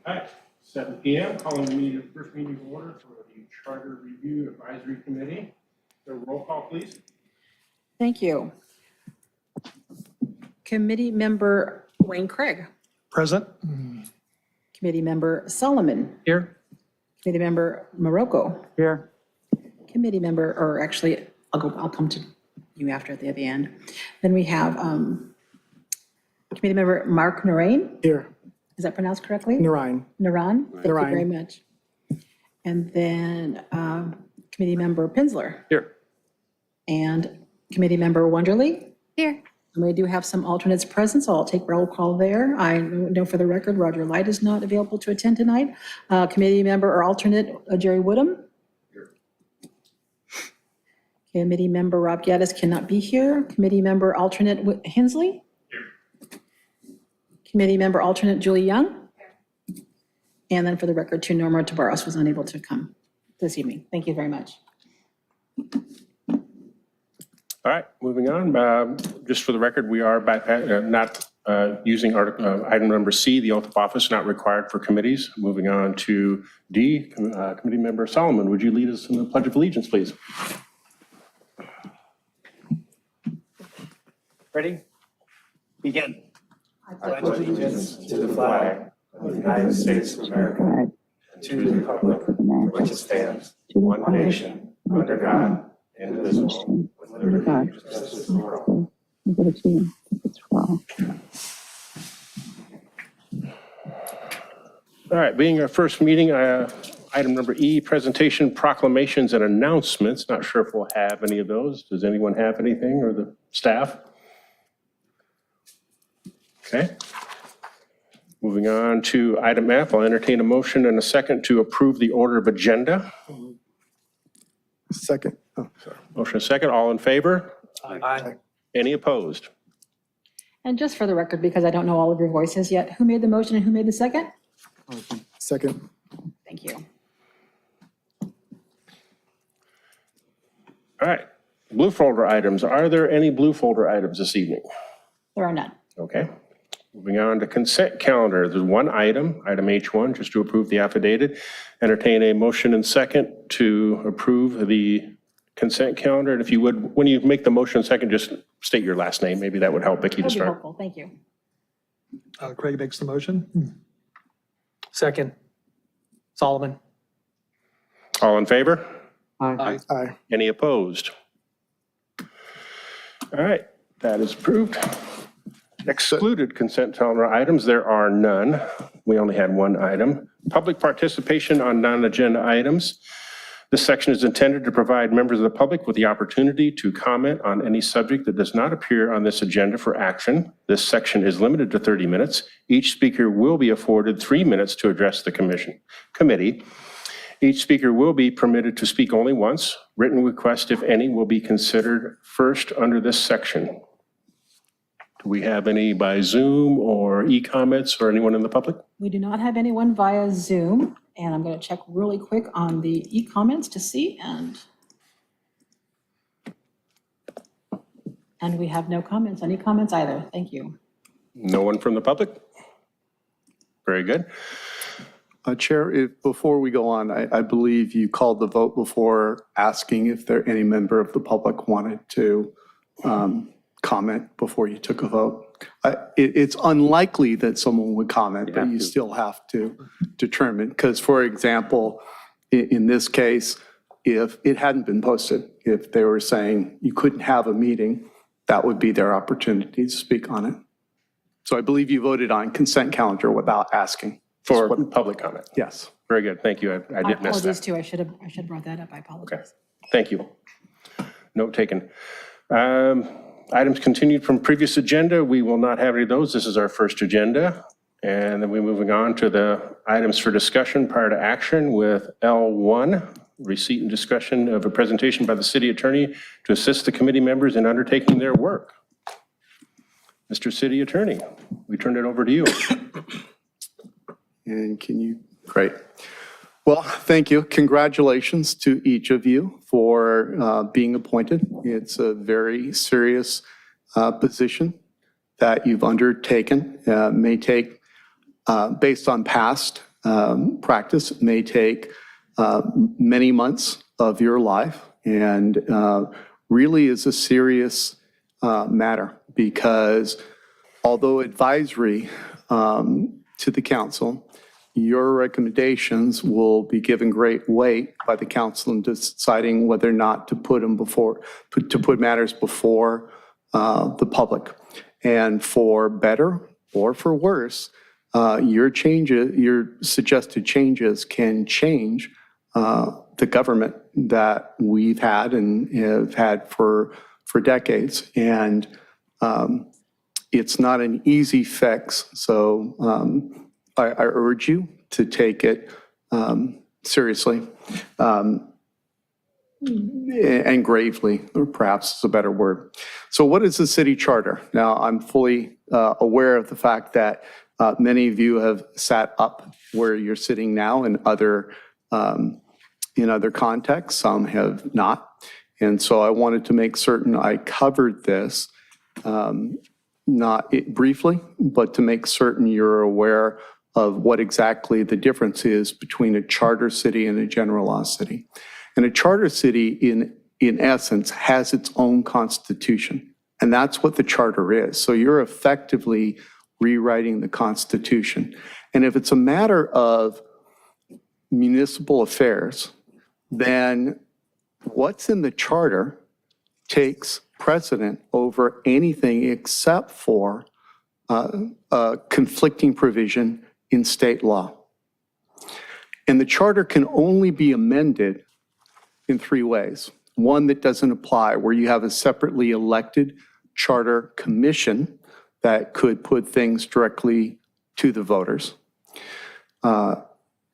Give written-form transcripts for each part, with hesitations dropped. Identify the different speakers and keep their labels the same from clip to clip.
Speaker 1: All right, 7 p.m. Calling the meeting, first meeting of order for the Charter Review Advisory Committee. So roll call, please.
Speaker 2: Thank you. Committee member Wayne Craig.
Speaker 3: Present.
Speaker 2: Committee member Solomon.
Speaker 3: Here.
Speaker 2: Committee member Morocco.
Speaker 3: Here.
Speaker 2: Committee member, or actually, I'll come to you after at the end. Then we have committee member Mark Narain.
Speaker 3: Here.
Speaker 2: Is that pronounced correctly?
Speaker 3: Narain.
Speaker 2: Naran? Thank you
Speaker 3: Narain.
Speaker 2: very much. And then committee member Pinsler.
Speaker 3: Here.
Speaker 2: And committee member Wonderly.
Speaker 4: Here.
Speaker 2: And we do have some alternates present, so I'll take roll call there. I know for the record, Roger Light is not available to attend tonight. Committee member or alternate Jerry Woodham.
Speaker 1: Here.
Speaker 2: Committee member Rob Gaddis cannot be here. Committee member alternate Hensley.
Speaker 1: Here.
Speaker 2: Committee member alternate Julie Young. And then for the record, too, Norma Tabaros was unable to come this evening. Thank you very much.
Speaker 1: All right, moving on. Just for the record, we are not using item number C, the oath of office, not required for committees. Moving on to D, committee member Solomon, would you lead us in the Pledge of Allegiance, please?
Speaker 3: Ready? Begin.
Speaker 5: I pledge allegiance to the flag of the United States of America and to the republic for which it stands, one nation, under God, indivisible, with liberty and justice for all.
Speaker 1: All right, being our first meeting, item number E, presentation, proclamations, and announcements. Not sure if we'll have any of those. Does anyone have anything, or the staff? Okay. Moving on to item F, I'll entertain a motion and a second to approve the order of agenda.
Speaker 3: Second. Oh, sorry.
Speaker 1: Motion and second, all in favor?
Speaker 3: Aye.
Speaker 1: Any opposed?
Speaker 2: And just for the record, because I don't know all of your voices yet, who made the motion and who made the second?
Speaker 3: Second.
Speaker 2: Thank you.
Speaker 1: All right, blue folder items. Are there any blue folder items this evening?
Speaker 2: There are none.
Speaker 1: Okay. Moving on to consent calendar. There's one item, item H1, just to approve the affidavit. Entertain a motion and second to approve the consent calendar. And if you would, when you make the motion and second, just state your last name. Maybe that would help Vicki to
Speaker 2: That'd be
Speaker 1: start.
Speaker 2: helpful. Thank you.
Speaker 3: Craig makes the motion. Second. Solomon.
Speaker 1: All in favor?
Speaker 3: Aye. Aye.
Speaker 1: Any opposed? All right, that is approved. Excluded consent calendar items, there are none. We only had one item. Public participation on non-agenda items. This section is intended to provide members of the public with the opportunity to comment on any subject that does not appear on this agenda for action. This section is limited to 30 minutes. Each speaker will be afforded 3 minutes to address the committee. Each speaker will be permitted to speak only once. Written requests, if any, will be considered first under this section. Do we have any by Zoom or e-comments or anyone in the public?
Speaker 2: We do not have anyone via Zoom, and I'm going to check really quick on the e-comments to see, and we have no comments, any comments either. Thank you.
Speaker 1: No one from the public? Very good.
Speaker 6: Chair, before we go on, I believe you called the vote before asking if there any member of the public wanted to comment before you took a vote. It's unlikely that someone would comment, but you still have to determine. Because, for example, in this case, if it hadn't been posted, if they were saying you couldn't have a meeting, that would be their opportunity to speak on it. So I believe you voted on consent calendar without asking.
Speaker 1: For public comment?
Speaker 6: Yes.
Speaker 1: Very good, thank you. I
Speaker 2: My
Speaker 1: did miss
Speaker 2: apologies
Speaker 1: that.
Speaker 2: too. I should have brought that up. I apologize.
Speaker 1: Thank you. Note taken. Items continued from previous agenda. We will not have any of those. This is our first agenda. And then we're moving on to the items for discussion prior to action with L1, receipt and discussion of a presentation by the city attorney to assist the committee members in undertaking their work. Mr. City Attorney, we turn it over to you.
Speaker 6: And great. Well, thank you. Congratulations to each of you for being appointed. It's a very serious position that you've undertaken. May take, based on past practice may take many months of your life and really is a serious matter, because although advisory to the council, your recommendations will be given great weight by the council in deciding whether or not to put matters before the public. And for better or for worse, your suggested changes can change the government that we've had and have had for decades. And it's not an easy fix. So I urge you to take it seriously and gravely, or perhaps is a better word. So what is the city charter? Now, I'm fully aware of the fact that many of you have sat up where you're sitting now in other contexts. Some have not. And so I wanted to make certain I covered this, not briefly, but to make certain you're aware of what exactly the difference is between a charter city and a general law city. And a charter city, in essence, has its own constitution. And that's what the charter is. So you're effectively rewriting the Constitution. And if it's a matter of municipal affairs, then what's in the charter takes precedent over anything except for a conflicting provision in state law. And the charter can only be amended in three ways. One that doesn't apply, where you have a separately elected charter commission that could put things directly to the voters.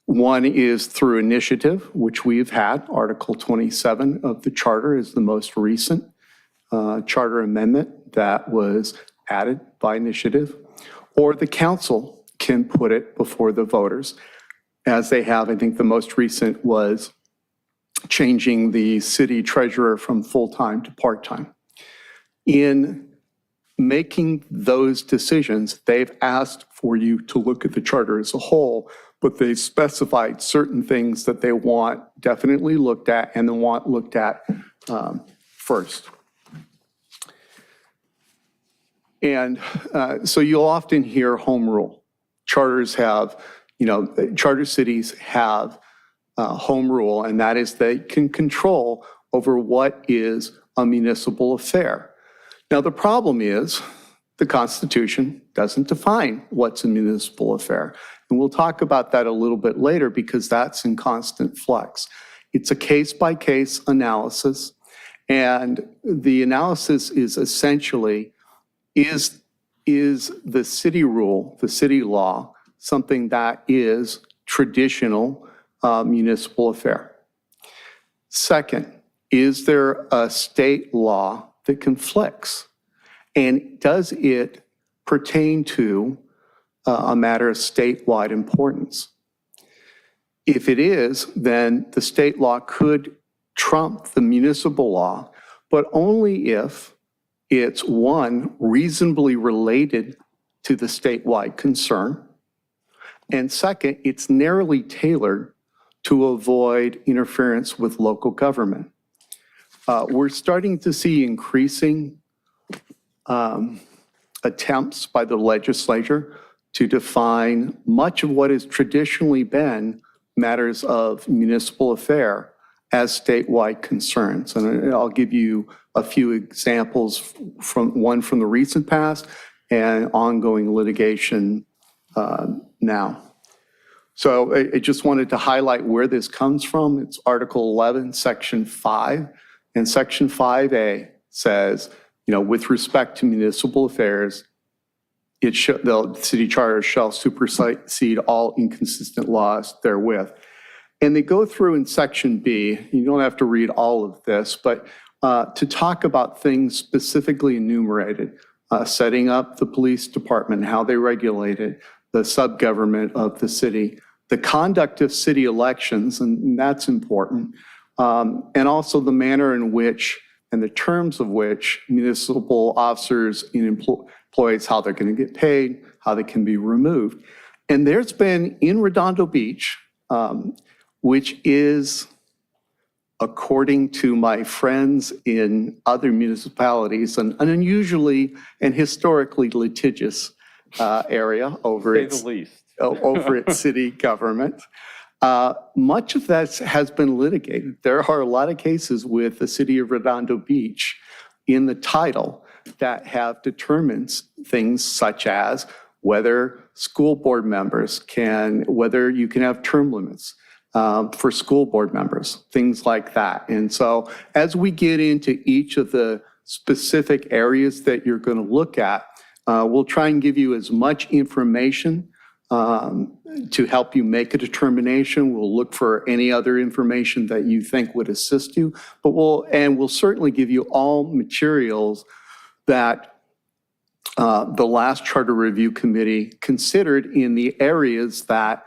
Speaker 6: One is through initiative, which we've had. Article 27 of the charter is the most recent charter amendment that was added by initiative. Or the council can put it before the voters, as they have. I think the most recent was changing the city treasurer from full-time to part-time. In making those decisions, they've asked for you to look at the charter as a whole, but they specified certain things that they want definitely looked at and they want looked at first. And so you'll often hear home rule. Charters have, charter cities have home rule, and that is they can control over what is a municipal affair. Now, the problem is the Constitution doesn't define what's a municipal affair. And we'll talk about that a little bit later because that's in constant flux. It's a case-by-case analysis, and the analysis is essentially, is the city rule, the city law, something that is traditional municipal affair? Second, is there a state law that conflicts? And does it pertain to a matter of statewide importance? If it is, then the state law could trump the municipal law, but only if it's, one, reasonably related to the statewide concern, and second, it's narrowly tailored to avoid interference with local government. We're starting to see increasing attempts by the legislature to define much of what has traditionally been matters of municipal affair as statewide concerns. And I'll give you a few examples from the recent past and ongoing litigation now. So I just wanted to highlight where this comes from. It's Article 11, Section 5. And Section 5A says, with respect to municipal affairs, the city charter shall supersede all inconsistent laws therewith. And they go through in Section B, you don't have to read all of this, but to talk about things specifically enumerated, setting up the police department, how they regulate it, the sub-government of the city, the conduct of city elections, and that's important, and also the manner in which and the terms of which municipal officers and employees, how they're going to get paid, how they can be removed. And there's been in Redondo Beach, which is, according to my friends in other municipalities, an unusually and historically litigious area over
Speaker 5: Say
Speaker 6: its
Speaker 5: the least.
Speaker 6: over its city government. Much of that has been litigated. There are a lot of cases with the city of Redondo Beach in the title that have determined things such as whether school board members whether you can have term limits for school board members, things like that. And so as we get into each of the specific areas that you're going to look at, we'll try and give you as much information to help you make a determination. We'll look for any other information that you think would assist you, but we'll certainly give you all materials that the last Charter Review Committee considered in the areas that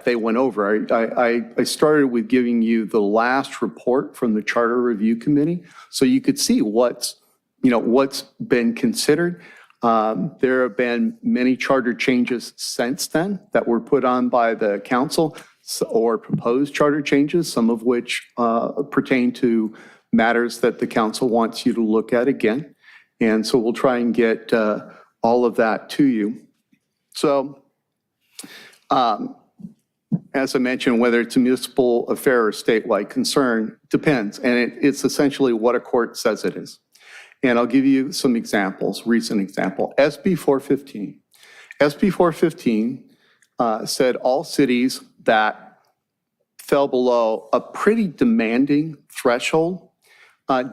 Speaker 6: they went over. I started with giving you the last report from the Charter Review Committee so you could see what's been considered. There have been many charter changes since then that were put on by the council or proposed charter changes, some of which pertain to matters that the council wants you to look at again. And so we'll try and get all of that to you. So as I mentioned, whether it's a municipal affair or statewide concern depends. And it's essentially what a court says it is. And I'll give you some examples, recent example. SB 415. SB 415 said all cities that fell below a pretty demanding threshold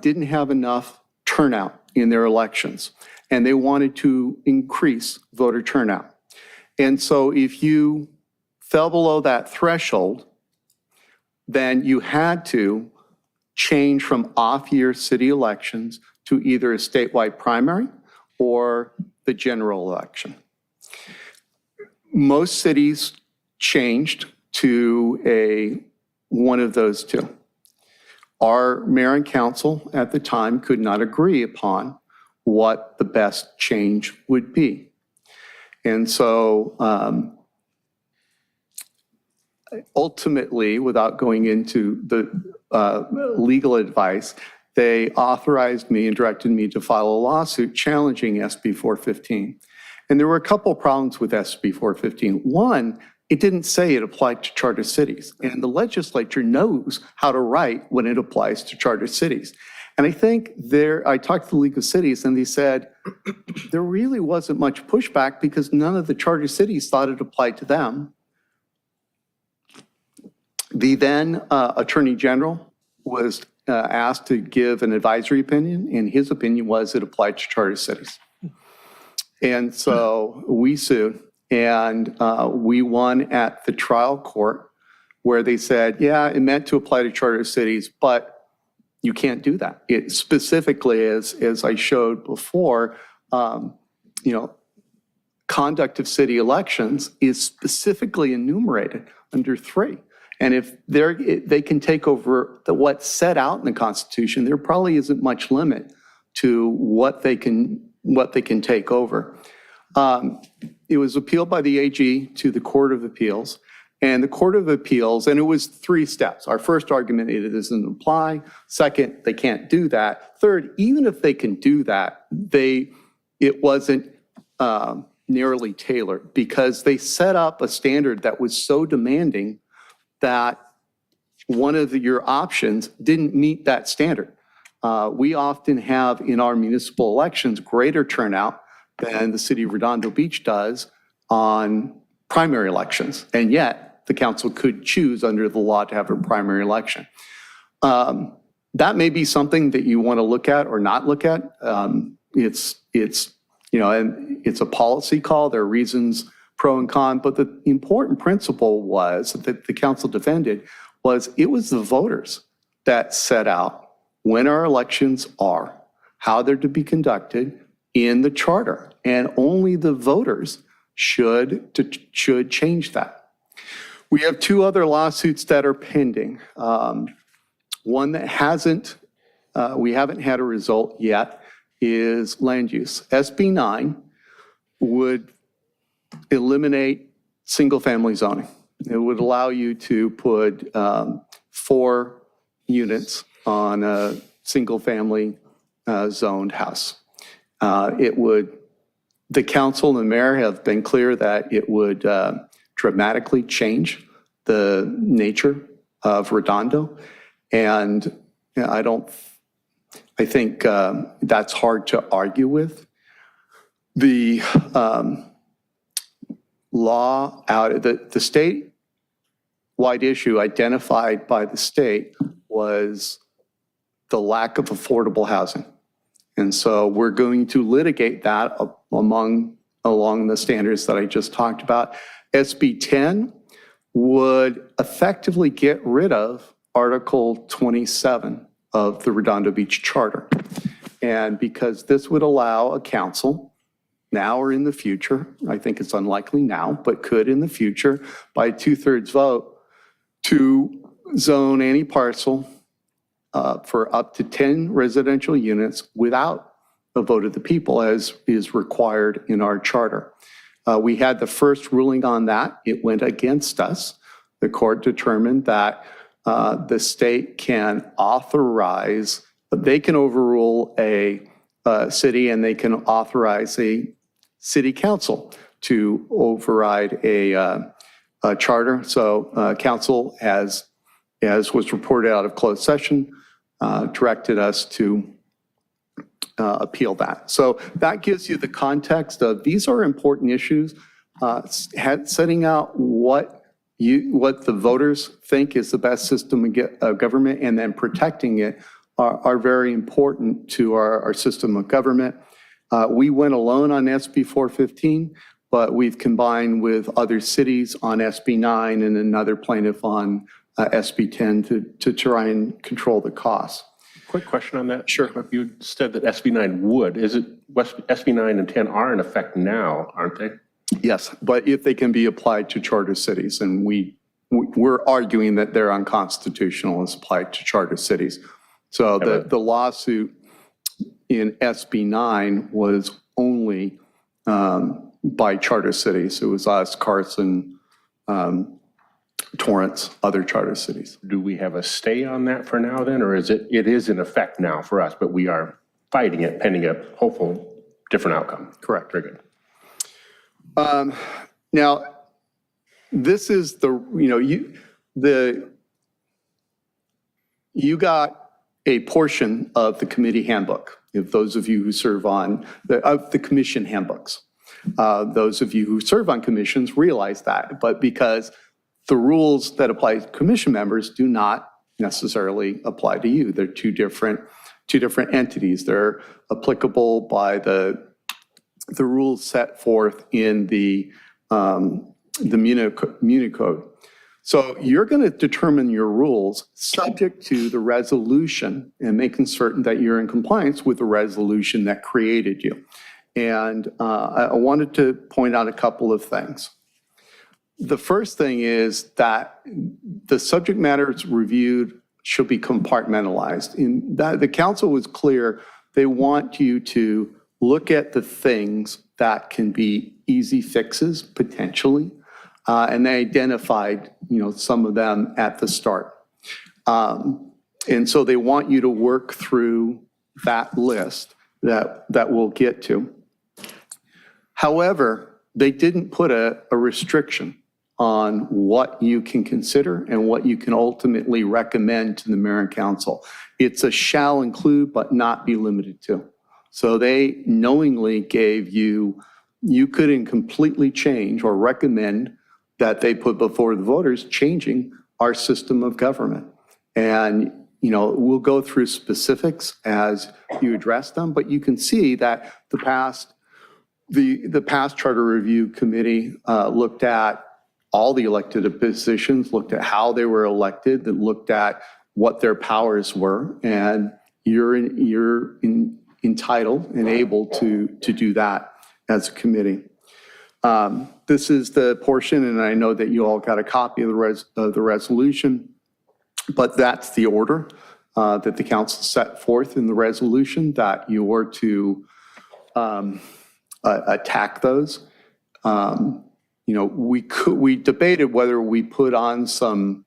Speaker 6: didn't have enough turnout in their elections, and they wanted to increase voter turnout. And so if you fell below that threshold, then you had to change from off-year city elections to either a statewide primary or the general election. Most cities changed to one of those two. Our mayor and council at the time could not agree upon what the best change would be. And so ultimately, without going into the legal advice, they authorized me and directed me to file a lawsuit challenging SB 415. And there were a couple of problems with SB 415. One, it didn't say it applied to charter cities. And the legislature knows how to write when it applies to charter cities. And I think I talked to the League of Cities and they said there really wasn't much pushback because none of the charter cities thought it applied to them. The then Attorney General was asked to give an advisory opinion, and his opinion was it applied to charter cities. And so we sued, and we won at the trial court where they said, yeah, it meant to apply to charter cities, but you can't do that. It specifically, as I showed before, conduct of city elections is specifically enumerated under 3. And if they can take over what's set out in the Constitution, there probably isn't much limit to what they can take over. It was appealed by the AG to the Court of Appeals, and the Court of Appeals, and it was 3 steps. Our first argument, it doesn't apply. Second, they can't do that. Third, even if they can do that, it wasn't narrowly tailored because they set up a standard that was so demanding that one of your options didn't meet that standard. We often have in our municipal elections greater turnout than the city of Redondo Beach does on primary elections, and yet the council could choose under the law to have a primary election. That may be something that you want to look at or not look at. And it's a policy call. There are reasons pro and con, but the important principle was that the council defended was it was the voters that set out when our elections are, how they're to be conducted in the charter, and only the voters should change that. We have 2 other lawsuits that are pending. One that we haven't had a result yet is land use. SB 9 would eliminate single-family zoning. It would allow you to put 4 units on a single-family zoned house. The council and the mayor have been clear that it would dramatically change the nature of Redondo. And I think that's hard to argue with. The law the statewide issue identified by the state was the lack of affordable housing. And so we're going to litigate that along the standards that I just talked about. SB 10 would effectively get rid of Article 27 of the Redondo Beach Charter. And because this would allow a council, now or in the future, I think it's unlikely now, but could in the future, by a 2/3 vote, to zone any parcel for up to 10 residential units without a vote of the people, as is required in our charter. We had the first ruling on that. It went against us. The court determined that the state can authorize, they can overrule a city, and they can authorize a city council to override a charter. So council, as was reported out of closed session, directed us to appeal that. So that gives you the context of these are important issues. Setting out what the voters think is the best system of government, and then protecting it are very important to our system of government. We went alone on SB 415, but we've combined with other cities on SB 9 and another plaintiff on SB 10 to try and control the costs.
Speaker 1: Quick question on that.
Speaker 6: Sure.
Speaker 1: You said that SB 9 would. Is it SB 9 and 10 are in effect now, aren't they?
Speaker 6: Yes, but if they can be applied to charter cities, and we're arguing that they're unconstitutional as applied to charter cities. So the lawsuit in SB 9 was only by charter cities. It was us, Carson, Torrance, other charter cities.
Speaker 1: Do we have a stay on that for now then, or is it is in effect now for us, but we are fighting it pending a hopeful different outcome?
Speaker 6: Correct.
Speaker 1: Very good.
Speaker 6: Now, this is you got a portion of the committee handbook. If those of you who serve on the commission handbooks, those of you who serve on commissions realize that, but because the rules that apply to commission members do not necessarily apply to you. They're two different entities. They're applicable by the rules set forth in the Muni Code. So you're going to determine your rules subject to the resolution and making certain that you're in compliance with the resolution that created you. And I wanted to point out a couple of things. The first thing is that the subject matters reviewed should be compartmentalized. In that, the council was clear, they want you to look at the things that can be easy fixes potentially, and they identified, some of them at the start. And so they want you to work through that list that we'll get to. However, they didn't put a restriction on what you can consider and what you can ultimately recommend to the mayor and council. It's a shall include but not be limited to. So they knowingly gave you couldn't completely change or recommend that they put before the voters changing our system of government. And, we'll go through specifics as you address them, but you can see that the past Charter Review Committee looked at all the elected positions, looked at how they were elected, that looked at what their powers were, and you're entitled and able to do that as a committee. This is the portion, and I know that you all got a copy of the resolution, but that's the order that the council set forth in the resolution that you were to attack those. we debated whether we put on some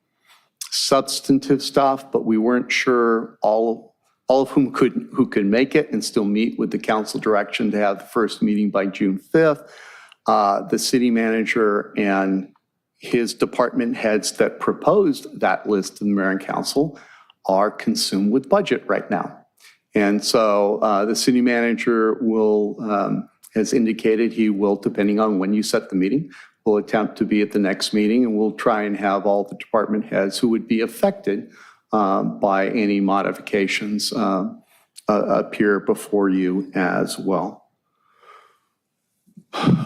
Speaker 6: substantive stuff, but we weren't sure all of who could make it and still meet with the council direction to have the first meeting by June 5th. The city manager and his department heads that proposed that list to the mayor and council are consumed with budget right now. And so the city manager has indicated he will, depending on when you set the meeting, will attempt to be at the next meeting, and we'll try and have all the department heads who would be affected by any modifications appear before you as well.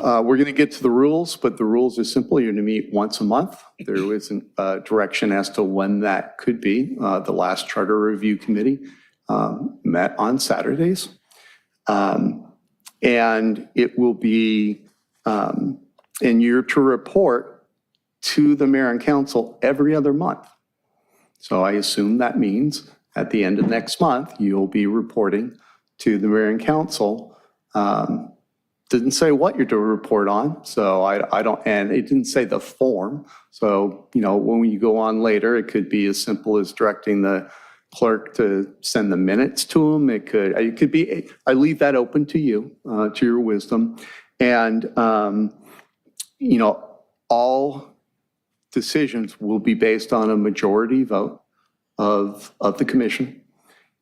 Speaker 6: We're going to get to the rules, but the rules are simple. You're going to meet once a month. There isn't a direction as to when that could be. The last charter review committee met on Saturdays. And it will be, and you're to report to the mayor and council every other month. So I assume that means at the end of next month, you'll be reporting to the mayor and council. Didn't say what you're to report on, so I don't, and it didn't say the form. So, when you go on later, it could be as simple as directing the clerk to send the minutes to them. It could be, I leave that open to you, to your wisdom. And, all decisions will be based on a majority vote of the commission.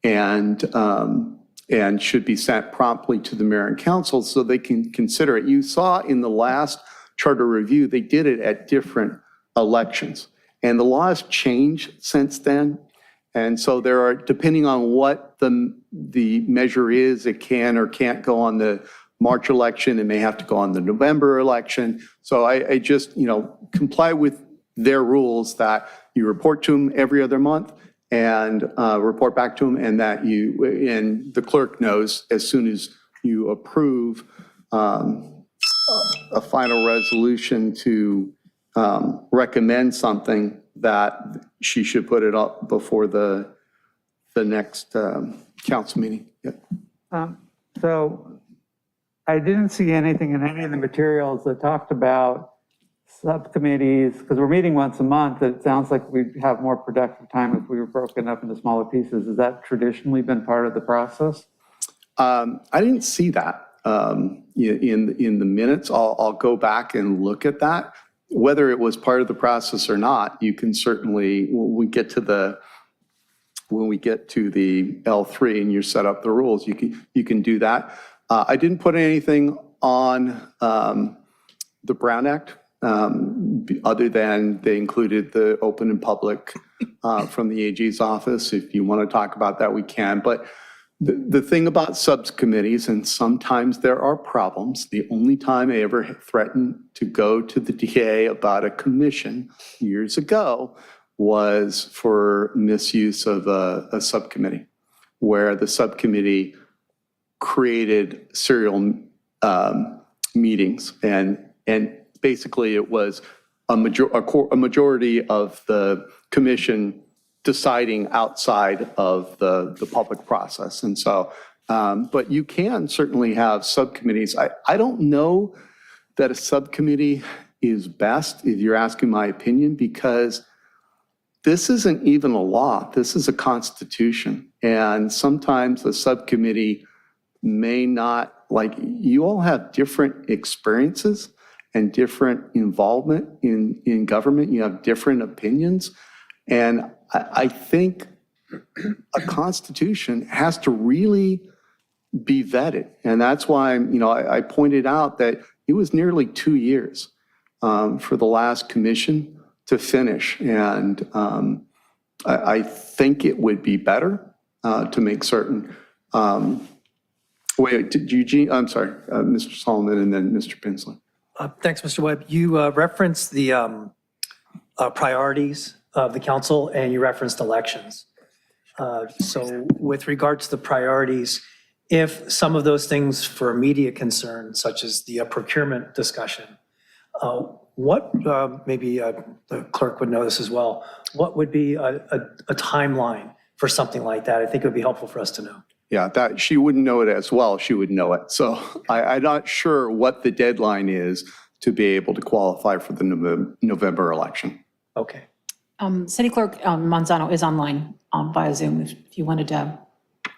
Speaker 6: And should be sent promptly to the mayor and council so they can consider it. You saw in the last charter review, they did it at different elections. And the laws changed since then. And so there are, depending on what the measure is, it can or can't go on the March election. It may have to go on the November election. So I just, comply with their rules that you report to them every other month and report back to them, and that and the clerk knows as soon as you approve a final resolution to recommend something, that she should put it up before the next council meeting. Yeah.
Speaker 4: So I didn't see anything in any of the materials that talked about subcommittees, because we're meeting once a month. It sounds like we'd have more productive time if we were broken up into smaller pieces. Has that traditionally been part of the process?
Speaker 6: I didn't see that in the minutes. I'll go back and look at that. Whether it was part of the process or not, you can certainly, when we get to the L3 and you set up the rules, you can do that. I didn't put anything on the Brown Act, other than they included the open and public from the AG's office. If you want to talk about that, we can. But the thing about subcommittees, and sometimes there are problems, the only time I ever threatened to go to the DA about a commission years ago was for misuse of a subcommittee, where the subcommittee created serial meetings, and basically it was a majority of the commission deciding outside of the public process. And so, but you can certainly have subcommittees. I don't know that a subcommittee is best, if you're asking my opinion, because this isn't even a law. This is a constitution. And sometimes the subcommittee may not, you all have different experiences and different involvement in government. You have different opinions. And I think a constitution has to really be vetted. And that's why, I pointed out that it was nearly 2 years for the last commission to finish. And I think it would be better to make certain. Wait, Eugene, I'm sorry, Mr. Solomon and then Mr. Pinsler.
Speaker 3: Thanks, Mr. Webb. You referenced the priorities of the council, and you referenced elections. So with regard to the priorities, if some of those things for immediate concern, such as the procurement discussion, what, maybe the clerk would know this as well, what would be a timeline for something like that? I think it would be helpful for us to know.
Speaker 6: Yeah, that she wouldn't know it as well. She would know it. So I'm not sure what the deadline is to be able to qualify for the November election.
Speaker 3: Okay.
Speaker 2: City Clerk Manzano is online via Zoom if you wanted to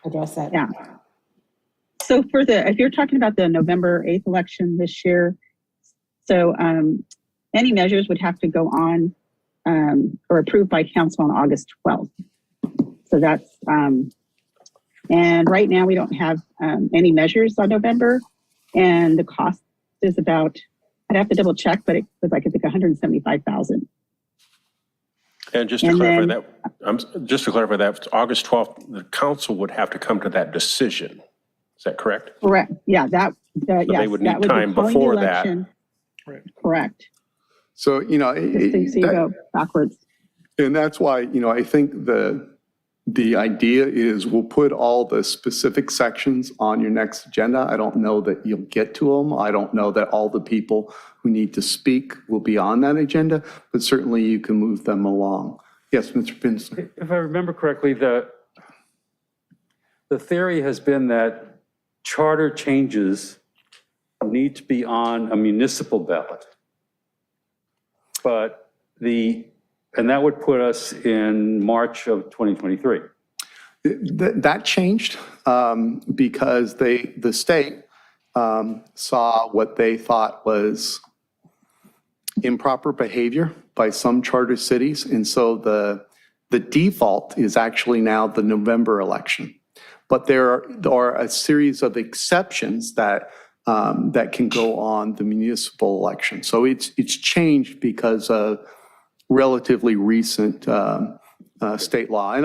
Speaker 2: address that.
Speaker 7: Yeah. So if you're talking about the November 8th election this year, so any measures would have to go on or approved by council on August 12th. So that's, and right now we don't have any measures on November, and the cost is about, I'd have to double check, but it was like, I think 175,000.
Speaker 1: And just to clarify that, August 12th, the council would have to come to that decision. Is that correct?
Speaker 7: Correct. Yeah, yes,
Speaker 1: they would need
Speaker 7: that would be
Speaker 1: time
Speaker 7: calling the
Speaker 1: before that.
Speaker 7: election. Correct.
Speaker 6: So, you know,
Speaker 7: Just so you go backwards.
Speaker 6: and that's why, you know, I think the idea is we'll put all the specific sections on your next agenda. I don't know that you'll get to them. I don't know that all the people who need to speak will be on that agenda, but certainly you can move them along. Yes, Mr. Pinson.
Speaker 8: If I remember correctly, the theory has been that charter changes need to be on a municipal ballot. And that would put us in March of 2023.
Speaker 6: That changed because the state saw what they thought was improper behavior by some charter cities. And so the default is actually now the November election. But there are a series of exceptions that can go on the municipal election. So it's changed because of relatively recent state law. And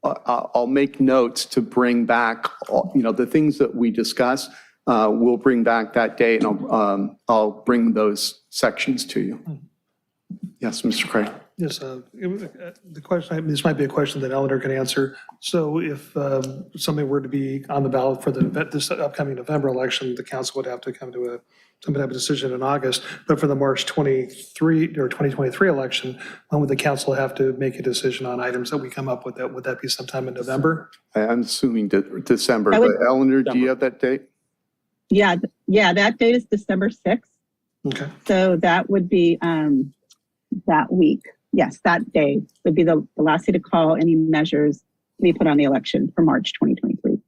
Speaker 6: I'll make notes to bring back, the things that we discussed. We'll bring back that date, and I'll bring those sections to you. Yes, Mr. Craig.
Speaker 9: Yes, the question, this might be a question that Eleanor can answer. So if something were to be on the ballot for this upcoming November election, the council would have to come to some type of decision in August. But for the March 23 or 2023 election, when would the council have to make a decision on items that we come up with? That would that be sometime in November?
Speaker 6: I'm assuming December, but Eleanor, do you have that date?
Speaker 7: Yeah, that date is December 6th.
Speaker 9: Okay.
Speaker 7: So that would be that week. Yes, that day would be the last day to call any measures to be put on the election for March 2023.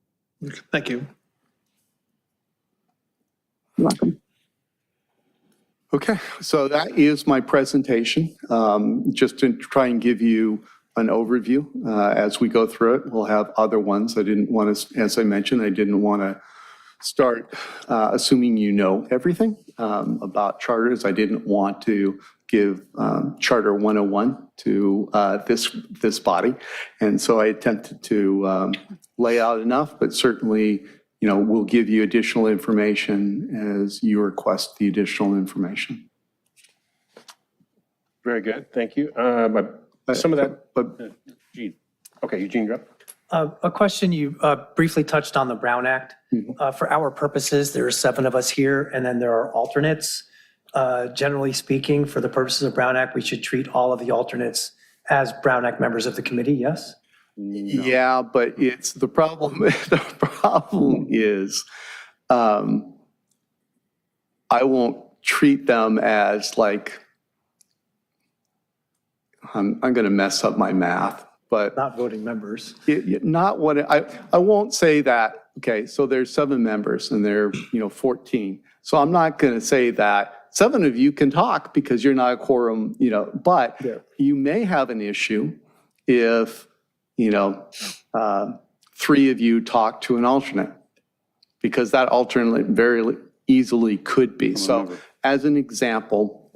Speaker 9: Okay. Thank you.
Speaker 7: You're welcome.
Speaker 6: Okay, so that is my presentation. Just to try and give you an overview as we go through it. We'll have other ones. I didn't want to, as I mentioned, I didn't want to start assuming you know everything about charters. I didn't want to give Charter 101 to this body. And so I attempted to lay out enough, but certainly, we'll give you additional information as you request the additional information.
Speaker 1: Very good, thank you. Some of that, but Eugene. Okay, Eugene, you're up.
Speaker 3: A question, you briefly touched on the Brown Act. For our purposes, there are 7 of us here, and then there are alternates. Generally speaking, for the purposes of Brown Act, we should treat all of the alternates as Brown Act members of the committee, yes?
Speaker 6: No. Yeah, but it's the problem. The problem is I won't treat them as like, I'm going to mess up my math, but
Speaker 3: Not voting members.
Speaker 6: not what I won't say that. Okay, so there's 7 members and they're 14. So I'm not going to say that 7 of you can talk because you're not a quorum. But you may have an issue if 3 of you talk to an alternate, because that alternate very easily could be. So as an example,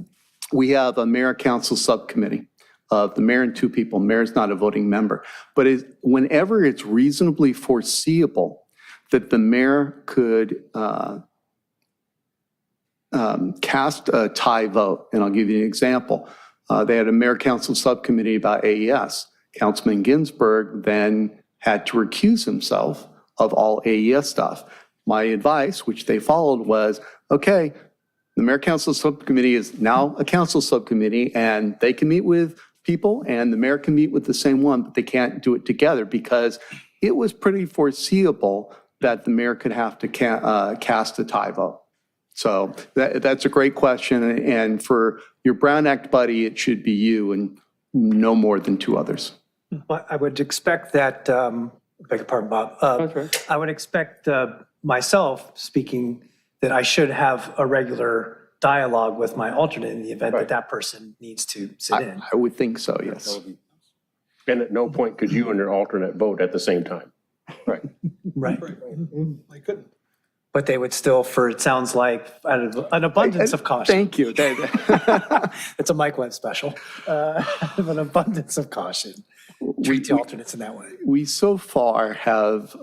Speaker 6: we have a mayor council subcommittee of the mayor and 2 people. Mayor's not a voting member, but whenever it's reasonably foreseeable that the mayor could cast a tie vote, and I'll give you an example. They had a mayor council subcommittee about AES. Councilman Ginsburg then had to recuse himself of all AES stuff. My advice, which they followed, was, okay, the mayor council subcommittee is now a council subcommittee, and they can meet with people and the mayor can meet with the same one, but they can't do it together because it was pretty foreseeable that the mayor could have to cast a tie vote. So that's a great question. And for your Brown Act buddy, it should be you and no more than 2 others.
Speaker 3: But I would expect that, beg your pardon, Bob.
Speaker 8: That's right.
Speaker 3: I would expect myself speaking that I should have a regular dialogue with my alternate in the event that that person needs to sit in.
Speaker 6: I would think so, yes.
Speaker 1: And at no point could you and your alternate vote at the same time.
Speaker 8: Right.
Speaker 3: Right.
Speaker 9: I couldn't.
Speaker 3: But they would still, for it sounds like, out of an abundance of caution.
Speaker 6: Thank you.
Speaker 3: It's a Mike Webb special. Out of an abundance of caution. Treat the alternates in that way.
Speaker 6: We so far have,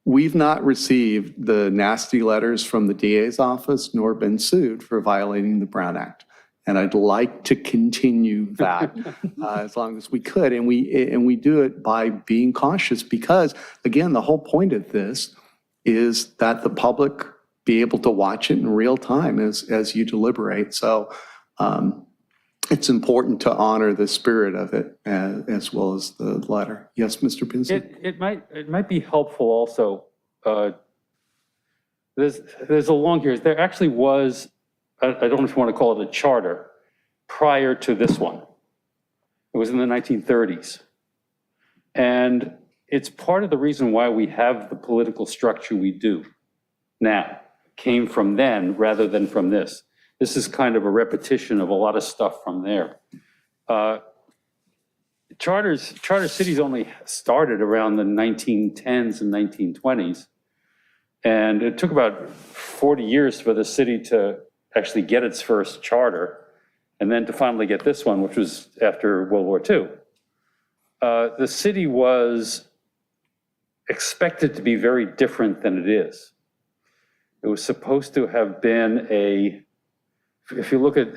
Speaker 6: we've not received the nasty letters from the DA's office nor been sued for violating the Brown Act. And I'd like to continue that as long as we could. And we do it by being cautious because, again, the whole point of this is that the public be able to watch it in real time as you deliberate. So it's important to honor the spirit of it as well as the letter. Yes, Mr. Pinson?
Speaker 8: It might be helpful also. There's a long here. There actually was, I don't know if you want to call it a charter, prior to this one. It was in the 1930s. And it's part of the reason why we have the political structure we do now. Came from then rather than from this. This is kind of a repetition of a lot of stuff from there. Charter cities only started around the 1910s and 1920s. And it took about 40 years for the city to actually get its first charter, and then to finally get this one, which was after World War II. The city was expected to be very different than it is. It was supposed to have been if you look at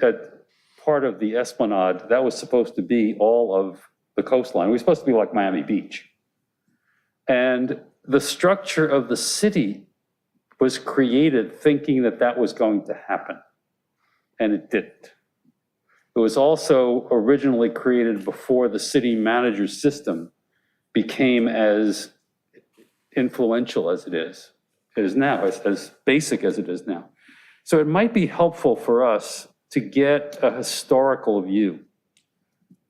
Speaker 8: part of the Esplanade, that was supposed to be all of the coastline. It was supposed to be like Miami Beach. And the structure of the city was created thinking that that was going to happen, and it didn't. It was also originally created before the city manager system became as influential as it is now, as basic as it is now. So it might be helpful for us to get a historical view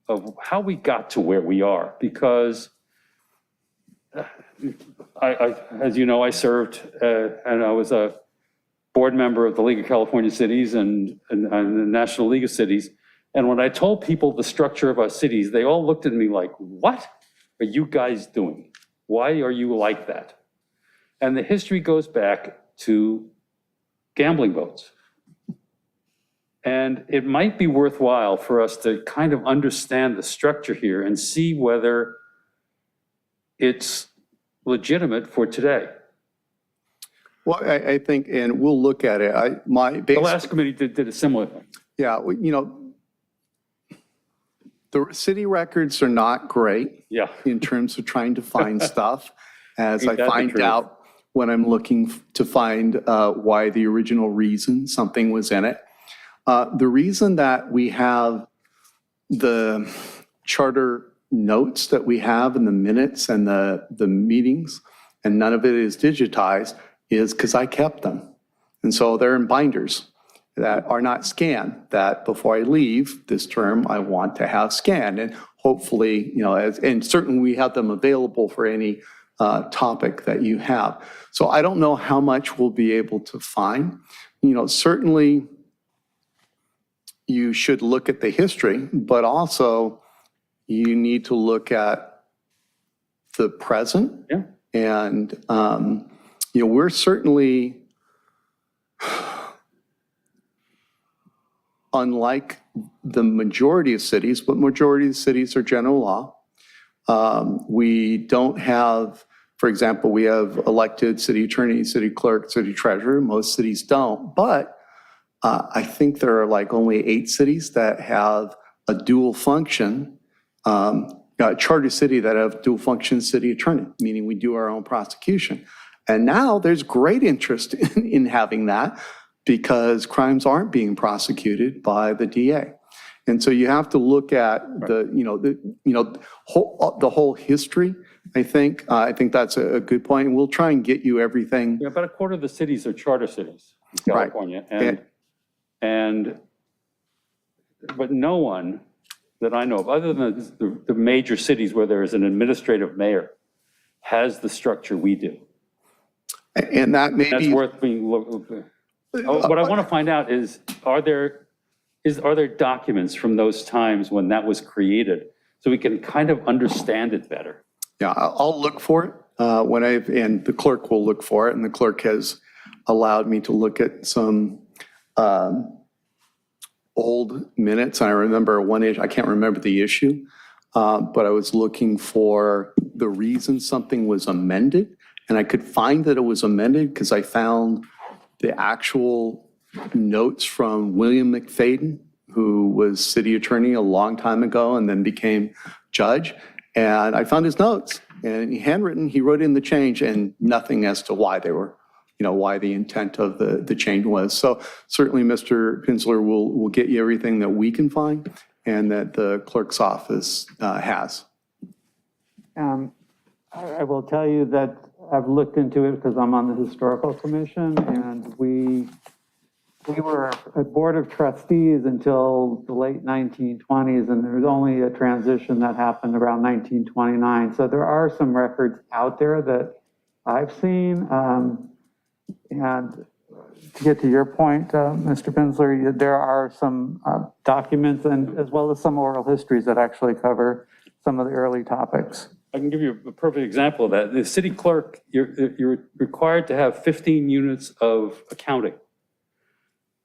Speaker 8: of how we got to where we are, because as you know, I served and I was a board member of the League of California Cities and the National League of Cities. And when I told people the structure of our cities, they all looked at me like, what are you guys doing? Why are you like that? And the history goes back to gambling boats. And it might be worthwhile for us to kind of understand the structure here and see whether it's legitimate for today.
Speaker 6: Well, I think, and we'll look at it.
Speaker 8: The last committee did a similar thing.
Speaker 6: Yeah, the city records are not great.
Speaker 8: Yeah.
Speaker 6: In terms of trying to find stuff, as I
Speaker 8: Ain't that the
Speaker 6: find
Speaker 8: truth?
Speaker 6: out when I'm looking to find why the original reason something was in it. The reason that we have the charter notes that we have in the minutes and the meetings, and none of it is digitized, is because I kept them. And so they're in binders that are not scanned, that before I leave this term, I want to have scanned. And hopefully, and certainly we have them available for any topic that you have. So I don't know how much we'll be able to find. Certainly you should look at the history, but also you need to look at the present.
Speaker 8: Yeah.
Speaker 6: And, we're certainly, unlike the majority of cities, but majority of cities are general law. We don't have, for example, we have elected city attorney, city clerk, city treasurer. Most cities don't. But I think there are like only 8 cities that have a dual function, charter city that have dual function city attorney, meaning we do our own prosecution. And now there's great interest in having that because crimes aren't being prosecuted by the DA. And so you have to look at the, the whole history, I think. I think that's a good point. And we'll try and get you everything.
Speaker 8: Yeah, about a quarter of the cities are charter cities in
Speaker 6: Right.
Speaker 8: California. But no one that I know of, other than the major cities where there is an administrative mayor, has the structure we do.
Speaker 6: And that may
Speaker 8: That's
Speaker 6: be.
Speaker 8: worth being looked. What I want to find out is, are there documents from those times when that was created so we can kind of understand it better?
Speaker 6: Yeah, I'll look for it and the clerk will look for it. And the clerk has allowed me to look at some old minutes. I remember one issue, I can't remember the issue, but I was looking for the reason something was amended. And I could find that it was amended because I found the actual notes from William McFadden, who was city attorney a long time ago and then became judge. And I found his notes and handwritten, he wrote in the change and nothing as to why they were, why the intent of the change was. So certainly Mr. Pinsler will get you everything that we can find and that the clerk's office has.
Speaker 4: I will tell you that I've looked into it because I'm on the historical commission, and we were a board of trustees until the late 1920s, and there was only a transition that happened around 1929. So there are some records out there that I've seen. And to get to your point, Mr. Pinsler, there are some documents and as well as some oral histories that actually cover some of the early topics.
Speaker 8: I can give you a perfect example of that. The city clerk, you're required to have 15 units of accounting.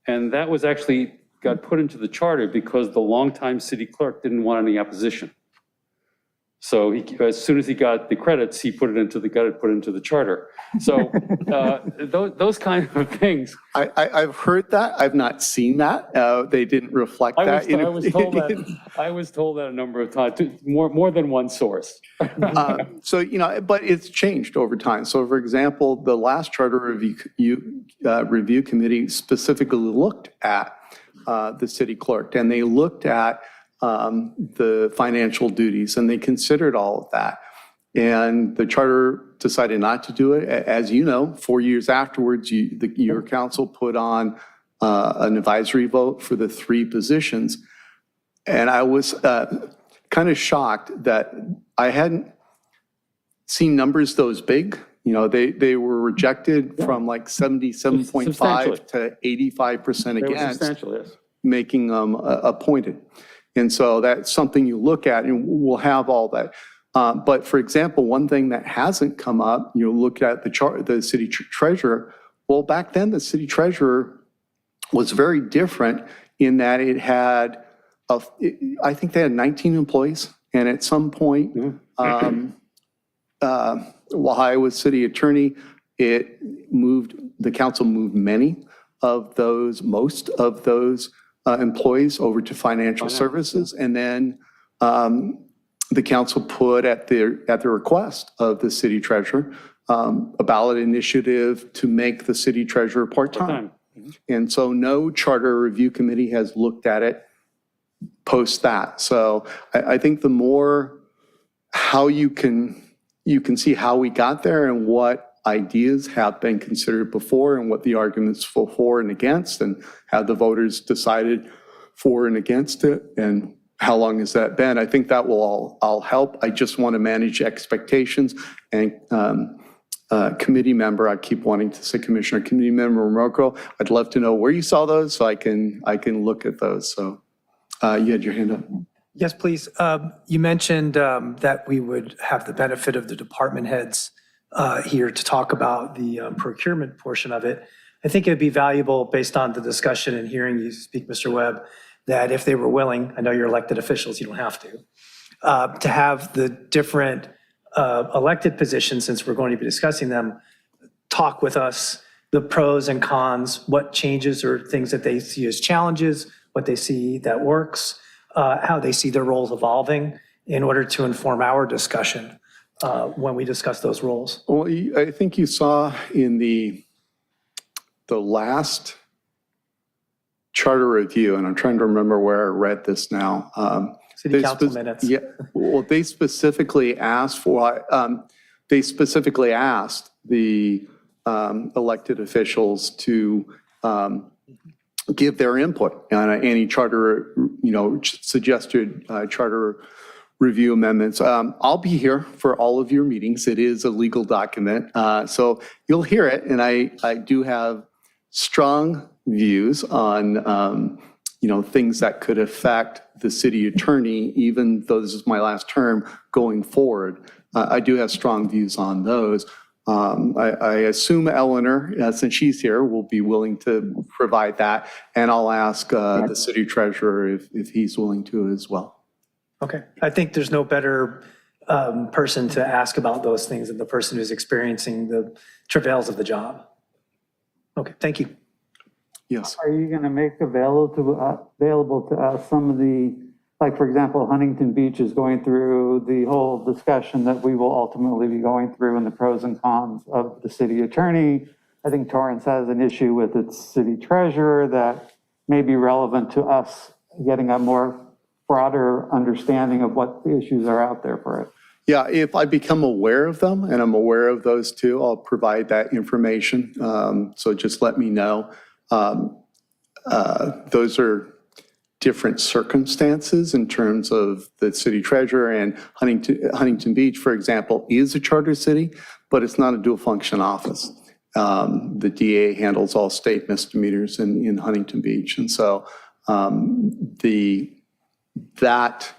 Speaker 8: And that was actually got put into the charter because the longtime city clerk didn't want any opposition. So as soon as he got the credits, he got it put into the charter. So those kind of things.
Speaker 6: I've heard that. I've not seen that. They didn't reflect that.
Speaker 8: I was told that a number of times, more than one source.
Speaker 6: So, but it's changed over time. So for example, the last charter review committee specifically looked at the city clerk, and they looked at the financial duties, and they considered all of that. And the charter decided not to do it. As you know, 4 years afterwards, your council put on an advisory vote for the 3 positions. And I was kind of shocked that I hadn't seen numbers those big. They were rejected from like 77.5 to 85% against, making them appointed. And so that's something you look at, and we'll have all that. But for example, one thing that hasn't come up, look at the city treasurer. Well, back then, the city treasurer was very different in that it had, I think they had 19 employees. And at some point, while I was city attorney, the council moved most of those employees over to financial services. And then the council put at the request of the city treasurer, a ballot initiative to make the city treasurer part-time. And so no charter review committee has looked at it post that. So I think the more how you can see how we got there and what ideas have been considered before and what the arguments for and against, and how the voters decided for and against it, and how long has that been. I think that will all help. I just want to manage expectations. And committee member, I keep wanting to say Commissioner, committee member Morocco, I'd love to know where you saw those so I can look at those. So you had your hand up.
Speaker 3: Yes, please. You mentioned that we would have the benefit of the department heads here to talk about the procurement portion of it. I think it would be valuable, based on the discussion and hearing you speak, Mr. Webb, that if they were willing, I know you're elected officials, you don't have to have the different elected positions, since we're going to be discussing them, talk with us, the pros and cons, what changes or things that they see as challenges, what they see that works, how they see their roles evolving, in order to inform our discussion when we discuss those roles.
Speaker 6: Well, I think you saw in the last charter review, and I'm trying to remember where I read this now.
Speaker 3: City
Speaker 6: They
Speaker 3: council
Speaker 6: spec-
Speaker 3: minutes.
Speaker 6: Yeah, well, they specifically asked for, the elected officials to give their input on any charter, suggested charter review amendments. I'll be here for all of your meetings. It is a legal document, so you'll hear it. And I do have strong views on, things that could affect the city attorney, even though this is my last term going forward. I do have strong views on those. I assume Eleanor, since she's here, will be willing to provide that. And I'll ask the city treasurer if he's willing to as well.
Speaker 3: Okay. I think there's no better person to ask about those things than the person who's experiencing the travails of the job. Okay, thank you.
Speaker 6: Yes.
Speaker 4: Are you going to make available to us some of the, like, for example, Huntington Beach is going through the whole discussion that we will ultimately be going through and the pros and cons of the city attorney. I think Torrance has an issue with its city treasurer that may be relevant to us getting a more broader understanding of what the issues are out there for it.
Speaker 6: Yeah, if I become aware of them, and I'm aware of those too, I'll provide that information. So just let me know. Those are different circumstances in terms of the city treasurer, and Huntington Beach, for example, is a charter city, but it's not a dual function office. The DA handles all state misdemeanors in Huntington Beach. And so that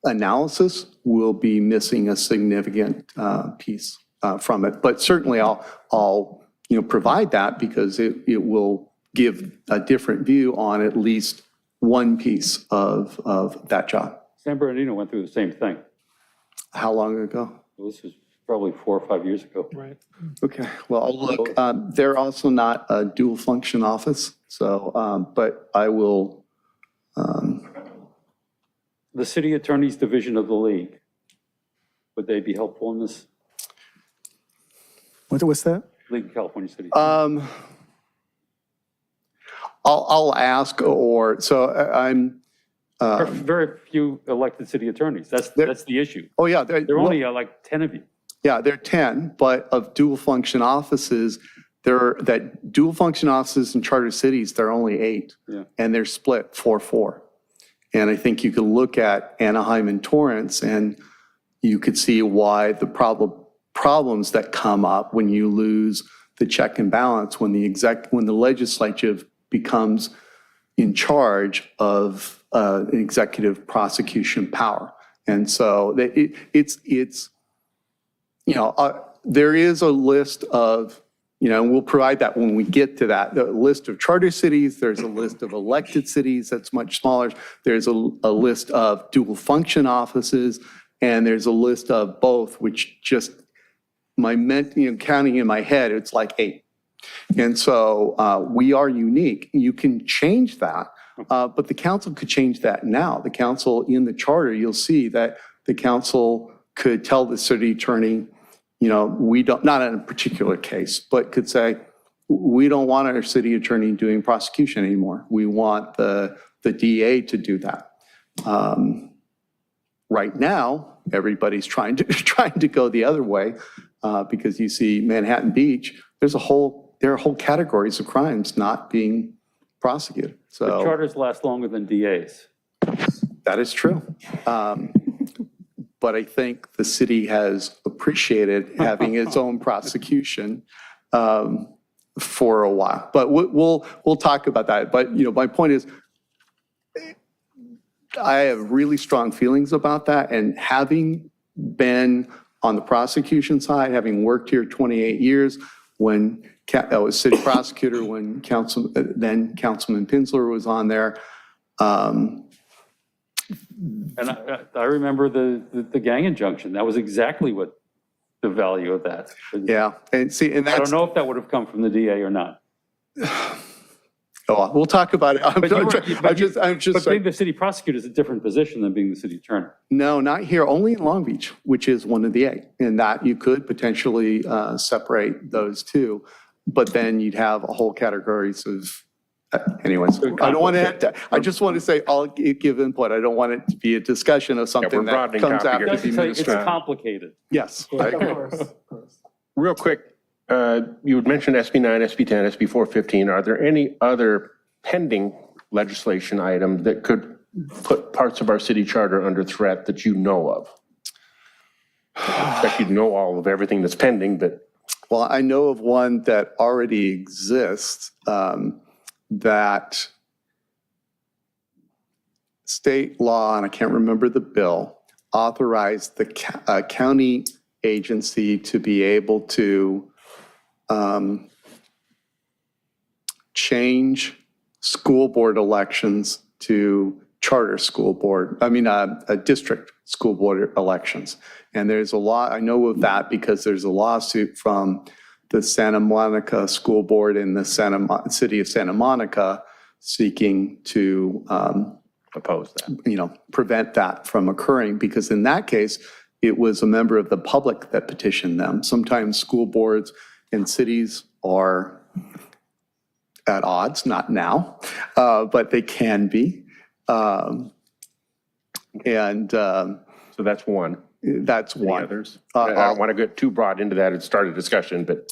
Speaker 6: analysis will be missing a significant piece from it. But certainly I'll provide that because it will give a different view on at least one piece of that job.
Speaker 8: San Bernardino went through the same thing.
Speaker 6: How long ago?
Speaker 8: Well, this was probably 4 or 5 years ago.
Speaker 9: Right.
Speaker 6: Okay, well, I'll look. They're also not a dual function office, so, but I will.
Speaker 8: The city attorney's division of the league, would they be helpful in this?
Speaker 6: What's that?
Speaker 8: League of California City.
Speaker 6: I'll ask, or, so I'm.
Speaker 8: There are very few elected city attorneys. That's the issue.
Speaker 6: Oh, yeah.
Speaker 8: There are only like 10 of you.
Speaker 6: Yeah, there are 10, but of dual function offices, that dual function offices in charter cities, there are only 8.
Speaker 8: Yeah.
Speaker 6: And they're split 4-4. And I think you could look at Anaheim and Torrance and you could see why the problems that come up when you lose the check and balance, when the legislature becomes in charge of an executive prosecution power. And so there is a list of, and we'll provide that when we get to that, the list of charter cities, there's a list of elected cities that's much smaller, there's a list of dual function offices, and there's a list of both, which just, counting in my head, it's like 8. And so we are unique. You can change that, but the council could change that now. The council in the charter, you'll see that the council could tell the city attorney, we don't, not in a particular case, but could say, we don't want our city attorney doing prosecution anymore. We want the DA to do that. Right now, everybody's trying to go the other way because you see Manhattan Beach, there are whole categories of crimes not being prosecuted. So
Speaker 8: The charters last longer than DAs.
Speaker 6: that is true. But I think the city has appreciated having its own prosecution for a while. But we'll talk about that. But my point is, I have really strong feelings about that. And having been on the prosecution side, having worked here 28 years, when I was city prosecutor, when then Councilman Pinsler was on there.
Speaker 8: And I remember the gang injunction. That was exactly what the value of that.
Speaker 6: Yeah, and see, and
Speaker 8: I
Speaker 6: that's.
Speaker 8: don't know if that would have come from the DA or not.
Speaker 6: Oh, we'll talk about it. I'm just.
Speaker 8: But being the city prosecutor is a different position than being the city attorney.
Speaker 6: No, not here, only in Long Beach, which is one of the 8. And that you could potentially separate those two, but then you'd have a whole categories of Anyways, I don't want to, I just want to say I'll give input. I don't want it to be a discussion of something that
Speaker 1: broadening
Speaker 6: comes
Speaker 1: topic
Speaker 6: after
Speaker 1: here.
Speaker 6: the
Speaker 8: It's
Speaker 6: administration.
Speaker 8: complicated.
Speaker 6: Yes, I agree.
Speaker 1: Real quick, you had mentioned SB 9, SB 10, SB 415. Are there any other pending legislation items that could put parts of our city charter under threat that you know of? I expect you to know all of everything that's pending, but
Speaker 6: Well, I know of one that already exists, that state law, and I can't remember the bill, authorized the county agency to be able to change school board elections to charter school board, district school board elections. And there's a law, I know of that because there's a lawsuit from the Santa Monica School Board in the city of Santa Monica seeking to
Speaker 1: oppose that.
Speaker 6: prevent that from occurring, because in that case, it was a member of the public that petitioned them. Sometimes school boards and cities are at odds, not now, but they can be.
Speaker 1: So that's one.
Speaker 6: That's
Speaker 1: Any
Speaker 6: one.
Speaker 1: others? I don't want to get too broad into that and start a discussion, but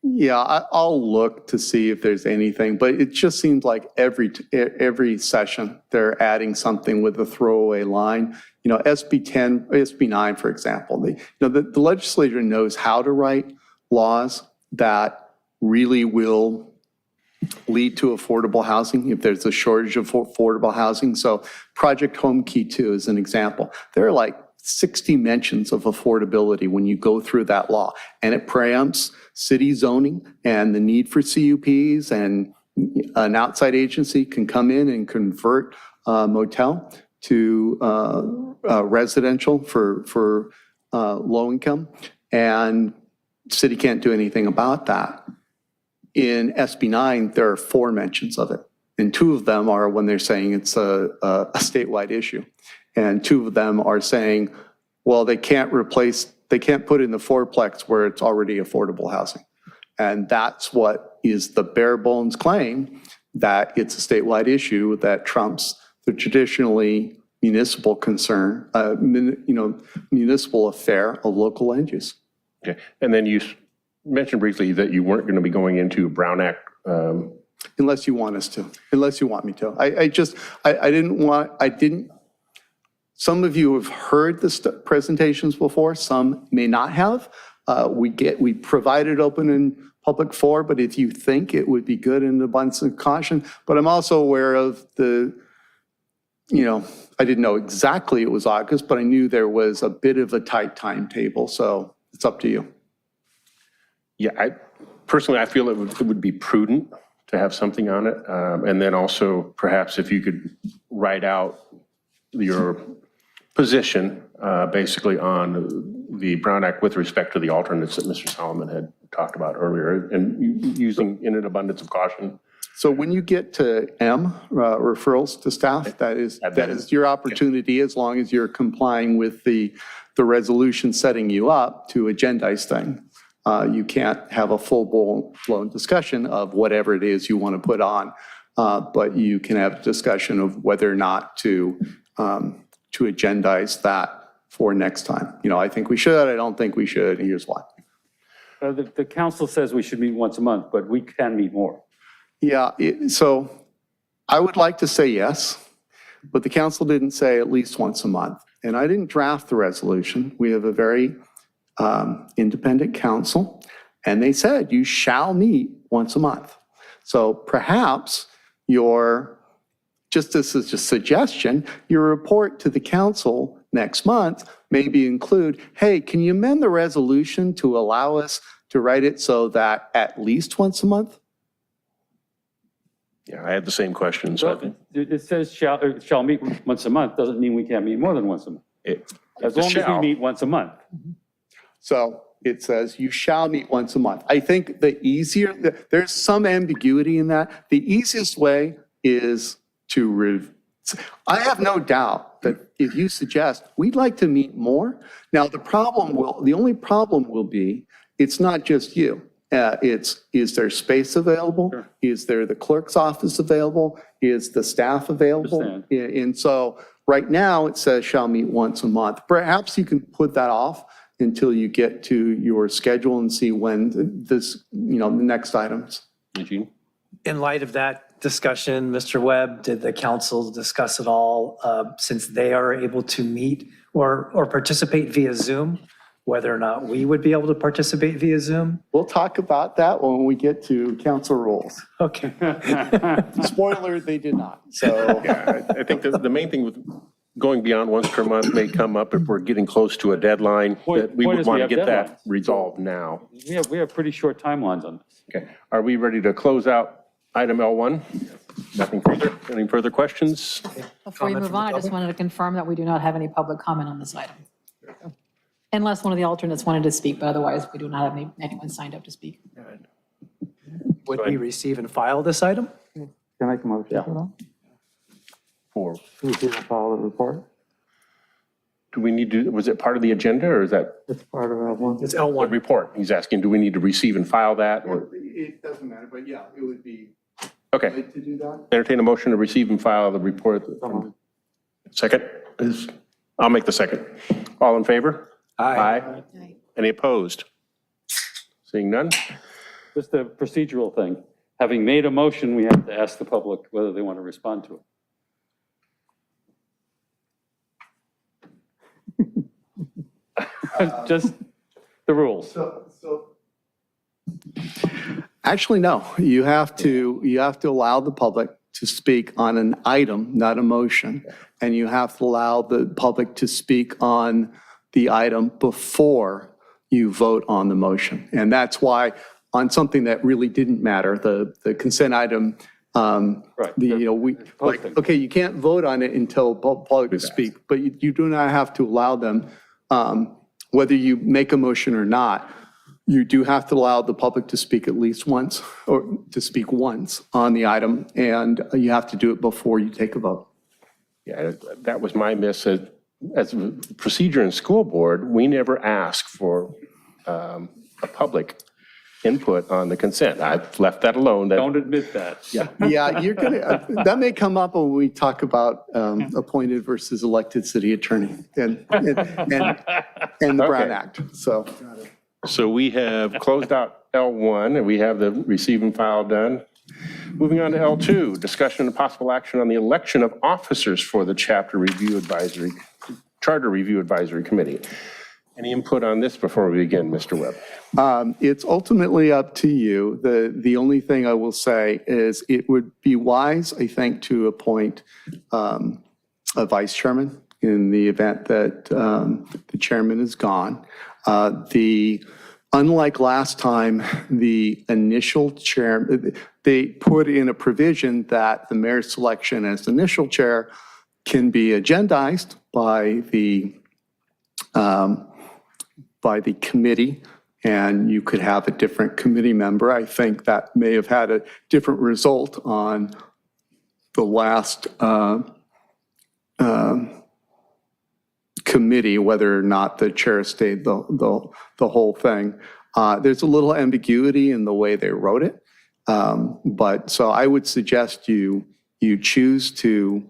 Speaker 6: Yeah, I'll look to see if there's anything, but it just seems like every session, they're adding something with a throwaway line. SB 10, SB 9, for example, the legislature knows how to write laws that really will lead to affordable housing if there's a shortage of affordable housing. So Project Home Key 2 is an example. There are like 60 mentions of affordability when you go through that law, and it preempts city zoning and the need for CUPs, and an outside agency can come in and convert a motel to residential for low income, and city can't do anything about that. In SB 9, there are 4 mentions of it, and 2 of them are when they're saying it's a statewide issue. And 2 of them are saying, well, they can't put in the fourplex where it's already affordable housing. And that's what is the bare bones claim, that it's a statewide issue that trumps the traditionally municipal concern, municipal affair of local land use.
Speaker 1: okay. And then you mentioned briefly that you weren't going to be going into Brown Act.
Speaker 6: Unless you want us to, unless you want me to. I didn't. Some of you have heard the presentations before, some may not have. We provided open and public for, but if you think it would be good in abundance of caution, but I'm also aware of I didn't know exactly it was August, but I knew there was a bit of a tight timetable, so it's up to you.
Speaker 1: Yeah, personally, I feel it would be prudent to have something on it. And then also perhaps if you could write out your position basically on the Brown Act with respect to the alternates that Mr. Solomon had talked about earlier, and using in an abundance of caution.
Speaker 6: So when you get to M, referrals to staff, that is your opportunity, as long as you're complying with the resolution setting you up to agendize thing. You can't have a full-blown discussion of whatever it is you want to put on, but you can have a discussion of whether or not to agendize that for next time. I think we should, I don't think we should, and here's why.
Speaker 8: The council says we should meet once a month, but we can meet more.
Speaker 6: Yeah, so I would like to say yes, but the council didn't say at least once a month. And I didn't draft the resolution. We have a very independent council, and they said you shall meet once a month. So perhaps just as a suggestion, your report to the council next month maybe include, hey, can you amend the resolution to allow us to write it so that at least once a month?
Speaker 1: Yeah, I had the same question. So I think
Speaker 8: It says shall meet once a month, doesn't mean we can't meet more than once a month. As long as we meet once a month.
Speaker 6: So it says you shall meet once a month. I think there's some ambiguity in that. The easiest way is I have no doubt that if you suggest, we'd like to meet more. Now, the only problem will be, it's not just you. It's, is there space available?
Speaker 8: Sure.
Speaker 6: Is there the clerk's office available? Is the staff available?
Speaker 8: Understand.
Speaker 6: And so right now it says shall meet once a month. Perhaps you can put that off until you get to your schedule and see when this, the next items.
Speaker 1: Eugene?
Speaker 3: In light of that discussion, Mr. Webb, did the council discuss it all, since they are able to meet or participate via Zoom, whether or not we would be able to participate via Zoom?
Speaker 6: We'll talk about that when we get to council rules.
Speaker 3: Okay.
Speaker 6: Spoiler, they did not. So
Speaker 1: Yeah, I think the main thing with going beyond once per month may come up if we're getting close to a deadline, that we
Speaker 8: Point
Speaker 1: would
Speaker 8: is we
Speaker 1: want to
Speaker 8: have
Speaker 1: get that
Speaker 8: deadlines.
Speaker 1: resolved now.
Speaker 8: We have pretty short timelines on this.
Speaker 1: Okay, are we ready to close out item L1? Nothing further? Any further questions?
Speaker 2: Before you move on, I just wanted to confirm that we do not have any public comment on this item. Unless one of the alternates wanted to speak, but otherwise we do not have anyone signed up to speak.
Speaker 3: Would we receive and file this item?
Speaker 4: Can I make a motion for that?
Speaker 1: For,
Speaker 4: We can follow the report.
Speaker 1: do we need to, was it part of the agenda or is that
Speaker 4: It's part of our one.
Speaker 3: It's
Speaker 1: a
Speaker 3: L1.
Speaker 1: report? He's asking, do we need to receive and file that or?
Speaker 6: it doesn't matter, but yeah, it would be
Speaker 1: Okay,
Speaker 6: good to do that.
Speaker 1: entertain a motion to receive and file the report. Second is, I'll make the second. All in favor? Aye. Any opposed? Seeing none?
Speaker 8: Just a procedural thing. Having made a motion, we have to ask the public whether they want to respond to it. Just the rules.
Speaker 6: Actually, no, you have to allow the public to speak on an item, not a motion. And you have to allow the public to speak on the item before you vote on the motion. And that's why on something that really didn't matter, the consent item,
Speaker 8: Right.
Speaker 6: we, like,
Speaker 8: Posting.
Speaker 6: okay, you can't vote on it until public speak, but you do not have to allow them, whether you make a motion or not, you do have to allow the public to speak at least once, or to speak once on the item, and you have to do it before you take a vote.
Speaker 1: Yeah, that was my miss. As a procedure in school board, we never ask for a public input on the consent. I've left that alone.
Speaker 8: Don't admit that.
Speaker 6: Yeah, you're gonna, that may come up when we talk about appointed versus elected city attorney and the Brown
Speaker 1: Okay.
Speaker 6: Act, so.
Speaker 1: So we have closed out L1 and we have the receive and file done. Moving on to L2, discussion and possible action on the election of officers for the Charter Review Advisory Committee. Any input on this before we begin, Mr. Webb?
Speaker 6: It's ultimately up to you. The only thing I will say is it would be wise, I think, to appoint a vice chairman in the event that the chairman is gone. Unlike last time, the initial chair, they put in a provision that the mayor's selection as initial chair can be agendized by the committee, and you could have a different committee member. I think that may have had a different result on the last committee, whether or not the chair stayed the whole thing. There's a little ambiguity in the way they wrote it. But so I would suggest you choose to,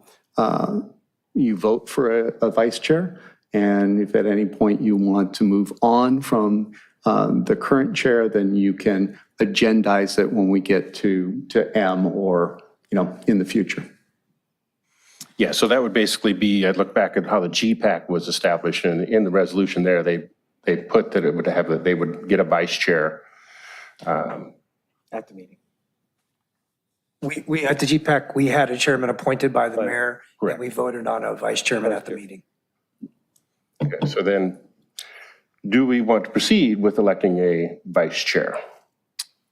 Speaker 6: you vote for a vice chair. And if at any point you want to move on from the current chair, then you can agendize it when we get to M or, in the future.
Speaker 1: Yeah, so that would basically be, I'd look back at how the GPAC was established, and in the resolution there, they put that it would have, they would get a vice chair.
Speaker 3: At the meeting. We, at the GPAC, we had a chairman appointed by the mayor, and we voted on a vice chairman at the meeting.
Speaker 1: Okay, so then, do we want to proceed with electing a vice chair?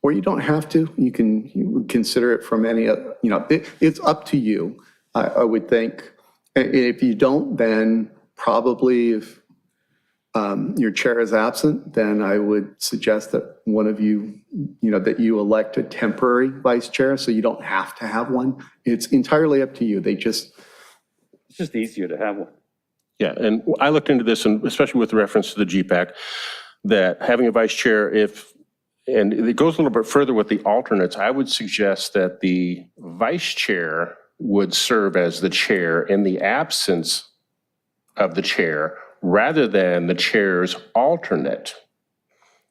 Speaker 6: Or you don't have to. You can consider it from any, it's up to you, I would think. And if you don't, then probably if your chair is absent, then I would suggest that one of you, that you elect a temporary vice chair, so you don't have to have one. It's entirely up to you.
Speaker 8: It's just easier to have one.
Speaker 1: Yeah, and I looked into this, and especially with reference to the GPAC, that having a vice chair, if And it goes a little bit further with the alternates. I would suggest that the vice chair would serve as the chair in the absence of the chair rather than the chair's alternate.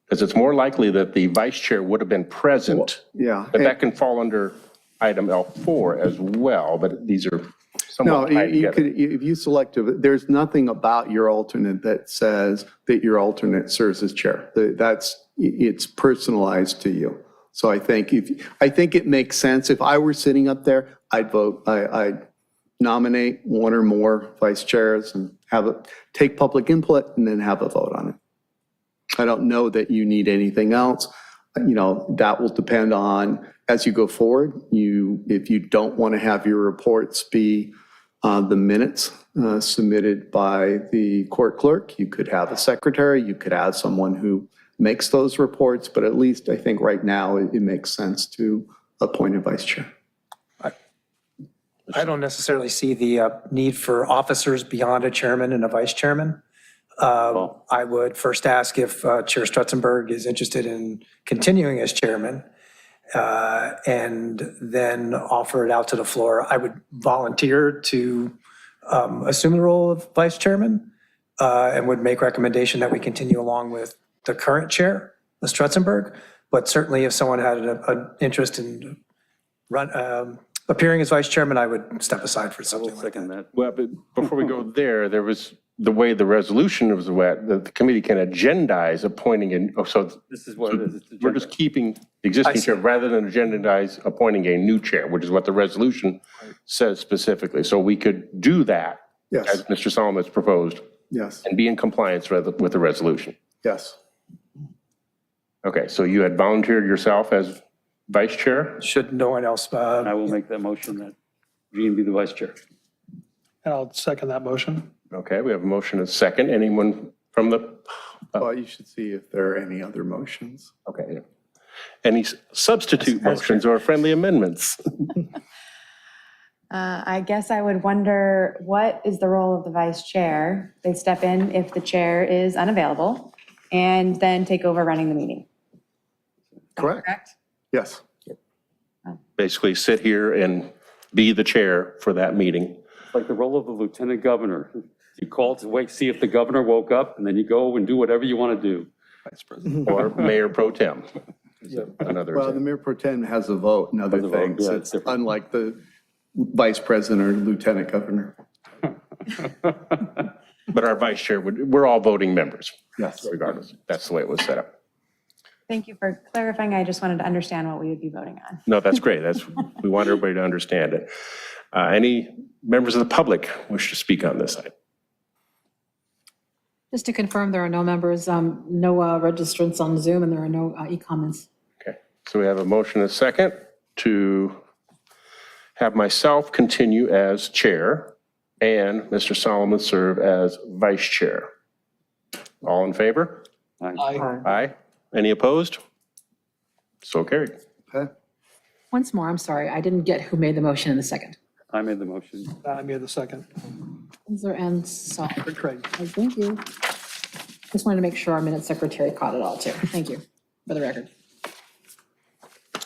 Speaker 1: Because it's more likely that the vice chair would have been present.
Speaker 6: Yeah.
Speaker 1: But that can fall under item L4 as well, but these are
Speaker 6: No,
Speaker 1: somewhat tied
Speaker 6: you
Speaker 1: together.
Speaker 6: could, if you select, there's nothing about your alternate that says that your alternate serves as chair. It's personalized to you. So I think it makes sense. If I were sitting up there, I'd vote, I'd nominate one or more vice chairs and take public input and then have a vote on it. I don't know that you need anything else. That will depend on, as you go forward, if you don't want to have your reports be the minutes submitted by the court clerk, you could have a secretary, you could have someone who makes those reports, but at least I think right now it makes sense to appoint a vice chair.
Speaker 3: I don't necessarily see the need for officers beyond a chairman and a vice chairman. I would first ask if Chair Strutzenberg is interested in continuing as chairman, and then offer it out to the floor. I would volunteer to assume the role of vice chairman, and would make recommendation that we continue along with the current chair, Ms. Strutzenberg. But certainly if someone had an interest in appearing as vice chairman, I would step aside for something like that.
Speaker 1: Well, but before we go there was the way the resolution was wet, that the committee can agendize appointing, so
Speaker 8: This is what it is. It's
Speaker 1: we're just keeping the existing chair rather than agendize appointing a new chair, which is what the resolution says specifically. So we could do that,
Speaker 6: Yes,
Speaker 1: as Mr. Solomon has proposed,
Speaker 6: yes,
Speaker 1: and be in compliance with the resolution.
Speaker 6: yes.
Speaker 1: Okay, so you had volunteered yourself as vice chair?
Speaker 3: Should no one else,
Speaker 8: I will make that motion that Gene be the vice chair.
Speaker 9: And I'll second that motion.
Speaker 1: Okay, we have a motion and a second. Anyone from the,
Speaker 6: Well, you should see if there are any other motions.
Speaker 1: okay. Yeah. Any substitute motions or friendly amendments?
Speaker 10: I guess I would wonder, what is the role of the vice chair? They step in if the chair is unavailable and then take over running the meeting.
Speaker 6: Correct. Yes.
Speaker 1: Basically sit here and be the chair for that meeting.
Speaker 8: It's like the role of the lieutenant governor. You call to wait, see if the governor woke up, and then you go and do whatever you want to do.
Speaker 1: Vice President. Or Mayor Pro Tem. Another
Speaker 6: Well, the
Speaker 1: example.
Speaker 6: mayor pro tem has a vote and other
Speaker 8: Has a vote,
Speaker 6: things.
Speaker 8: yeah,
Speaker 6: It's
Speaker 8: it's different.
Speaker 6: unlike the vice president or lieutenant governor.
Speaker 1: But our vice chair, we're all voting members,
Speaker 6: Yes.
Speaker 1: regardless. That's the way it was set up.
Speaker 10: Thank you for clarifying. I just wanted to understand what we would be voting on.
Speaker 1: No, that's great. We want everybody to understand it. Any members of the public wish to speak on this item?
Speaker 2: Just to confirm, there are no members, no registrants on Zoom, and there are no e-comments.
Speaker 1: Okay, so we have a motion and a second to have myself continue as chair and Mr. Solomon serve as vice chair. All in favor? Aye. Any opposed? So carried.
Speaker 6: Okay.
Speaker 2: Once more, I'm sorry, I didn't get who made the motion in the second.
Speaker 8: I made the motion.
Speaker 9: I made the second.
Speaker 2: And so,
Speaker 9: Craig.
Speaker 2: thank you. Just wanted to make sure our minute secretary caught it all too. Thank you, for the record.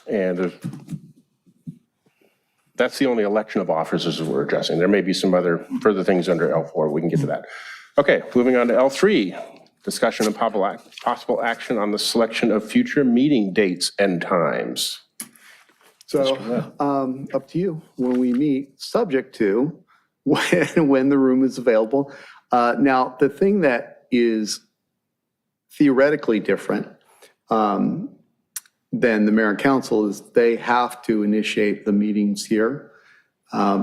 Speaker 1: And that's the only election of officers we're addressing. There may be some other further things under L4. We can get to that. Okay, moving on to L3, discussion and possible action on the selection of future meeting dates and times.
Speaker 6: So up to you when we meet, subject to when the room is available. Now, the thing that is theoretically different than the mayor and council is they have to initiate the meetings here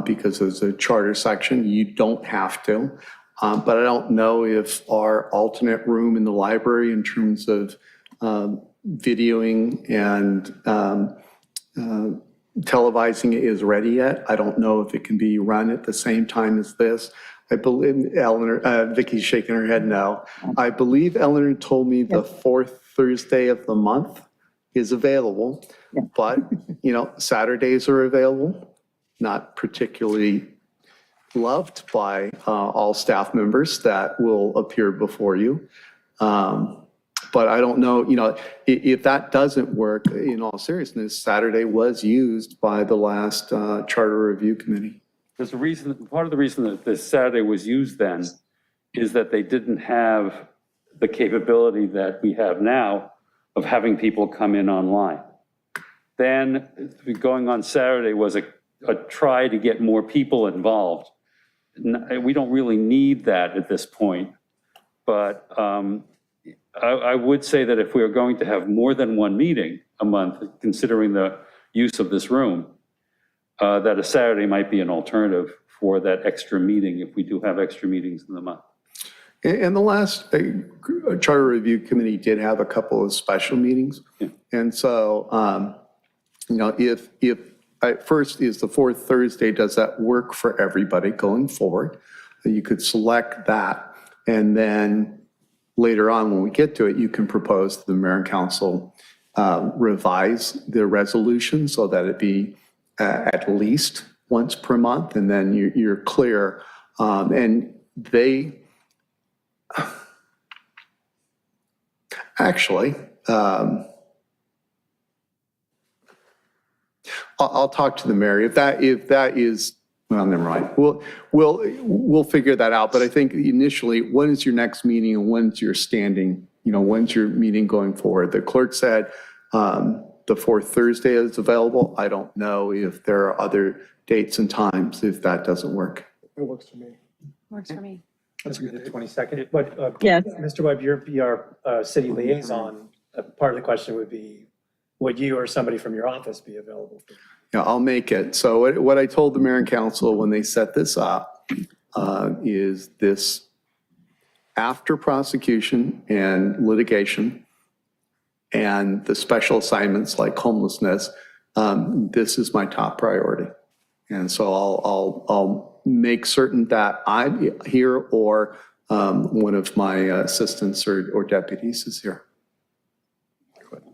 Speaker 6: because there's a charter section. You don't have to. But I don't know if our alternate room in the library in terms of videoing and televising it is ready yet. I don't know if it can be run at the same time as this. I believe Eleanor, Vicky's shaking her head no. I believe Eleanor told me the fourth Thursday of the month is available, but Saturdays are available, not particularly loved by all staff members that will appear before you. But I don't know, if that doesn't work, in all seriousness, Saturday was used by the last Charter Review Committee.
Speaker 8: There's a reason, part of the reason that this Saturday was used then is that they didn't have the capability that we have now of having people come in online. Then going on Saturday was a try to get more people involved. We don't really need that at this point, but I would say that if we are going to have more than one meeting a month, considering the use of this room, that a Saturday might be an alternative for that extra meeting if we do have extra meetings in the month.
Speaker 6: And the last Charter Review Committee did have a couple of special meetings.
Speaker 8: Yeah.
Speaker 6: And so, if first is the fourth Thursday, does that work for everybody going forward? You could select that. And then later on, when we get to it, you can propose to the mayor and council revise the resolution so that it be at least once per month. And then you're clear. And they, actually, I'll talk to the mayor. If that is, well, never mind. We'll figure that out. But I think initially, when is your next meeting and when's your standing, when's your meeting going forward? The clerk said the fourth Thursday is available. I don't know if there are other dates and times if that doesn't work.
Speaker 9: It works for me.
Speaker 10: Works for me.
Speaker 9: That's a good day.
Speaker 3: 22nd, but
Speaker 7: Yes.
Speaker 3: Mr. Webb, you're our city liaison. Part of the question would be, would you or somebody from your office be available?
Speaker 6: Yeah, I'll make it. So what I told the mayor and council when they set this up is this after prosecution and litigation and the special assignments like homelessness, this is my top priority. And so I'll make certain that I'm here or one of my assistants or deputies is here.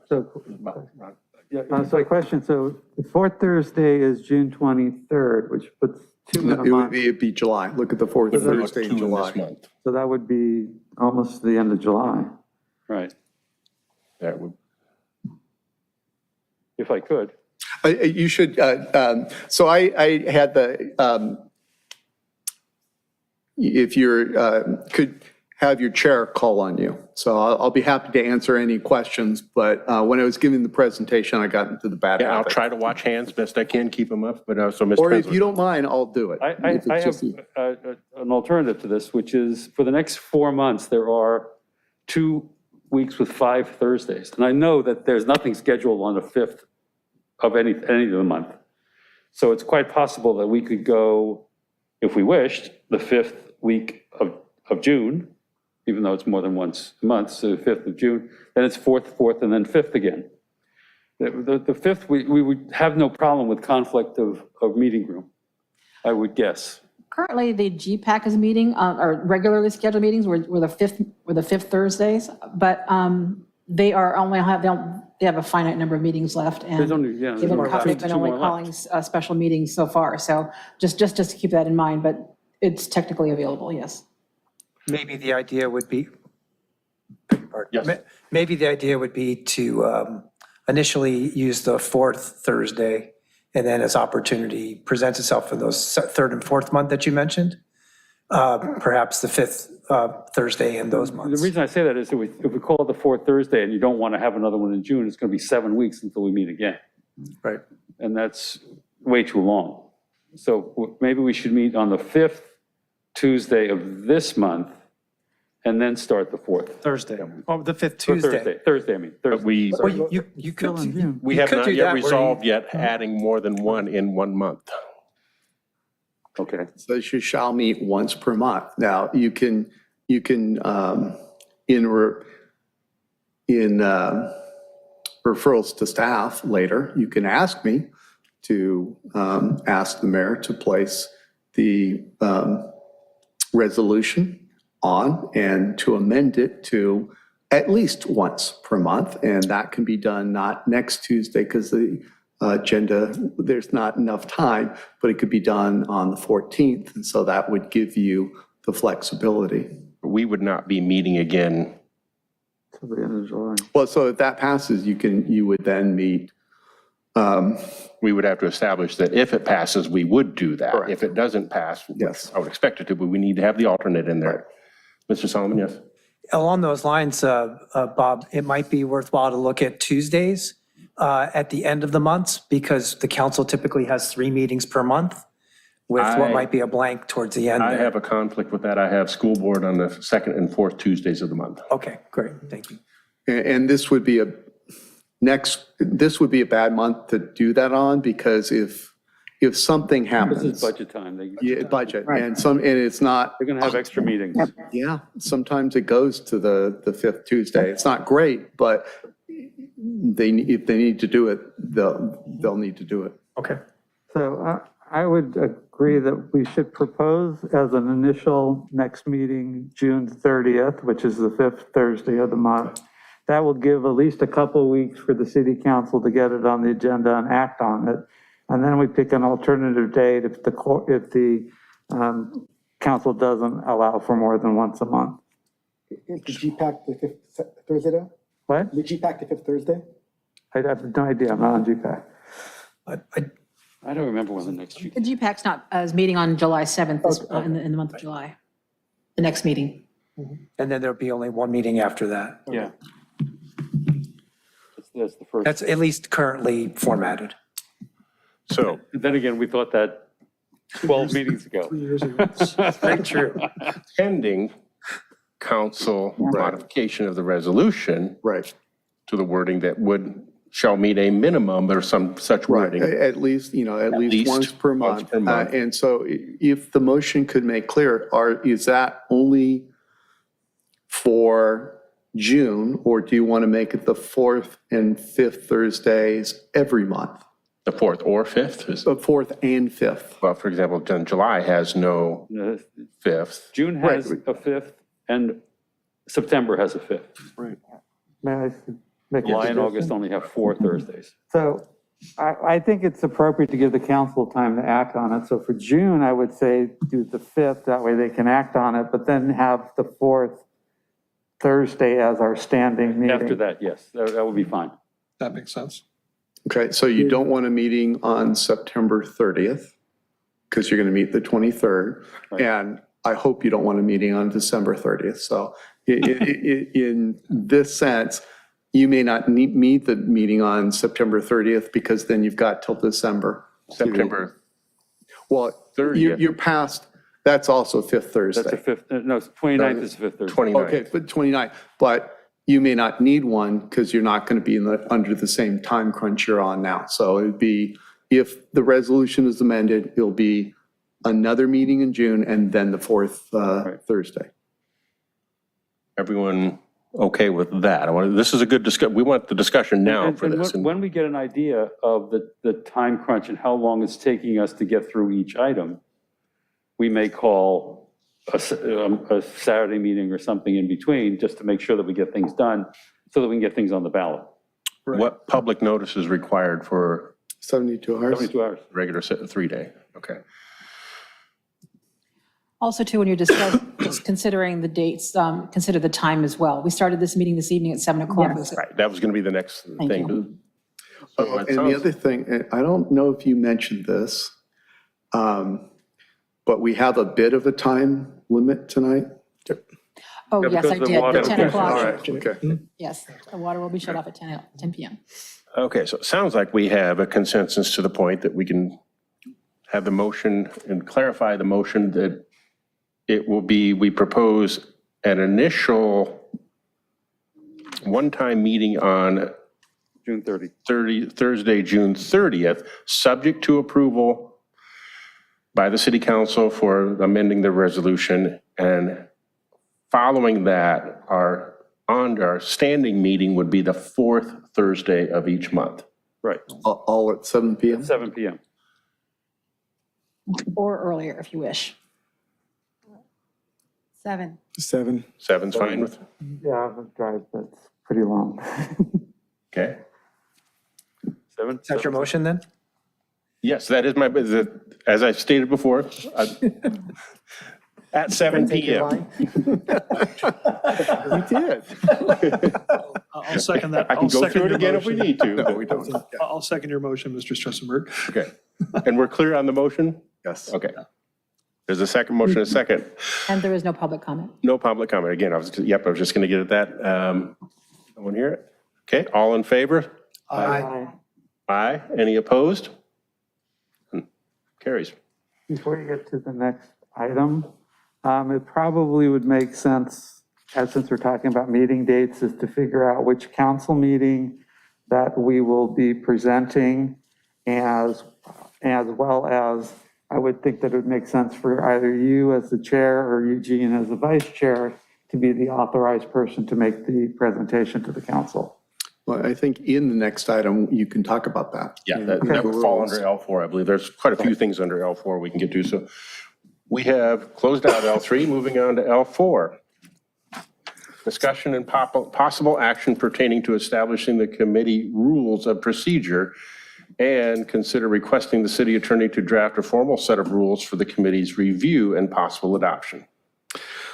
Speaker 4: So a question, so the fourth Thursday is June 23rd, which puts 2 in a month.
Speaker 6: It'd be July. Look at the fourth Thursday in July.
Speaker 4: So that would be almost the end of July.
Speaker 8: Right.
Speaker 1: That would,
Speaker 8: If I could.
Speaker 6: You should, so I had the, if you're, could have your chair call on you. So I'll be happy to answer any questions, but when I was giving the presentation, I got into the bad
Speaker 1: yeah, I'll
Speaker 6: habit.
Speaker 1: try to watch hands best I can, keep them up, but so Mr.
Speaker 6: Or if
Speaker 1: President.
Speaker 6: you don't mind, I'll do it.
Speaker 8: I
Speaker 6: If it's
Speaker 8: have
Speaker 6: just you.
Speaker 8: an alternative to this, which is for the next 4 months, there are 2 weeks with 5 Thursdays. And I know that there's nothing scheduled on the 5th of any of the month. So it's quite possible that we could go, if we wished, the 5th week of June, even though it's more than once a month, so the 5th of June, then it's 4th, and then 5th again. The 5th, we would have no problem with conflict of meeting room, I would guess.
Speaker 2: Currently, the GPAC is meeting, or regularly scheduled meetings were the fifth Thursdays, but they have a finite number of meetings left, and
Speaker 8: There's only, yeah.
Speaker 2: they've been only calling special meetings so far, so just to keep that in mind, but it's technically available, yes.
Speaker 3: Maybe the idea would be,
Speaker 1: Yes.
Speaker 3: maybe the idea would be to initially use the fourth Thursday, and then as opportunity presents itself for those third and fourth month that you mentioned, perhaps the fifth Thursday in those months.
Speaker 8: The reason I say that is if we call it the 4th Thursday and you don't want to have another one in June, it's going to be 7 weeks until we meet again.
Speaker 3: Right.
Speaker 8: And that's way too long. So maybe we should meet on the 5th Tuesday of this month and then start the 4th.
Speaker 3: Thursday, oh, the fifth
Speaker 8: Or
Speaker 3: Tuesday.
Speaker 8: Thursday, I mean,
Speaker 1: But
Speaker 8: Thursday.
Speaker 1: we
Speaker 3: Well, you could,
Speaker 1: we
Speaker 3: you
Speaker 1: have
Speaker 3: could
Speaker 1: not
Speaker 3: do
Speaker 1: yet
Speaker 3: that where you-
Speaker 1: resolved yet adding more than one in 1 month.
Speaker 8: Okay.
Speaker 6: So you shall meet once per month. Now, you can in referrals to staff later, you can ask me to ask the mayor to place the resolution on and to amend it to at least once per month. And that can be done not next Tuesday because the agenda, there's not enough time, but it could be done on the 14th. And so that would give you the flexibility.
Speaker 1: We would not be meeting again
Speaker 4: to the end of July.
Speaker 6: Well, so if that passes, you would then meet,
Speaker 1: We would have to establish that if it passes, we would do that.
Speaker 6: Correct.
Speaker 1: If it doesn't pass, which
Speaker 6: Yes.
Speaker 1: I would expect it to, but we need to have the alternate in there. Mr. Solomon, yes?
Speaker 3: Along those lines, Bob, it might be worthwhile to look at Tuesdays at the end of the months, because the council typically has 3 meetings per month with what might be a blank towards the end
Speaker 1: I
Speaker 3: there.
Speaker 1: have a conflict with that. I have school board on the second and fourth Tuesdays of the month.
Speaker 3: Okay, great, thank you.
Speaker 6: and this would be this would be a bad month to do that on, because if something
Speaker 8: This
Speaker 6: happens.
Speaker 8: is budget time.
Speaker 6: Yeah, budget, and it's not,
Speaker 8: They're going to have extra meetings.
Speaker 6: yeah, sometimes it goes to the fifth Tuesday. It's not great, but if they need to do it, they'll need to do it.
Speaker 3: Okay.
Speaker 4: So I would agree that we should propose as an initial next meeting, June 30th, which is the 5th Thursday of the month. That will give at least a couple weeks for the city council to get it on the agenda and act on it. And then we pick an alternative date if the council doesn't allow for more than once a month.
Speaker 11: Is the GPAC the 5th Thursday though?
Speaker 4: What?
Speaker 11: The GPAC the 5th Thursday?
Speaker 4: I have no idea, I'm not on GPAC.
Speaker 8: I don't remember when the next week.
Speaker 2: The GPAC's not, is meeting on July 7th, in the month of July, the next meeting.
Speaker 3: And then there'll be only 1 meeting after that.
Speaker 8: Yeah. That's the first.
Speaker 3: That's at least currently formatted.
Speaker 1: So
Speaker 8: Then again, we thought that 12 meetings ago.
Speaker 9: 3 years ago.
Speaker 3: Very true.
Speaker 1: pending council modification of the resolution
Speaker 6: Right,
Speaker 1: to the wording that shall meet a minimum or some such
Speaker 6: right.
Speaker 1: wording.
Speaker 6: At least, at least
Speaker 1: least
Speaker 6: once per
Speaker 1: once
Speaker 6: month.
Speaker 1: per month.
Speaker 6: And so if the motion could make clear, is that only for June, or do you want to make it the 4th and 5th Thursdays every month?
Speaker 1: The 4th or 5th is,
Speaker 6: The 4th and 5th?
Speaker 1: well, for example, July has no 5th.
Speaker 8: June has a 5th and September has a 5th.
Speaker 4: May I make a
Speaker 8: July and
Speaker 4: suggestion?
Speaker 8: August only have 4 Thursdays.
Speaker 4: So I think it's appropriate to give the council time to act on it. So for June, I would say do the 5th, that way they can act on it, but then have the 4th Thursday as our standing meeting.
Speaker 8: After that, yes, that would be fine.
Speaker 9: That makes sense.
Speaker 6: Okay, so you don't want a meeting on September 30th, because you're going to meet the 23rd.
Speaker 8: Right.
Speaker 6: And I hope you don't want a meeting on December 30th. So in this sense, you may not meet the meeting on September 30th, because then you've got till December.
Speaker 1: September
Speaker 6: Well,
Speaker 1: 30th.
Speaker 6: you're past, that's also Fifth
Speaker 8: That's the
Speaker 6: Thursday.
Speaker 8: 5th, no, 29th is the 5th Thursday.
Speaker 1: 29th.
Speaker 6: Okay, but 29th, but you may not need one because you're not going to be under the same time crunch you're on now. So it'd be, if the resolution is amended, it'll be another meeting in June and then the 4th Thursday.
Speaker 1: Everyone okay with that? This is a good discussion. We want the discussion now
Speaker 8: And-
Speaker 1: for
Speaker 8: and
Speaker 1: this.
Speaker 8: when we get an idea of the time crunch and how long it's taking us to get through each item, we may call a Saturday meeting or something in between, just to make sure that we get things done, so that we can get things on the ballot.
Speaker 1: What public notice is required for
Speaker 6: 72 hours?
Speaker 8: 72 hours.
Speaker 1: regular 3-day? Okay.
Speaker 2: Also, too, when you're just considering the dates, consider the time as well. We started this meeting this evening at 7 o'clock.
Speaker 1: Right, that was going to be the next
Speaker 2: Thank
Speaker 1: thing.
Speaker 2: you.
Speaker 1: So it
Speaker 6: And the
Speaker 1: sounds-
Speaker 6: other thing, and I don't know if you mentioned this, but we have a bit of a time limit tonight.
Speaker 2: Oh,
Speaker 8: Yeah,
Speaker 2: yes, I
Speaker 8: because of
Speaker 2: did,
Speaker 8: water.
Speaker 2: the 10
Speaker 6: All
Speaker 2: o'clock.
Speaker 6: right, okay.
Speaker 2: Yes, the water will be shut off at 10 PM.
Speaker 1: Okay, so it sounds like we have a consensus to the point that we can have the motion and clarify the motion that it will be, we propose an initial one-time meeting on
Speaker 8: June 30.
Speaker 1: Thursday, June 30th, subject to approval by the city council for amending the resolution. And following that, our standing meeting would be the 4th Thursday of each month.
Speaker 8: Right,
Speaker 6: All at 7 PM?
Speaker 8: 7 PM.
Speaker 2: Or earlier, if you wish.
Speaker 10: 7.
Speaker 11: 7.
Speaker 1: 7's fine with,
Speaker 4: Yeah, I have a drive that's pretty long.
Speaker 1: okay?
Speaker 8: 7?
Speaker 3: Is that your motion then?
Speaker 1: Yes, that is as I stated before, at 7
Speaker 11: Take your
Speaker 1: PM.
Speaker 11: line.
Speaker 6: We did.
Speaker 9: I'll second that.
Speaker 1: I can
Speaker 9: I'll
Speaker 1: go
Speaker 9: second
Speaker 1: through it
Speaker 9: your
Speaker 1: again if we
Speaker 9: motion.
Speaker 1: need to.
Speaker 6: No, we don't.
Speaker 9: I'll second your motion, Mr. Stressenberg.
Speaker 1: Okay. And we're clear on the motion?
Speaker 6: Yes.
Speaker 1: Okay. There's a second motion, a second.
Speaker 2: And there is no public comment.
Speaker 1: No public comment. Again, I was just going to get at that. No one hear it? Okay, all in favor?
Speaker 4: Aye.
Speaker 1: Aye. Any opposed? Carries.
Speaker 4: Before you get to the next item, it probably would make sense, since we're talking about meeting dates, is to figure out which council meeting that we will be presenting, as well as, I would think that it would make sense for either you as the chair or Eugene as the vice chair to be the authorized person to make the presentation to the council.
Speaker 6: Well, I think in the next item, you can talk about that.
Speaker 1: Yeah, that would fall under L4, I believe. There's quite a few things under L4 we can get to. So we have closed out L3, moving on to L4. Discussion and possible action pertaining to establishing the committee rules of procedure and consider requesting the city attorney to draft a formal set of rules for the committee's review and possible adoption.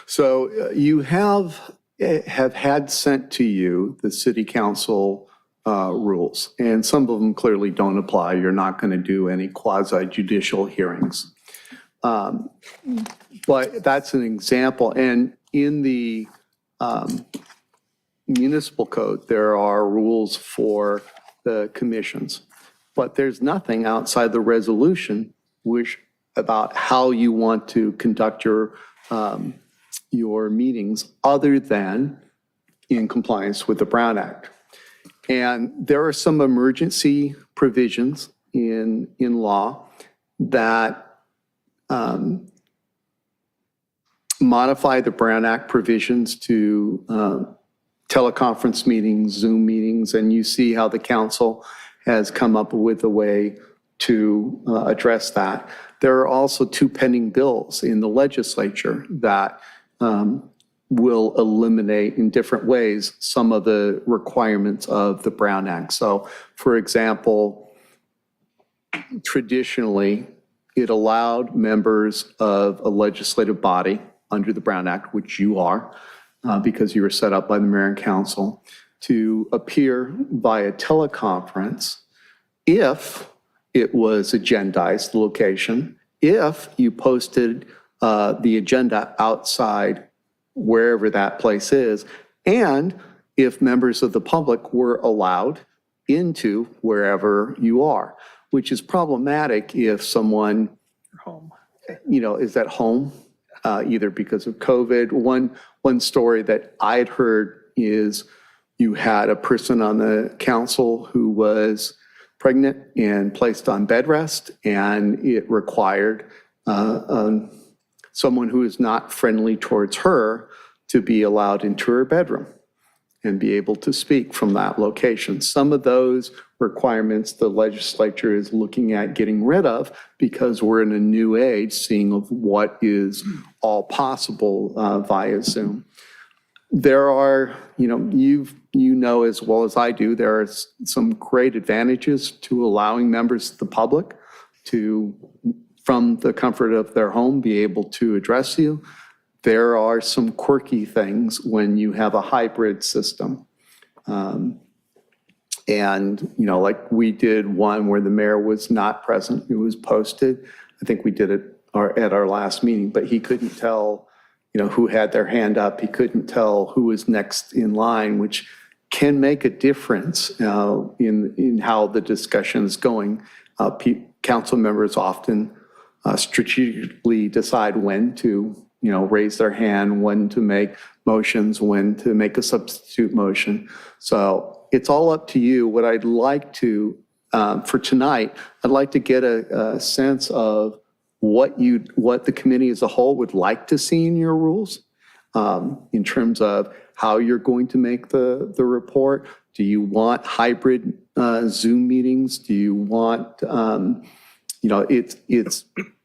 Speaker 6: So you have had sent to you the city council rules, and some of them clearly don't apply. You're not going to do any quasi judicial hearings. But that's an example. And in the municipal code, there are rules for the commissions. But there's nothing outside the resolution about how you want to conduct your meetings other than in compliance with the Brown Act. And there are some emergency provisions in law that modify the Brown Act provisions to teleconference meetings, Zoom meetings, and you see how the council has come up with a way to address that. There are also 2 pending bills in the legislature that will eliminate in different ways some of the requirements of the Brown Act. So, for example, traditionally, it allowed members of a legislative body under the Brown Act, which you are, because you were set up by the mayor and council, to appear via teleconference if it was agendized, the location, if you posted the agenda outside wherever that place is, and if members of the public were allowed into wherever you are, which is problematic if someone, is at home, either because of COVID. One story that I'd heard is you had a person on the council who was pregnant and placed on bed rest, and it required someone who is not friendly towards her to be allowed into her bedroom and be able to speak from that location. Some of those requirements the legislature is looking at getting rid of because we're in a new age, seeing of what is all possible via Zoom. There are, you know as well as I do, there are some great advantages to allowing members of the public to, from the comfort of their home, be able to address you. There are some quirky things when you have a hybrid system. And, like we did one where the mayor was not present, it was posted. I think we did it at our last meeting, but he couldn't tell, who had their hand up. He couldn't tell who was next in line, which can make a difference in how the discussion is going. Council members often strategically decide when to, raise their hand, when to make motions, when to make a substitute motion. So it's all up to you. What I'd like to, for tonight, I'd like to get a sense of what the committee as a whole would like to see in your rules in terms of how you're going to make the report. Do you want hybrid Zoom meetings? Do you want,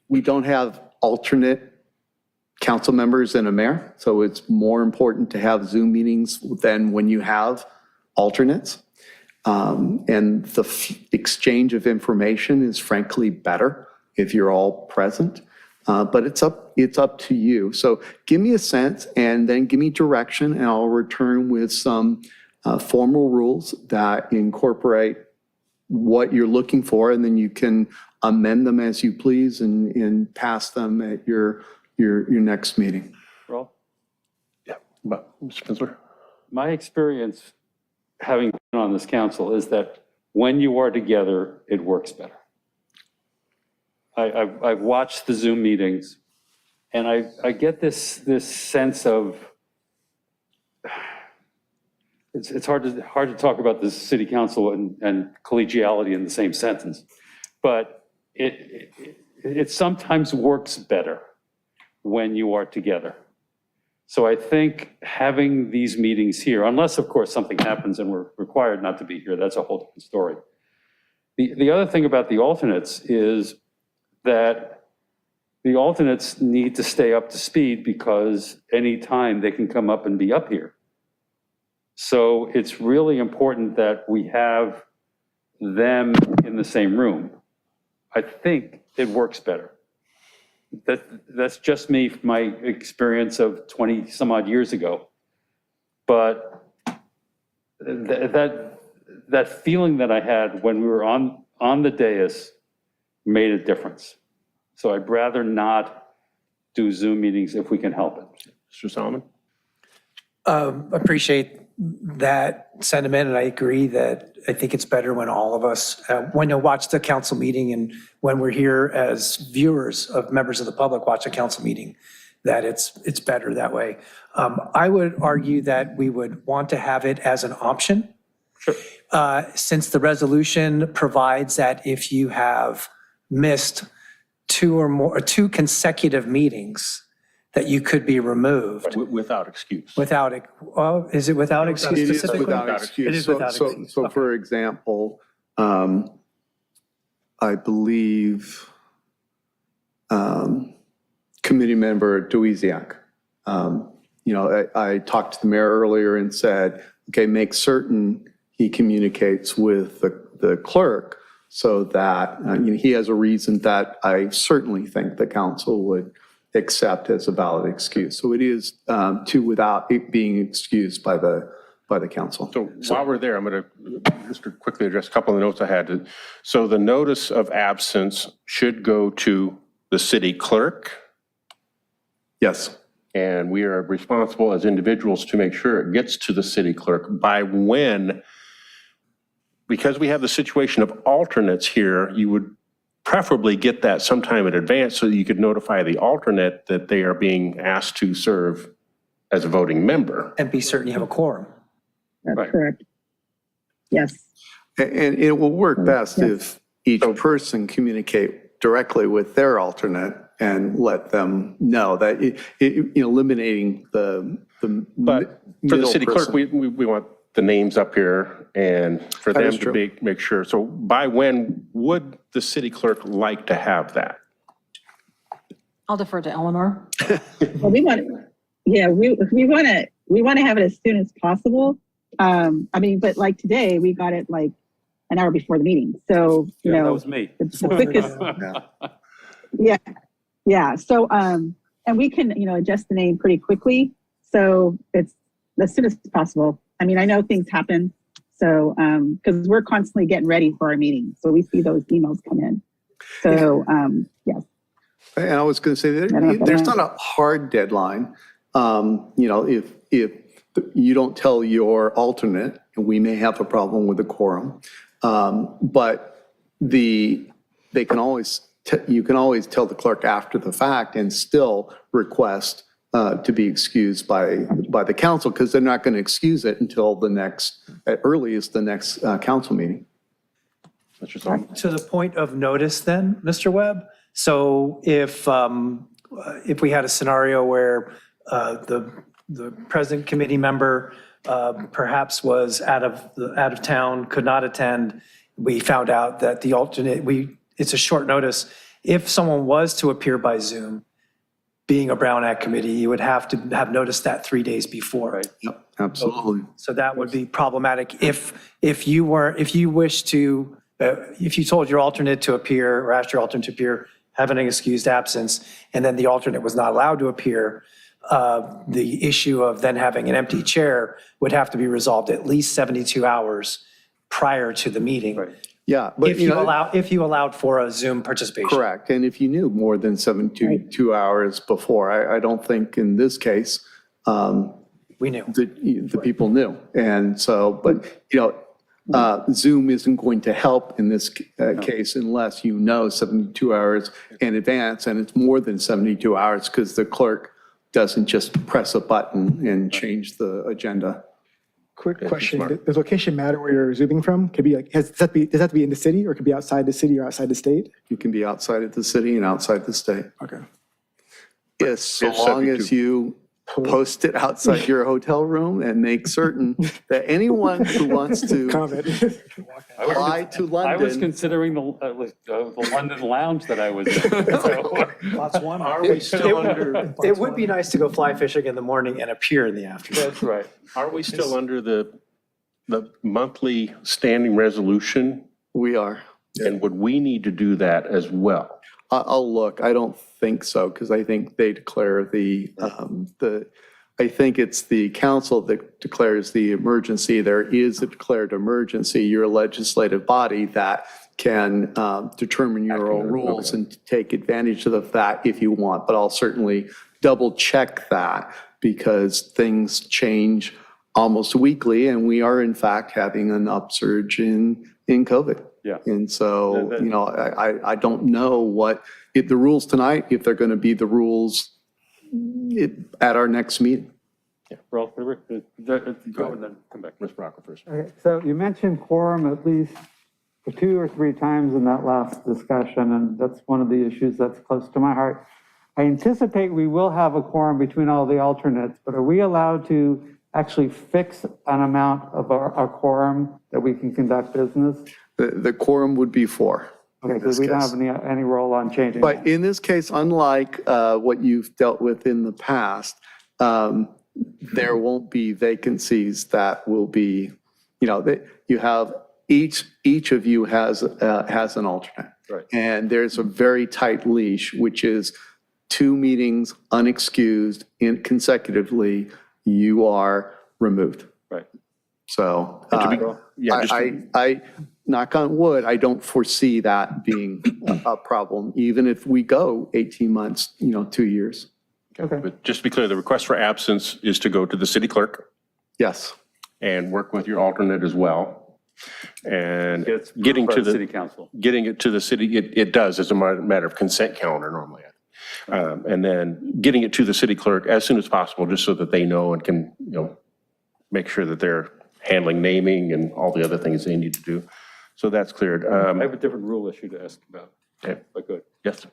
Speaker 6: we don't have alternate council members and a mayor, so it's more important to have Zoom meetings than when you have alternates. And the exchange of information is frankly better if you're all present. But it's up to you. So give me a sense and then give me direction, and I'll return with some formal rules that incorporate what you're looking for, and then you can amend them as you please and pass them at your next meeting.
Speaker 8: Well,
Speaker 1: But, Mr. Kinsler?
Speaker 8: my experience, having been on this council, is that when you are together, it works better. I've watched the Zoom meetings, and I get this sense of, it's hard to talk about the city council and collegiality in the same sentence, but it sometimes works better when you are together. So I think having these meetings here, unless of course something happens and we're required not to be here, that's a whole different story. The other thing about the alternates is that the alternates need to stay up to speed because anytime they can come up and be up here. So it's really important that we have them in the same room. I think it works better. That's just me, my experience of 20 some odd years ago. But that feeling that I had when we were on the dais made a difference. So I'd rather not do Zoom meetings if we can help it.
Speaker 1: Mr. Solomon?
Speaker 3: Appreciate that sentiment, and I agree that I think it's better when all of us, when you watch the council meeting and when we're here as viewers of members of the public watch a council meeting, that it's better that way. I would argue that we would want to have it as an option.
Speaker 8: Sure.
Speaker 3: Since the resolution provides that if you have missed two consecutive meetings, that you could be removed.
Speaker 1: Without excuse.
Speaker 3: Without, is it without excuse
Speaker 6: It is
Speaker 3: specifically?
Speaker 6: without excuse.
Speaker 3: It is
Speaker 6: So-
Speaker 3: without
Speaker 6: so-
Speaker 3: excuse.
Speaker 6: So
Speaker 3: Okay.
Speaker 6: for example, I believe committee member Duiziak, I talked to the mayor earlier and said, okay, make certain he communicates with the clerk so that he has a reason that I certainly think the council would accept as a valid excuse. So it is without it being excused by the council.
Speaker 1: So while we're there, I'm going to just quickly address a couple of the notes I had. So the notice of absence should go to the city clerk,
Speaker 6: Yes.
Speaker 1: and we are responsible as individuals to make sure it gets to the city clerk. By when, because we have the situation of alternates here, you would preferably get that sometime in advance so that you could notify the alternate that they are being asked to serve as a voting member.
Speaker 3: And be certain you have a quorum.
Speaker 7: That's
Speaker 1: Right.
Speaker 7: correct. Yes.
Speaker 6: And it will work best if each person communicate directly with their alternate and let them know that eliminating the
Speaker 1: But for the
Speaker 6: middle
Speaker 1: city clerk,
Speaker 6: person.
Speaker 1: we want the names up here and for
Speaker 6: That
Speaker 1: them
Speaker 6: is
Speaker 1: to
Speaker 6: true.
Speaker 1: make sure. So by when would the city clerk like to have that?
Speaker 2: I'll defer to Eleanor.
Speaker 7: Well, we want to have it as soon as possible. But like today, we got it like an hour before the meeting. So,
Speaker 8: Yeah, that was me.
Speaker 7: it's the quickest. Yeah. So, and we can, adjust the name pretty quickly. So it's as soon as possible. I mean, I know things happen. So, because we're constantly getting ready for our meetings. So we see those emails come in. So, yes.
Speaker 6: And I was going to say, there's not a hard deadline. If you don't tell your alternate, we may have a problem with the quorum. But you can always tell the clerk after the fact and still request to be excused by the council, because they're not going to excuse it until at earliest, the next council meeting.
Speaker 1: Mr. Solomon?
Speaker 3: To the point of notice then, Mr. Webb, so if we had a scenario where the present committee member perhaps was out of town, could not attend, we found out that the alternate, it's a short notice. If someone was to appear by Zoom, being a Brown Act committee, you would have to have noticed that 3 days before. Right.
Speaker 6: Yep, absolutely.
Speaker 3: So that would be problematic if you told your alternate to appear or asked your alternate to appear have an excused absence, and then the alternate was not allowed to appear, the issue of then having an empty chair would have to be resolved at least 72 hours prior to the meeting.
Speaker 6: Yeah, but
Speaker 3: If you allowed for a Zoom participation.
Speaker 6: correct. And if you knew more than 72 hours before, I don't think in this case,
Speaker 3: We knew.
Speaker 6: the people knew. And so, but, Zoom isn't going to help in this case unless you know 72 hours in advance, and it's more than 72 hours because the clerk doesn't just press a button and change the agenda.
Speaker 11: Quick question, does location matter where you're zooming from? Could be like, does that have to be in the city, or could be outside the city or outside the state?
Speaker 6: You can be outside of the city and outside the state.
Speaker 11: Okay.
Speaker 6: Yes, so
Speaker 1: It's
Speaker 6: long
Speaker 1: subject
Speaker 6: as
Speaker 1: to-
Speaker 6: you post it outside your hotel room and make certain that anyone who wants to
Speaker 11: Comment.
Speaker 6: fly to
Speaker 8: I was
Speaker 6: London.
Speaker 8: considering the London lounge that I was in. So,
Speaker 9: Lots one.
Speaker 1: Are we still under,
Speaker 3: It would be nice to go fly fishing in the morning and appear in the afternoon.
Speaker 8: That's right.
Speaker 1: are we still under the monthly standing resolution?
Speaker 6: We are.
Speaker 1: And would we need to do that as well?
Speaker 6: I'll look. I don't think so, because I think they declare I think it's the council that declares the emergency. There is a declared emergency. You're a legislative body that can determine your own rules and take advantage of that if you want. But I'll certainly double check that, because things change almost weekly, and we are in fact having an upsurge in COVID.
Speaker 8: Yeah.
Speaker 6: And so, I don't know what, if the rules tonight, if they're going to be the rules at our next meeting.
Speaker 8: Ralph, go and then come back.
Speaker 1: Ms. Brocker first.
Speaker 4: Okay, so you mentioned quorum at least 2 or 3 times in that last discussion, and that's one of the issues that's close to my heart. I anticipate we will have a quorum between all the alternates, but are we allowed to actually fix an amount of our quorum that we can conduct business?
Speaker 6: The quorum would be 4.
Speaker 4: Okay, because we don't have any role on changing that.
Speaker 6: But in this case, unlike what you've dealt with in the past, there won't be vacancies that will be, you have, each of you has an alternate.
Speaker 8: Right.
Speaker 6: And there's a very tight leash, which is 2 meetings unexcused consecutively, you are removed.
Speaker 8: Right.
Speaker 6: So
Speaker 1: Yeah, just
Speaker 6: I knock on wood, I don't foresee that being a problem, even if we go 18 months, 2 years.
Speaker 4: Okay.
Speaker 1: But just to be clear, the request for absence is to go to the city clerk
Speaker 6: Yes.
Speaker 1: and work with your alternate as well. And
Speaker 8: It's
Speaker 1: getting
Speaker 8: approved by
Speaker 1: to
Speaker 8: the
Speaker 1: the,
Speaker 8: city council.
Speaker 1: getting it to the city, it does as a matter of consent calendar normally. And then getting it to the city clerk as soon as possible, just so that they know and can, make sure that they're handling naming and all the other things they need to do. So that's cleared.
Speaker 8: I have a different rule issue to ask about,
Speaker 1: Okay.
Speaker 8: if I could.
Speaker 1: Yes.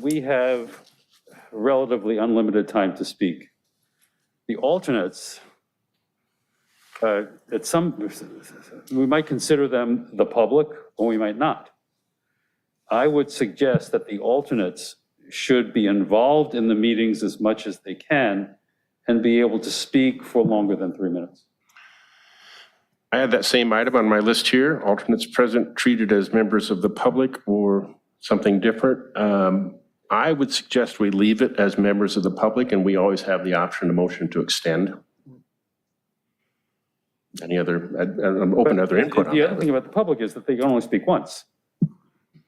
Speaker 8: We have relatively unlimited time to speak. The alternates, we might consider them the public, or we might not. I would suggest that the alternates should be involved in the meetings as much as they can and be able to speak for longer than 3 minutes.
Speaker 1: I have that same item on my list here, alternates present treated as members of the public or something different. I would suggest we leave it as members of the public, and we always have the option, a motion to extend. Any other, I'm open to other input on
Speaker 8: The other
Speaker 1: that.
Speaker 8: thing about the public is that they can only speak once.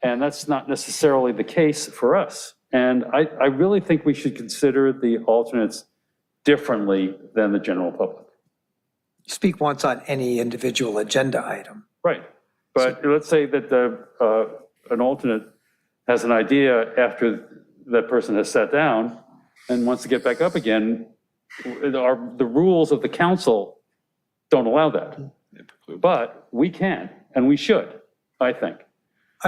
Speaker 8: And that's not necessarily the case for us. And I really think we should consider the alternates differently than the general public.
Speaker 3: Speak once on any individual agenda item.
Speaker 8: Right. But let's say that an alternate has an idea after that person has sat down and wants to get back up again. The rules of the council don't allow that. But we can, and we should, I think.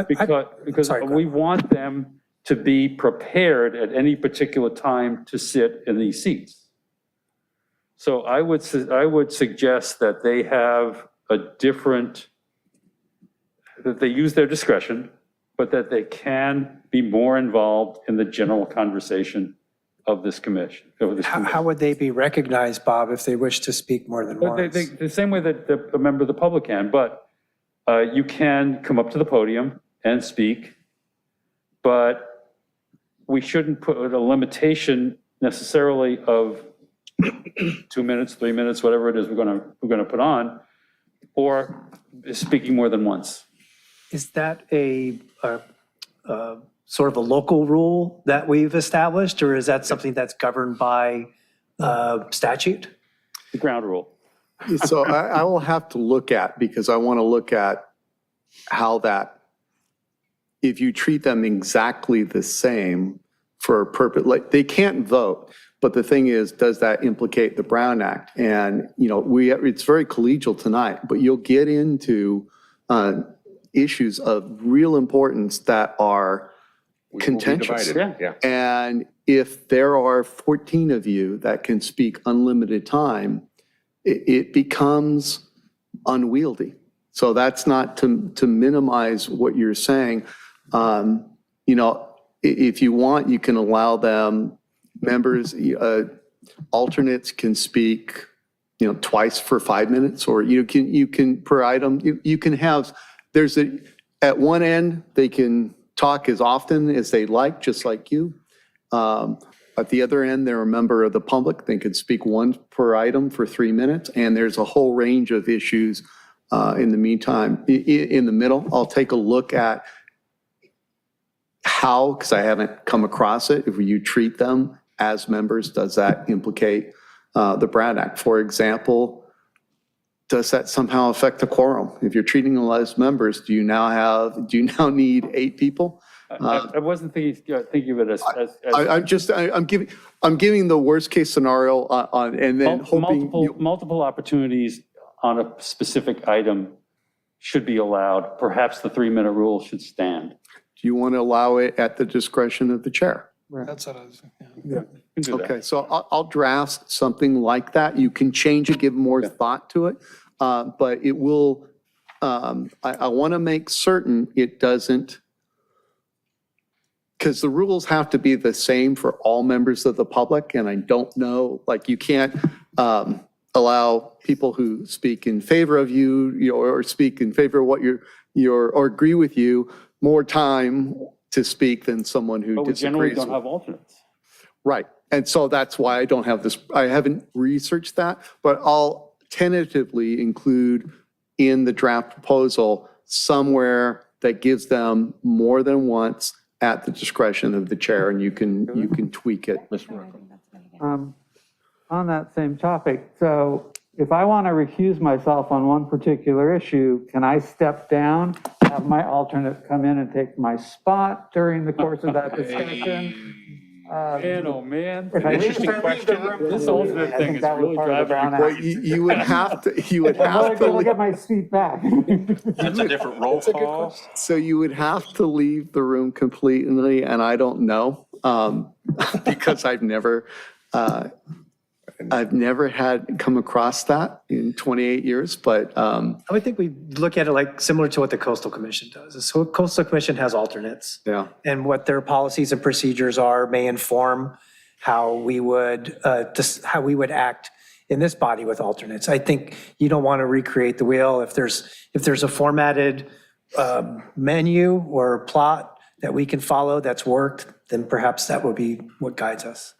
Speaker 8: Because
Speaker 3: sorry, go
Speaker 8: we want them to be prepared at any particular time to sit in these seats. So I would suggest that they have a different, that they use their discretion, but that they can be more involved in the general conversation of this commission.
Speaker 3: How would they be recognized, Bob, if they wish to speak more than once?
Speaker 8: The same way that a member of the public can, but you can come up to the podium and speak, but we shouldn't put a limitation necessarily of 2 minutes, 3 minutes, whatever it is we're gonna put on, or speaking more than once.
Speaker 3: Is that a sort of a local rule that we've established, or is that something that's governed by statute?
Speaker 8: The ground rule.
Speaker 6: So I will have to look at, because I want to look at how that, if you treat them exactly the same for a purpose, like they can't vote. But the thing is, does that implicate the Brown Act? And, you know, it's very collegial tonight, but you'll get into issues of real importance that are contentious.
Speaker 1: Divided, yeah.
Speaker 6: And if there are 14 of you that can speak unlimited time, it becomes unwieldy. So that's not to minimize what you're saying. You know, if you want, you can allow them, members, alternates can speak, you know, twice for 5 minutes, or you can per item, you can have, at one end, they can talk as often as they like, just like you. At the other end, they're a member of the public. They could speak one per item for 3 minutes, and there's a whole range of issues in the meantime. In the middle, I'll take a look at how, because I haven't come across it, if you treat them as members, does that implicate the Brown Act? For example, does that somehow affect the quorum? If you're treating them as members, do you now need 8 people?
Speaker 8: I wasn't thinking of it as
Speaker 6: I'm giving the worst case scenario on, and then hoping.
Speaker 8: multiple opportunities on a specific item should be allowed. Perhaps the 3-minute rule should stand.
Speaker 6: Do you want to allow it at the discretion of the chair?
Speaker 9: That's what I was,
Speaker 8: You can do that.
Speaker 6: Okay, so I'll draft something like that. You can change it, give more thought to it, but it will, I want to make certain it doesn't, because the rules have to be the same for all members of the public, and I don't know, like you can't allow people who speak in favor of you, or speak in favor of what or agree with you, more time to speak than someone who
Speaker 8: But we generally
Speaker 6: disagrees.
Speaker 8: don't have alternates.
Speaker 6: Right, and so that's why I don't have this, I haven't researched that, but I'll tentatively include in the draft proposal somewhere that gives them more than once at the discretion of the chair, and you can tweak it.
Speaker 4: On that same topic, so if I want to recuse myself on one particular issue, can I step down, have my alternate come in and take my spot during the course of that discussion?
Speaker 8: Man, oh man.
Speaker 4: If I leave
Speaker 8: Interesting
Speaker 4: the
Speaker 8: question.
Speaker 4: room
Speaker 8: This
Speaker 4: completely,
Speaker 8: alternate
Speaker 4: I
Speaker 8: thing
Speaker 4: think
Speaker 8: is
Speaker 4: that was
Speaker 8: really
Speaker 4: part of the
Speaker 8: driving me
Speaker 4: Brown
Speaker 6: Well,
Speaker 4: Act.
Speaker 6: you would have to,
Speaker 4: I'm not able to get my seat back.
Speaker 5: That's a different roll call.
Speaker 6: so you would have to leave the room completely, and I don't know, because I've never had come across that in 28 years, but
Speaker 3: I would think we look at it like similar to what the Coastal Commission does. So Coastal Commission has alternates.
Speaker 6: yeah.
Speaker 3: And what their policies and procedures are may inform how we would act in this body with alternates. I think you don't want to recreate the wheel. If there's a formatted menu or plot that we can follow that's worked, then perhaps that would be what guides us.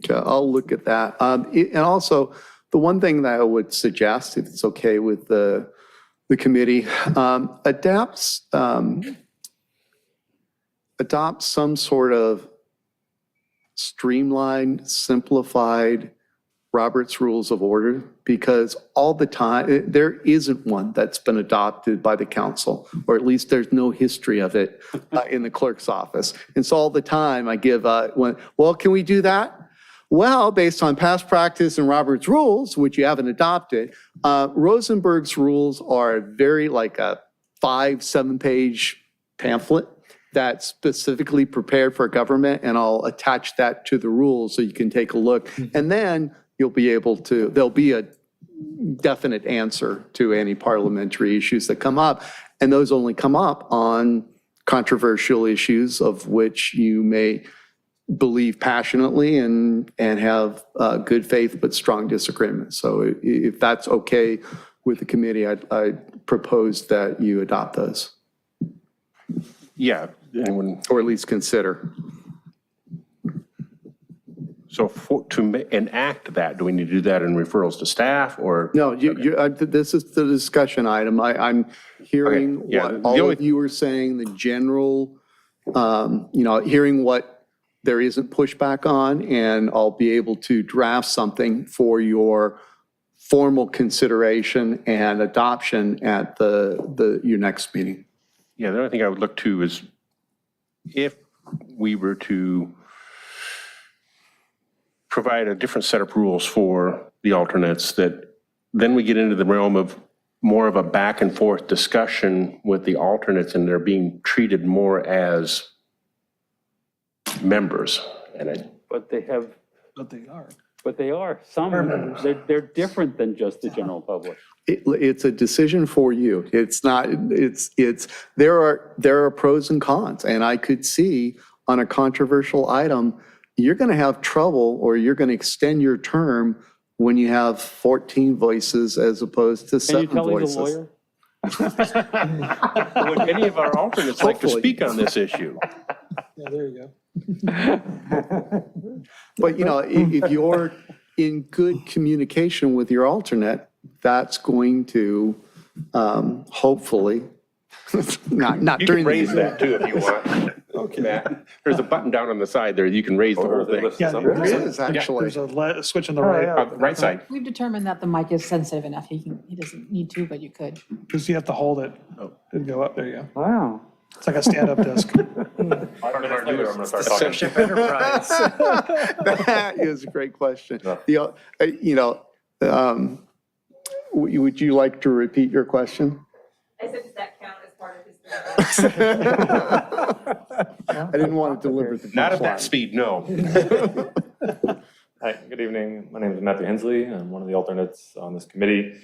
Speaker 6: Okay, I'll look at that. And also, the one thing that I would suggest, if it's okay with the committee, adopt some sort of streamlined, simplified Robert's Rules of Order, because all the time, there isn't one that's been adopted by the council, or at least there's no history of it in the clerk's office. And so all the time I give, well, can we do that? Well, based on past practice and Robert's Rules, which you haven't adopted, Rosenberg's rules are very like a 5-7 page pamphlet that's specifically prepared for government, and I'll attach that to the rules so you can take a look. And then you'll be able to, there'll be a definite answer to any parliamentary issues that come up. And those only come up on controversial issues of which you may believe passionately and have good faith but strong disagreement. So if that's okay with the committee, I propose that you adopt those.
Speaker 1: Yeah, anyone,
Speaker 6: or at least consider.
Speaker 1: so to enact that, do we need to do that in referrals to staff or?
Speaker 6: No, this is the discussion item. I'm hearing
Speaker 1: Okay, yeah,
Speaker 6: what
Speaker 1: the
Speaker 6: all
Speaker 1: only-
Speaker 6: of you are saying, the general, hearing what there isn't pushback on, and I'll be able to draft something for your formal consideration and adoption at your next meeting.
Speaker 1: Yeah, the only thing I would look to is if we were to provide a different set of rules for the alternates, that then we get into the realm of more of a back and forth discussion with the alternates, and they're being treated more as members. And
Speaker 8: But they have,
Speaker 9: But they are.
Speaker 8: but they are, some, they're different than just the general public.
Speaker 6: It's a decision for you. It's not, there are pros and cons. And I could see on a controversial item, you're going to have trouble, or you're going to extend your term when you have 14 voices as opposed to
Speaker 8: Can you
Speaker 6: 7
Speaker 8: tell he's
Speaker 6: voices.
Speaker 8: a lawyer?
Speaker 1: would any of our alternates like to
Speaker 6: Hopefully.
Speaker 1: speak on this issue?
Speaker 9: Yeah, there you go.
Speaker 6: But, if you're in good communication with your alternate, that's going to hopefully, not
Speaker 1: You
Speaker 6: during
Speaker 1: can
Speaker 6: the
Speaker 1: raise
Speaker 6: meeting.
Speaker 1: that too if you want. Okay. Matt, there's a button down on the side there. You can raise the whole thing.
Speaker 9: Yeah,
Speaker 6: There is actually.
Speaker 9: There's a switch on the right,
Speaker 1: On the right side.
Speaker 2: We've determined that the mic is sensitive enough. He doesn't need to, but you could.
Speaker 9: because you have to hold it and go up. There you go.
Speaker 4: Wow.
Speaker 9: It's like a stand-up desk.
Speaker 5: I don't know if I'm going to start talking.
Speaker 3: Enterprise.
Speaker 6: That is a great question. Would you like to repeat your question?
Speaker 12: I said, does that count as part of his?
Speaker 6: I didn't want to deliver the
Speaker 1: Not at that
Speaker 6: punchline.
Speaker 1: speed, no.
Speaker 5: Hi, good evening. My name is Matthew Hensley. I'm one of the alternates on this committee.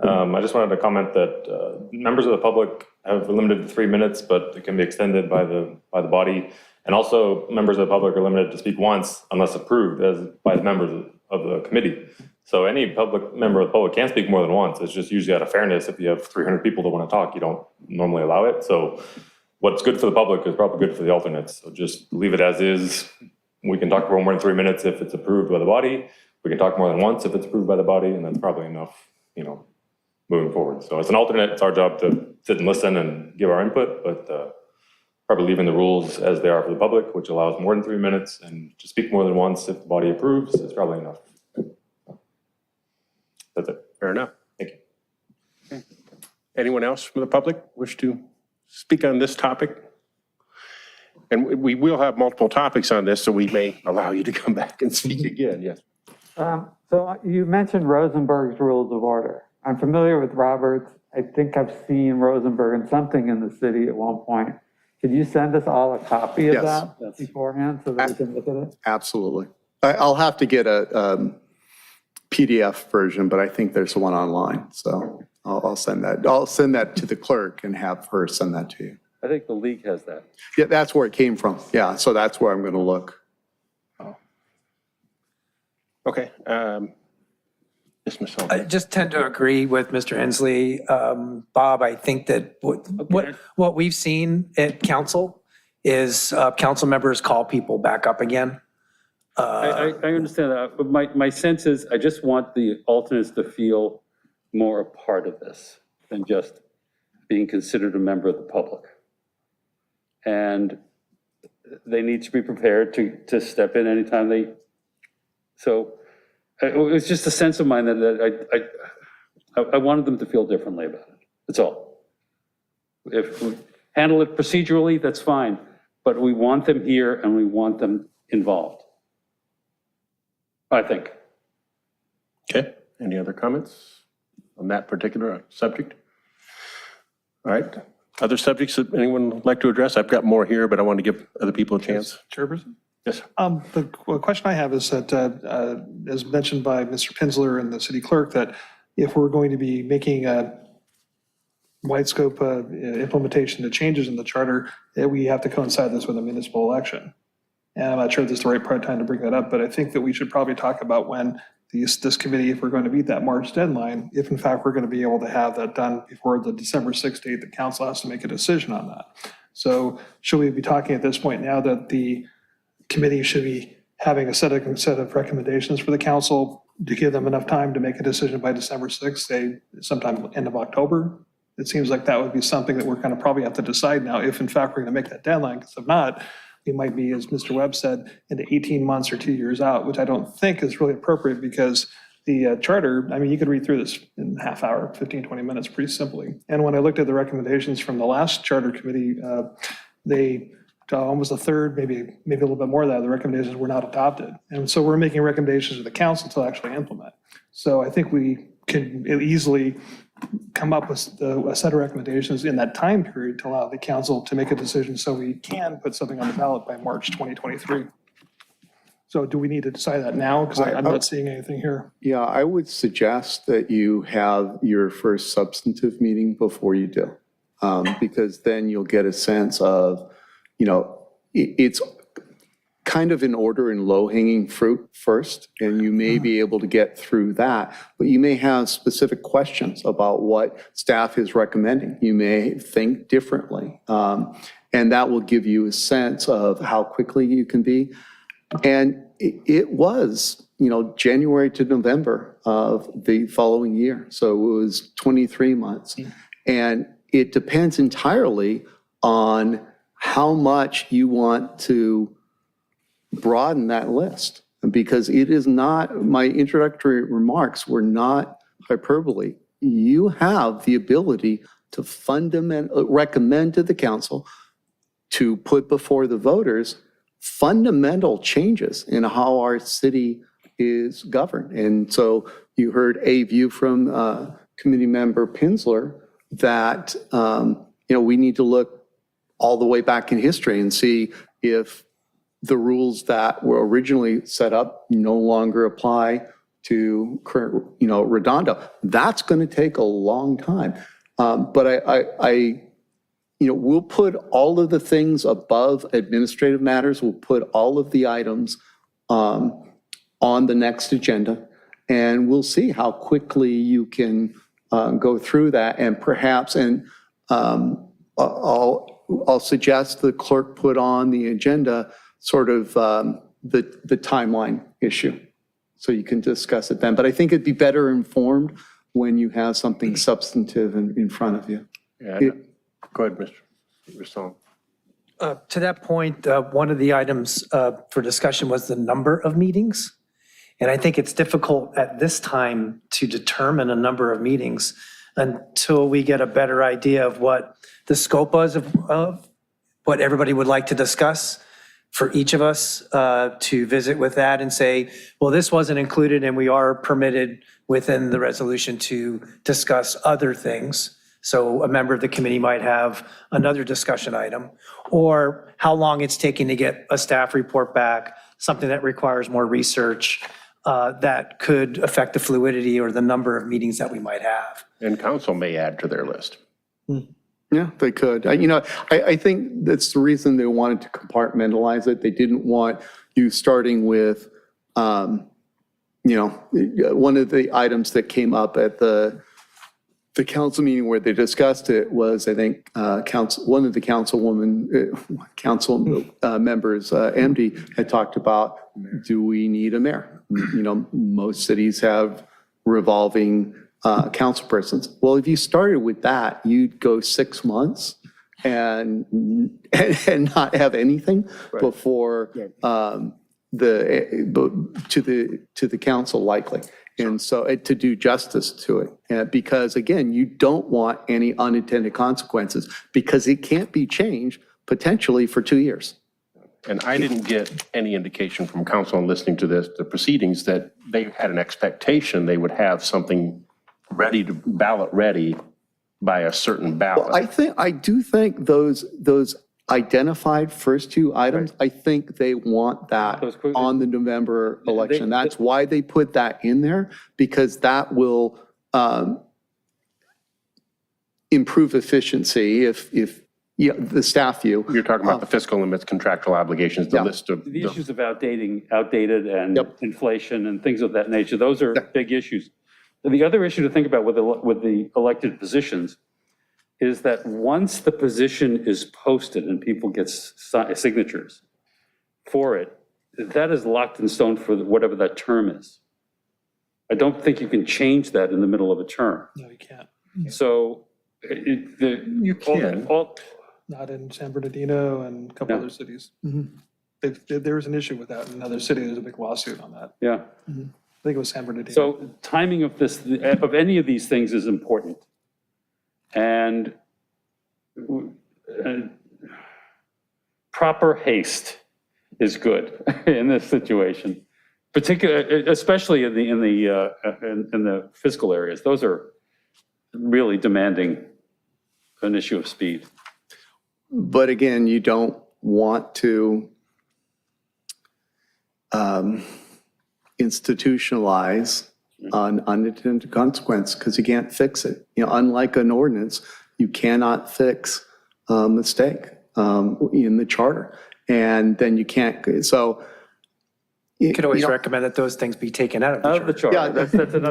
Speaker 5: I just wanted to comment that members of the public have limited to 3 minutes, but it can be extended by the body. And also, members of the public are limited to speak once unless approved by the members of the committee. So any member of the public can speak more than once. It's just usually out of fairness. If you have 300 people that want to talk, you don't normally allow it. So what's good for the public is probably good for the alternates. So just leave it as is. We can talk for more than 3 minutes if it's approved by the body. We can talk more than once if it's approved by the body, and that's probably enough, moving forward. So as an alternate, it's our job to sit and listen and give our input, but probably leaving the rules as they are for the public, which allows more than 3 minutes, and to speak more than once if the body approves is probably enough. That's it.
Speaker 1: Fair enough.
Speaker 5: Thank you.
Speaker 1: Anyone else from the public wish to speak on this topic? And we will have multiple topics on this, so we may allow you to come back and speak again, yes.
Speaker 4: So you mentioned Rosenberg's Rules of Order. I'm familiar with Roberts. I think I've seen Rosenberg in something in the city at one point. Could you send us all a copy of
Speaker 6: Yes.
Speaker 4: that beforehand so that we can look at it?
Speaker 6: Absolutely. I'll have to get a PDF version, but I think there's one online. So I'll send that. I'll send that to the clerk and have her send that to you.
Speaker 8: I think the league has that.
Speaker 6: Yeah, that's where it came from. Yeah, so that's where I'm going to look.
Speaker 1: Okay. Yes, Ms.
Speaker 3: I
Speaker 1: Sullivan.
Speaker 3: just tend to agree with Mr. Hensley. Bob, I think that what we've seen at council is council members call people back up again.
Speaker 8: I understand that, but my sense is I just want the alternates to feel more a part of this than just being considered a member of the public. And they need to be prepared to step in anytime so it's just a sense of mine that I wanted them to feel differently about it. That's all. If we handle it procedurally, that's fine, but we want them here and we want them involved, I think.
Speaker 1: Okay. Any other comments on that particular subject? All right. Other subjects that anyone would like to address? I've got more here, but I want to give other people a chance.
Speaker 9: Chairperson?
Speaker 1: Yes.
Speaker 9: The question I have is that, as mentioned by Mr. Pinsler and the city clerk, that if we're going to be making a wide scope implementation of changes in the charter, that we have to coincide this with a municipal election. And I'm not sure this is the right time to bring that up, but I think that we should probably talk about when this committee, if we're going to meet that March deadline, if in fact we're going to be able to have that done before the December 6th date, the council has to make a decision on that. So should we be talking at this point now that the committee should be having a set of recommendations for the council to give them enough time to make a decision by December 6th, say sometime end of October? It seems like that would be something that we're going to probably have to decide now if in fact we're going to make that deadline, because if not, we might be, as Mr. Webb said, into 18 months or 2 years out, which I don't think is really appropriate because the charter, I mean, you could read through this in a half hour, 15, 20 minutes pretty simply. And when I looked at the recommendations from the last charter committee, they almost a third, maybe a little bit more of that, the recommendations were not adopted. And so we're making recommendations to the council to actually implement. So I think we can easily come up with a set of recommendations in that time period to allow the council to make a decision so we can put something on the ballot by March 2023. So do we need to decide that now? Because I'm not seeing anything here.
Speaker 6: Yeah, I would suggest that you have your first substantive meeting before you do. Because then you'll get a sense of, it's kind of in order and low-hanging fruit first, and you may be able to get through that, but you may have specific questions about what staff is recommending. You may think differently, and that will give you a sense of how quickly you can be. And it was, January to November of the following year, so it was 23 months. And it depends entirely on how much you want to broaden that list, because it is not, my introductory remarks were not hyperbole. You have the ability to recommend to the council to put before the voters fundamental changes in how our city is governed. And so you heard a view from committee member Pinsler that, we need to look all the way back in history and see if the rules that were originally set up no longer apply to current, Redondo. That's going to take a long time. But we'll put all of the things above administrative matters. We'll put all of the items on the next agenda, and we'll see how quickly you can go through that. And perhaps, I'll suggest the clerk put on the agenda sort of the timeline issue, so you can discuss it then. But I think it'd be better informed when you have something substantive in front of you.
Speaker 1: Yeah, go ahead, Mr. Risson.
Speaker 3: To that point, one of the items for discussion was the number of meetings. And I think it's difficult at this time to determine a number of meetings until we get a better idea of what the scope was of what everybody would like to discuss for each of us to visit with that and say, well, this wasn't included and we are permitted within the resolution to discuss other things. So a member of the committee might have another discussion item, or how long it's taking to get a staff report back, something that requires more research that could affect the fluidity or the number of meetings that we might have.
Speaker 1: And council may add to their list.
Speaker 6: Yeah, they could. I think that's the reason they wanted to compartmentalize it. They didn't want you starting with, one of the items that came up at the council meeting where they discussed it was, I think, one of the council members, MD, had talked about, do we need a mayor? Most cities have revolving council persons. Well, if you started with that, you'd go 6 months and not have anything before to the council likely. And so to do justice to it, because again, you don't want any unintended consequences, because it can't be changed potentially for 2 years.
Speaker 1: And I didn't get any indication from council in listening to the proceedings that they had an expectation they would have something ballot ready by a certain ballot.
Speaker 6: Well, I do think those identified first two items, I think they want that on the November election. That's why they put that in there, because that will improve efficiency if the staff view.
Speaker 1: You're talking about the fiscal limits, contractual obligations, the list of.
Speaker 8: The issues of outdated and inflation and things of that nature, those are big issues. And the other issue to think about with the elected positions is that once the position is posted and people get signatures for it, that is locked in stone for whatever that term is. I don't think you can change that in the middle of a term.
Speaker 9: No, you can't.
Speaker 8: So
Speaker 1: You can.
Speaker 9: Not in San Bernardino and a couple
Speaker 8: Yeah.
Speaker 9: other cities. There was an issue with that in another city. There's a big lawsuit on that.
Speaker 8: Yeah.
Speaker 9: I think it was San Bernardino.
Speaker 8: So timing of this, of any of these things is important. And proper haste is good in this situation, particularly, especially in the fiscal areas. Those are really demanding an issue of speed.
Speaker 6: But again, you don't want to institutionalize an unintended consequence because you can't fix it. You know, unlike an ordinance, you cannot fix a mistake in the charter. And then you can't, so.
Speaker 3: You could always recommend that those things be taken out of the
Speaker 8: Out of the
Speaker 3: charter.
Speaker 8: charter,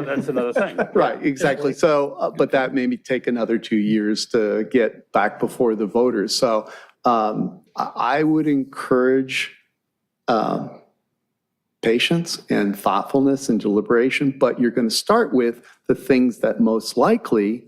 Speaker 8: that's another thing.
Speaker 6: Right, exactly. So, but that maybe take another 2 years to get back before the voters. So I would encourage patience and thoughtfulness and deliberation, but you're going to start with the things that most likely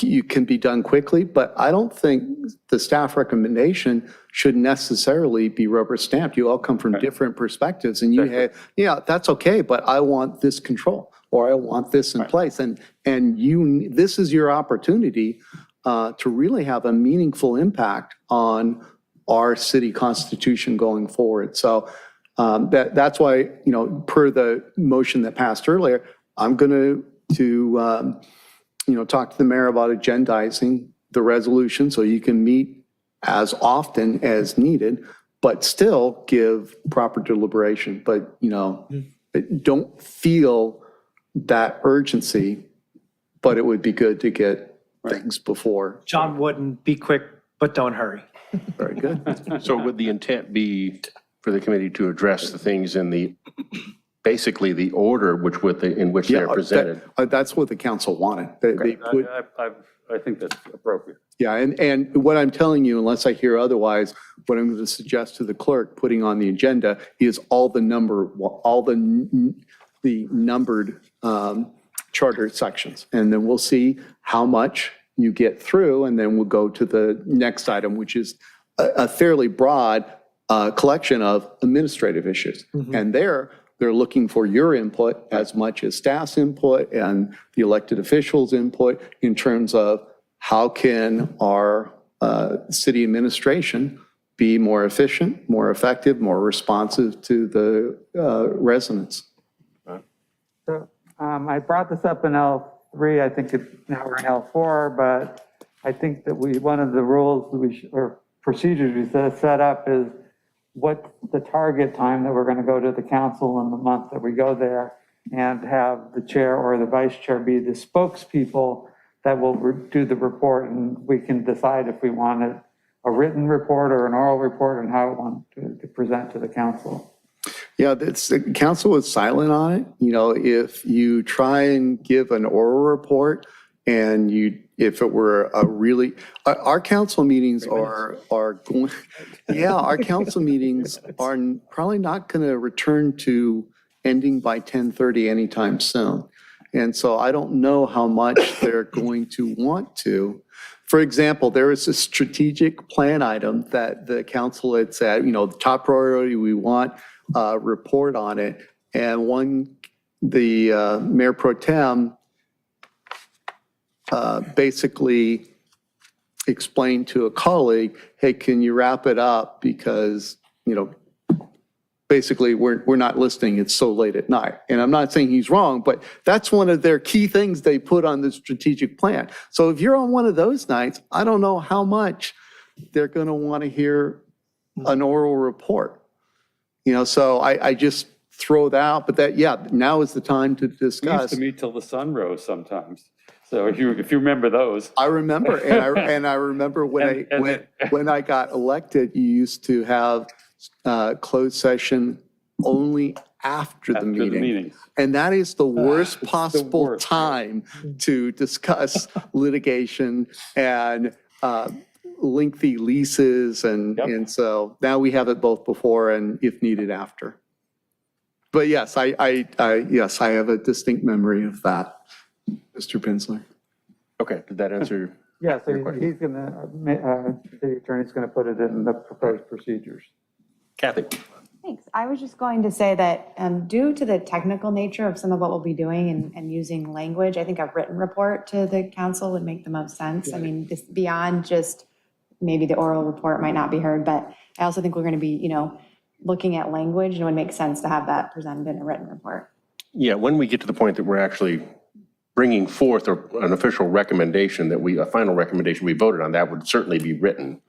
Speaker 6: you can be done quickly, but I don't think the staff recommendation should necessarily be rubber stamped. You all come from different perspectives and you have, yeah, that's okay, but I want this control or I want this in place. And this is your opportunity to really have a meaningful impact on our city constitution going forward. So that's why, you know, per the motion that passed earlier, I'm going to talk to the mayor about agendizing the resolution so you can meet as often as needed, but still give proper deliberation. But, don't feel that urgency, but it would be good to get things before.
Speaker 3: John wouldn't be quick, but don't hurry.
Speaker 6: Very good.
Speaker 1: So would the intent be for the committee to address the things in basically the order in which they're presented?
Speaker 6: That's what the council wanted. They put,
Speaker 8: I think that's appropriate.
Speaker 6: yeah, and what I'm telling you, unless I hear otherwise, what I'm going to suggest to the clerk putting on the agenda is all the numbered charter sections. And then we'll see how much you get through, and then we'll go to the next item, which is a fairly broad collection of administrative issues. And they're looking for your input as much as staff's input and the elected officials' input in terms of how can our city administration be more efficient, more effective, more responsive to the residents.
Speaker 4: So I brought this up in L3, I think now we're in L4, but I think that one of the rules or procedures we set up is what's the target time that we're going to go to the council in the month that we go there, and have the chair or the vice chair be the spokespeople that will do the report, and we can decide if we want a written report or an oral report and how we want to present to the council.
Speaker 6: Yeah, the council was silent on it. If you try and give an oral report and if it were a really, our council meetings are going, yeah, our council meetings are probably not going to return to ending by 10:30 anytime soon. And so I don't know how much they're going to want to. For example, there is a strategic plan item that the council had said, the top priority, we want a report on it. And the Mayor Pro Tem basically explained to a colleague, hey, can you wrap it up? Because, basically we're not listening, it's so late at night. And I'm not saying he's wrong, but that's one of their key things they put on the strategic plan. So if you're on one of those nights, I don't know how much they're going to want to hear an oral report. So I just throw that out, but now is the time to
Speaker 8: We used
Speaker 6: discuss.
Speaker 8: to meet till the sun rose sometimes. So if you remember those.
Speaker 6: I remember, and I remember when I got elected, you used to have closed session only after the
Speaker 8: After the
Speaker 6: meeting.
Speaker 8: meetings.
Speaker 6: And that is the worst
Speaker 8: it's the
Speaker 6: possible
Speaker 8: worst, yeah.
Speaker 6: time to discuss litigation and lengthy leases. And so now we have it both before and if needed after. But yes, yes, I have a distinct memory of that, Mr. Pinsler.
Speaker 1: Okay, did that answer?
Speaker 4: Yeah, so he's going to, the attorney's going to put it in the proposed procedures.
Speaker 1: Kathy?
Speaker 10: Thanks. I was just going to say that due to the technical nature of some of what we'll be doing and using language, I think a written report to the council would make the most sense. I mean, this beyond just maybe the oral report might not be heard, but I also think we're going to be, looking at language, and it would make sense to have that presented in a written report.
Speaker 1: Yeah, when we get to the point that we're actually bringing forth an official recommendation a final recommendation we voted on, that would certainly be written.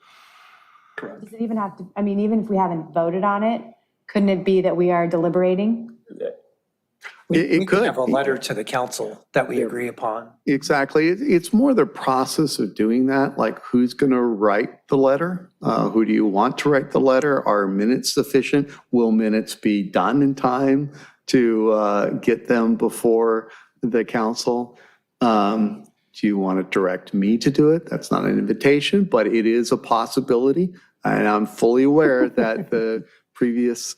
Speaker 10: Does it even have to, I mean, even if we haven't voted on it, couldn't it be that we are deliberating?
Speaker 3: We
Speaker 6: could.
Speaker 3: have a letter to the council that we agree upon.
Speaker 6: Exactly. It's more the process of doing that, like who's going to write the letter? Who do you want to write the letter? Are minutes sufficient? Will minutes be done in time to get them before the council? Do you want to direct me to do it? That's not an invitation, but it is a possibility. And I'm fully aware that the previous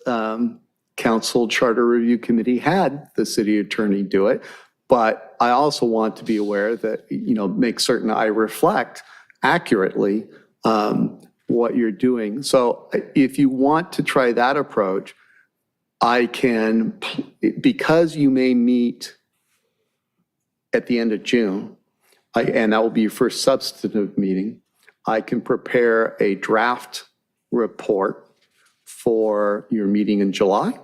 Speaker 6: Council Charter Review Committee had the city attorney do it. But I also want to be aware that, make certain I reflect accurately what you're doing. So if you want to try that approach, I can, because you may meet at the end of June, and that will be your first substantive meeting, I can prepare a draft report for your meeting in July.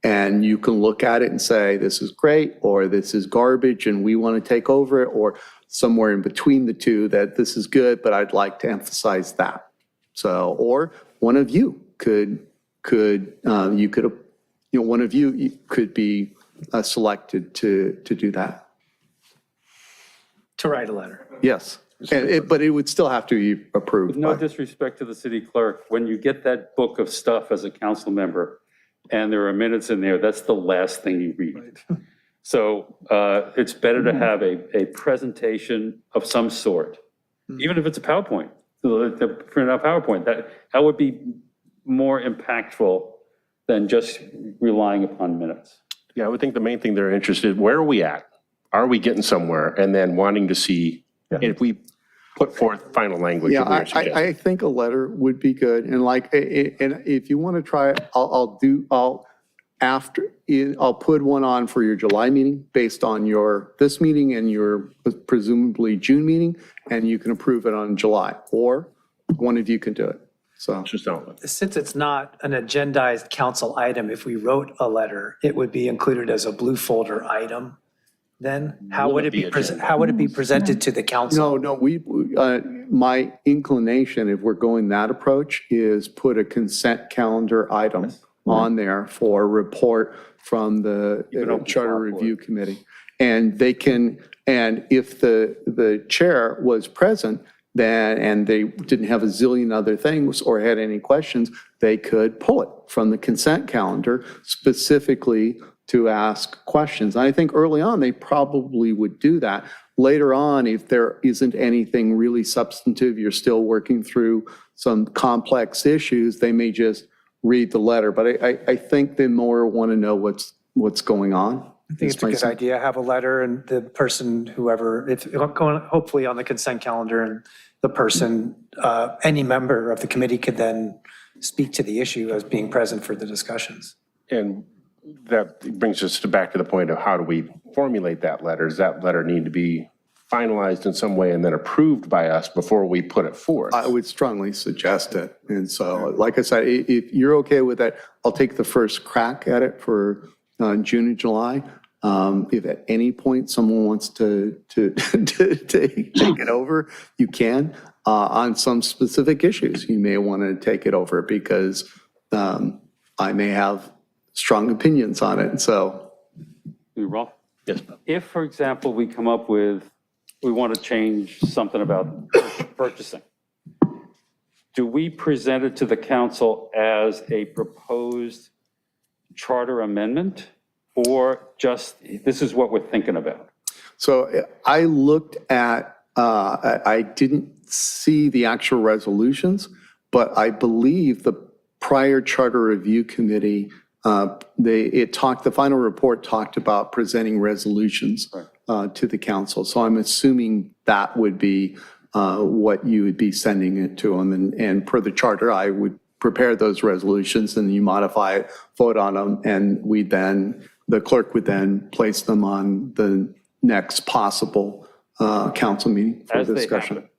Speaker 6: And you can look at it and say, this is great, or this is garbage and we want to take over it, or somewhere in between the two that this is good, but I'd like to emphasize that. So, or one of you could be selected to do that.
Speaker 3: To write a letter.
Speaker 6: Yes, but it would still have to be approved.
Speaker 8: With no
Speaker 6: by-
Speaker 8: disrespect to the city clerk, when you get that book of stuff as a council member, and there are minutes in there, that's the last thing you read. So it's better to have a presentation of some sort, even if it's a PowerPoint, to print out PowerPoint. That would be more impactful than just relying upon minutes.
Speaker 1: Yeah, I would think the main thing they're interested in, where are we at? Are we getting somewhere? And then wanting to see if we put forth final language.
Speaker 6: Yeah,
Speaker 1: that we're suggesting.
Speaker 6: I think a letter would be good. And and if you want to try it, I'll put one on for your July meeting based on this meeting and your presumably June meeting, and you can approve it on July, or one of you can do it. So
Speaker 1: Just don't.
Speaker 3: Since it's not an agendized council item, if we wrote a letter, it would be included as a blue folder item. Then how would it be presented to the council?
Speaker 6: No, my inclination, if we're going that approach, is put a consent calendar item on there for a report from the Charter Review Committee. And if the chair was present, and they didn't have a zillion other things or had any questions, they could pull it from the consent calendar specifically to ask questions. I think early on, they probably would do that. Later on, if there isn't anything really substantive, you're still working through some complex issues, they may just read the letter. But I think they more want to know what's going on.
Speaker 3: I think it's a good idea, have a letter and the person, whoever, it's going hopefully on the consent calendar, and the person, any member of the committee could then speak to the issue as being present for the discussions.
Speaker 1: And that brings us back to the point of how do we formulate that letter? Does that letter need to be finalized in some way and then approved by us before we put it forth?
Speaker 6: I would strongly suggest it. And so, like I said, if you're okay with that, I'll take the first crack at it for June and July. If at any point someone wants to take it over, you can. On some specific issues, you may want to take it over because I may have strong opinions on it. So,
Speaker 8: Rolf?
Speaker 1: Yes.
Speaker 8: If, for example, we come up with, we want to change something about purchasing, do we present it to the council as a proposed charter amendment or just, this is what we're thinking about?
Speaker 6: So I looked at, I didn't see the actual resolutions, but I believe the prior charter review committee, the final report talked about presenting resolutions to the council. So I'm assuming that would be what you would be sending it to them. And per the charter, I would prepare those resolutions and you modify it, vote on them, and the clerk would then place them on the next possible council meeting for
Speaker 8: As they
Speaker 6: discussion.
Speaker 8: happen.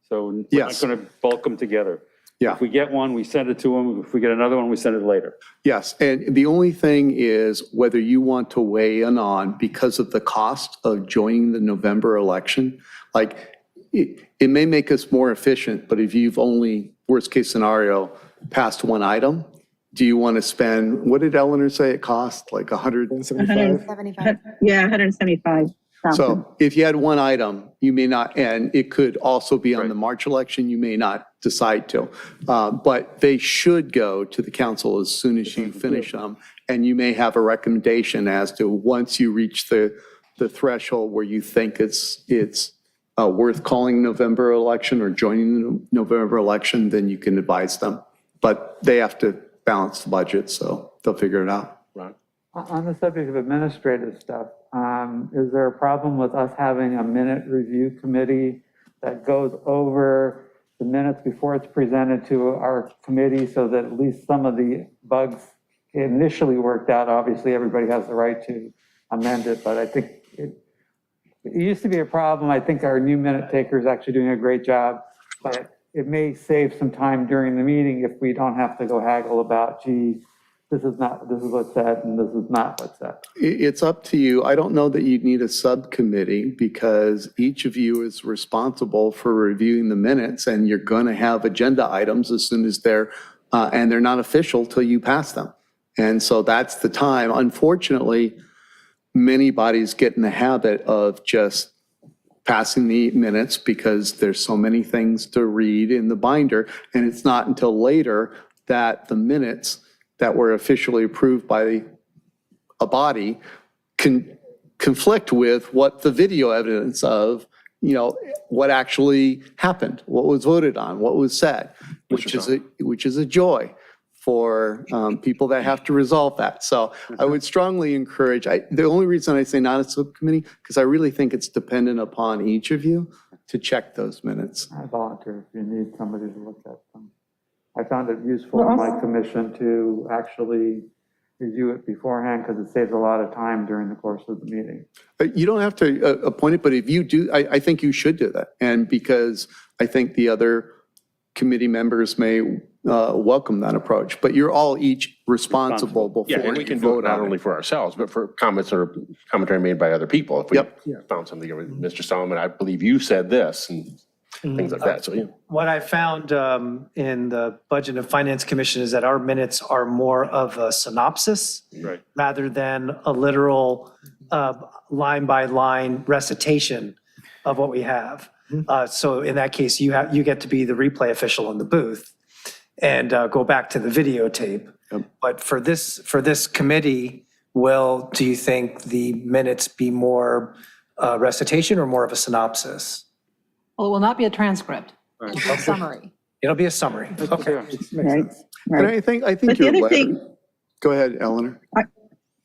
Speaker 8: So we're not
Speaker 6: Yes.
Speaker 8: going to bulk them together.
Speaker 6: Yeah.
Speaker 8: If we get one, we send it to them. If we get another one, we send it later.
Speaker 6: Yes, and the only thing is whether you want to weigh in on, because of the cost of joining the November election, like it may make us more efficient, but if you've only, worst case scenario, passed one item, do you want to spend, what did Eleanor say it cost? Like
Speaker 11: 175?
Speaker 10: 75.
Speaker 7: Yeah, 175,000.
Speaker 6: So if you had one item, you may not, and it could also be on the March election, you may not decide to. But they should go to the council as soon as you finish them. And you may have a recommendation as to once you reach the threshold where you think it's worth calling November election or joining the November election, then you can advise them. But they have to balance the budget, so they'll figure it out.
Speaker 1: Ron?
Speaker 4: On the subject of administrative stuff, is there a problem with us having a minute review committee that goes over the minutes before it's presented to our committee so that at least some of the bugs initially worked out? Obviously, everybody has the right to amend it, but I think it used to be a problem. I think our new minute taker is actually doing a great job, but it may save some time during the meeting if we don't have to go haggle about, gee, this is what's said and this is not what's said.
Speaker 6: It's up to you. I don't know that you need a subcommittee because each of you is responsible for reviewing the minutes and you're going to have agenda items as soon as they're not official till you pass them. And so that's the time. Unfortunately, many bodies get in the habit of just passing the minutes because there's so many things to read in the binder. And it's not until later that the minutes that were officially approved by a body can conflict with what the video evidence of, what actually happened, what was voted on, what was said, which is a joy for people that have to resolve that. So I would strongly encourage, the only reason I say not a subcommittee, because I really think it's dependent upon each of you to check those minutes.
Speaker 4: I volunteer if you need somebody to look at them. I found it useful in my commission to actually review it beforehand because it saves a lot of time during the course of the meeting.
Speaker 6: You don't have to appoint it, but if you do, I think you should do that. And because I think the other committee members may welcome that approach, but you're all each responsible before
Speaker 1: Yeah, and we can
Speaker 6: you
Speaker 1: do it
Speaker 6: vote
Speaker 1: not
Speaker 6: on
Speaker 1: only
Speaker 6: it.
Speaker 1: for ourselves, but for comments or commentary made by other people. If we
Speaker 6: Yep.
Speaker 1: found something, Mr. Solomon, I believe you said this and things like that. So, yeah.
Speaker 3: What I found in the Budget and Finance Commission is that our minutes are more of a synopsis
Speaker 8: Right.
Speaker 3: rather than a literal line-by-line recitation of what we have. So in that case, you get to be the replay official in the booth and go back to the videotape.
Speaker 6: Yep.
Speaker 3: But for this committee, do you think the minutes be more recitation or more of a synopsis?
Speaker 2: Well, it will not be a transcript. It'll be a summary.
Speaker 3: It'll be a summary. Okay.
Speaker 7: Right,
Speaker 6: And
Speaker 7: right.
Speaker 6: I think
Speaker 7: But the
Speaker 6: your
Speaker 7: other
Speaker 6: letter,
Speaker 7: thing,
Speaker 6: go ahead, Eleanor.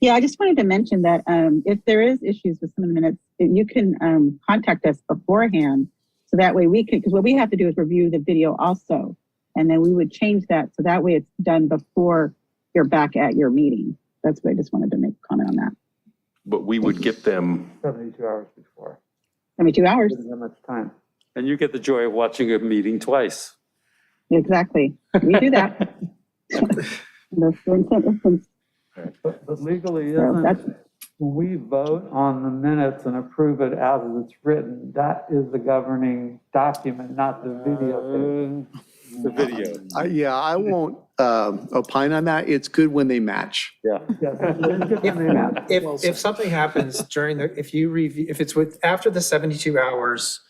Speaker 7: yeah, I just wanted to mention that if there is issues with some of the minutes, you can contact us beforehand. So that way we can, because what we have to do is review the video also. And then we would change that. So that way it's done before you're back at your meeting. That's what I just wanted to make a comment on that.
Speaker 1: But we would get them,
Speaker 4: 72 hours before.
Speaker 7: 72 hours.
Speaker 4: Didn't have much time.
Speaker 8: And you get the joy of watching a meeting twice.
Speaker 7: Exactly. We do that. That's for instance.
Speaker 4: But legally,
Speaker 7: So that's,
Speaker 4: when we vote on the minutes and approve it as it's written, that is the governing document, not the video.
Speaker 8: The video.
Speaker 6: Yeah, I won't opine on that. It's good when they match.
Speaker 8: Yeah.
Speaker 3: If something happens if it's after the 72 hours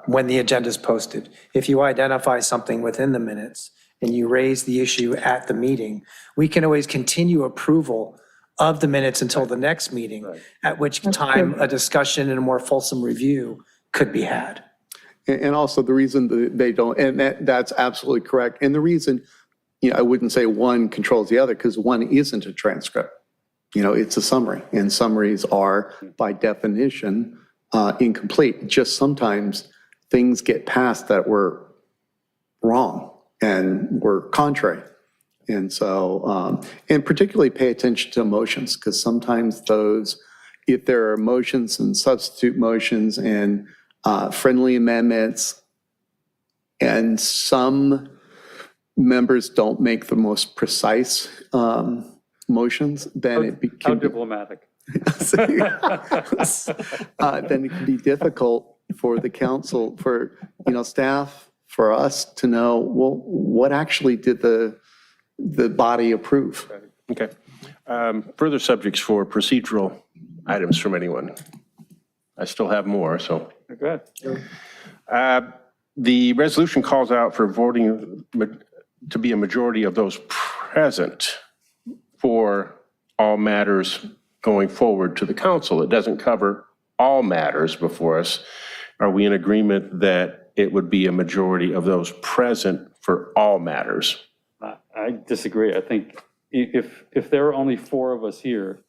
Speaker 3: when the agenda is posted, if you identify something within the minutes and you raise the issue at the meeting, we can always continue approval of the minutes until the next meeting, at which time a discussion and a more fulsome review could be had.
Speaker 6: And also the reason that they don't, and that's absolutely correct. And the reason, I wouldn't say one controls the other because one isn't a transcript. It's a summary, and summaries are by definition incomplete. Just sometimes things get passed that were wrong and were contrary. And so, and particularly pay attention to motions, because sometimes those, if there are motions and substitute motions and friendly amendments, and some members don't make the most precise motions, then it
Speaker 8: How
Speaker 6: can be,
Speaker 8: diplomatic.
Speaker 6: then it can be difficult for the council, for, staff, for us to know, well, what actually did the body approve?
Speaker 1: Okay. Further subjects for procedural items from anyone? I still have more, so.
Speaker 8: Go ahead.
Speaker 1: The resolution calls out for voting to be a majority of those present for all matters going forward to the council. It doesn't cover all matters before us. Are we in agreement that it would be a majority of those present for all matters?
Speaker 8: I disagree. I think if there are only 4 of us here,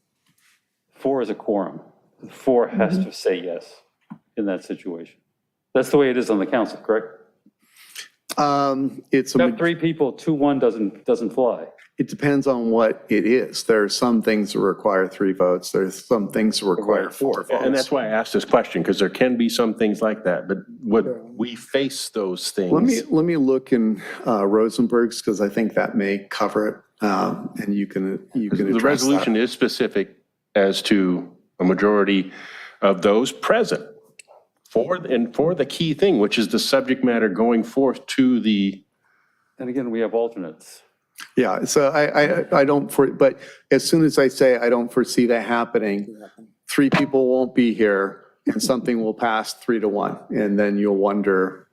Speaker 8: 4 is a quorum. 4 has to say yes in that situation. That's the way it is on the council, correct?
Speaker 6: It's
Speaker 8: If 3 people, 2-1 doesn't fly.
Speaker 6: It depends on what it is. There are some things that require 3 votes. There's some things that require 4 votes.
Speaker 1: And that's why I asked this question, because there can be some things like that, but would we face those things?
Speaker 6: Let me look in Rosenberg's, because I think that may cover it, and you can address
Speaker 1: The resolution is specific as to a majority of those present for the key thing, which is the subject matter going forth to the.
Speaker 8: And again, we have alternates.
Speaker 6: Yeah, so I don't, but as soon as I say I don't foresee that happening, 3 people won't be here and something will pass 3-1, and then you'll wonder.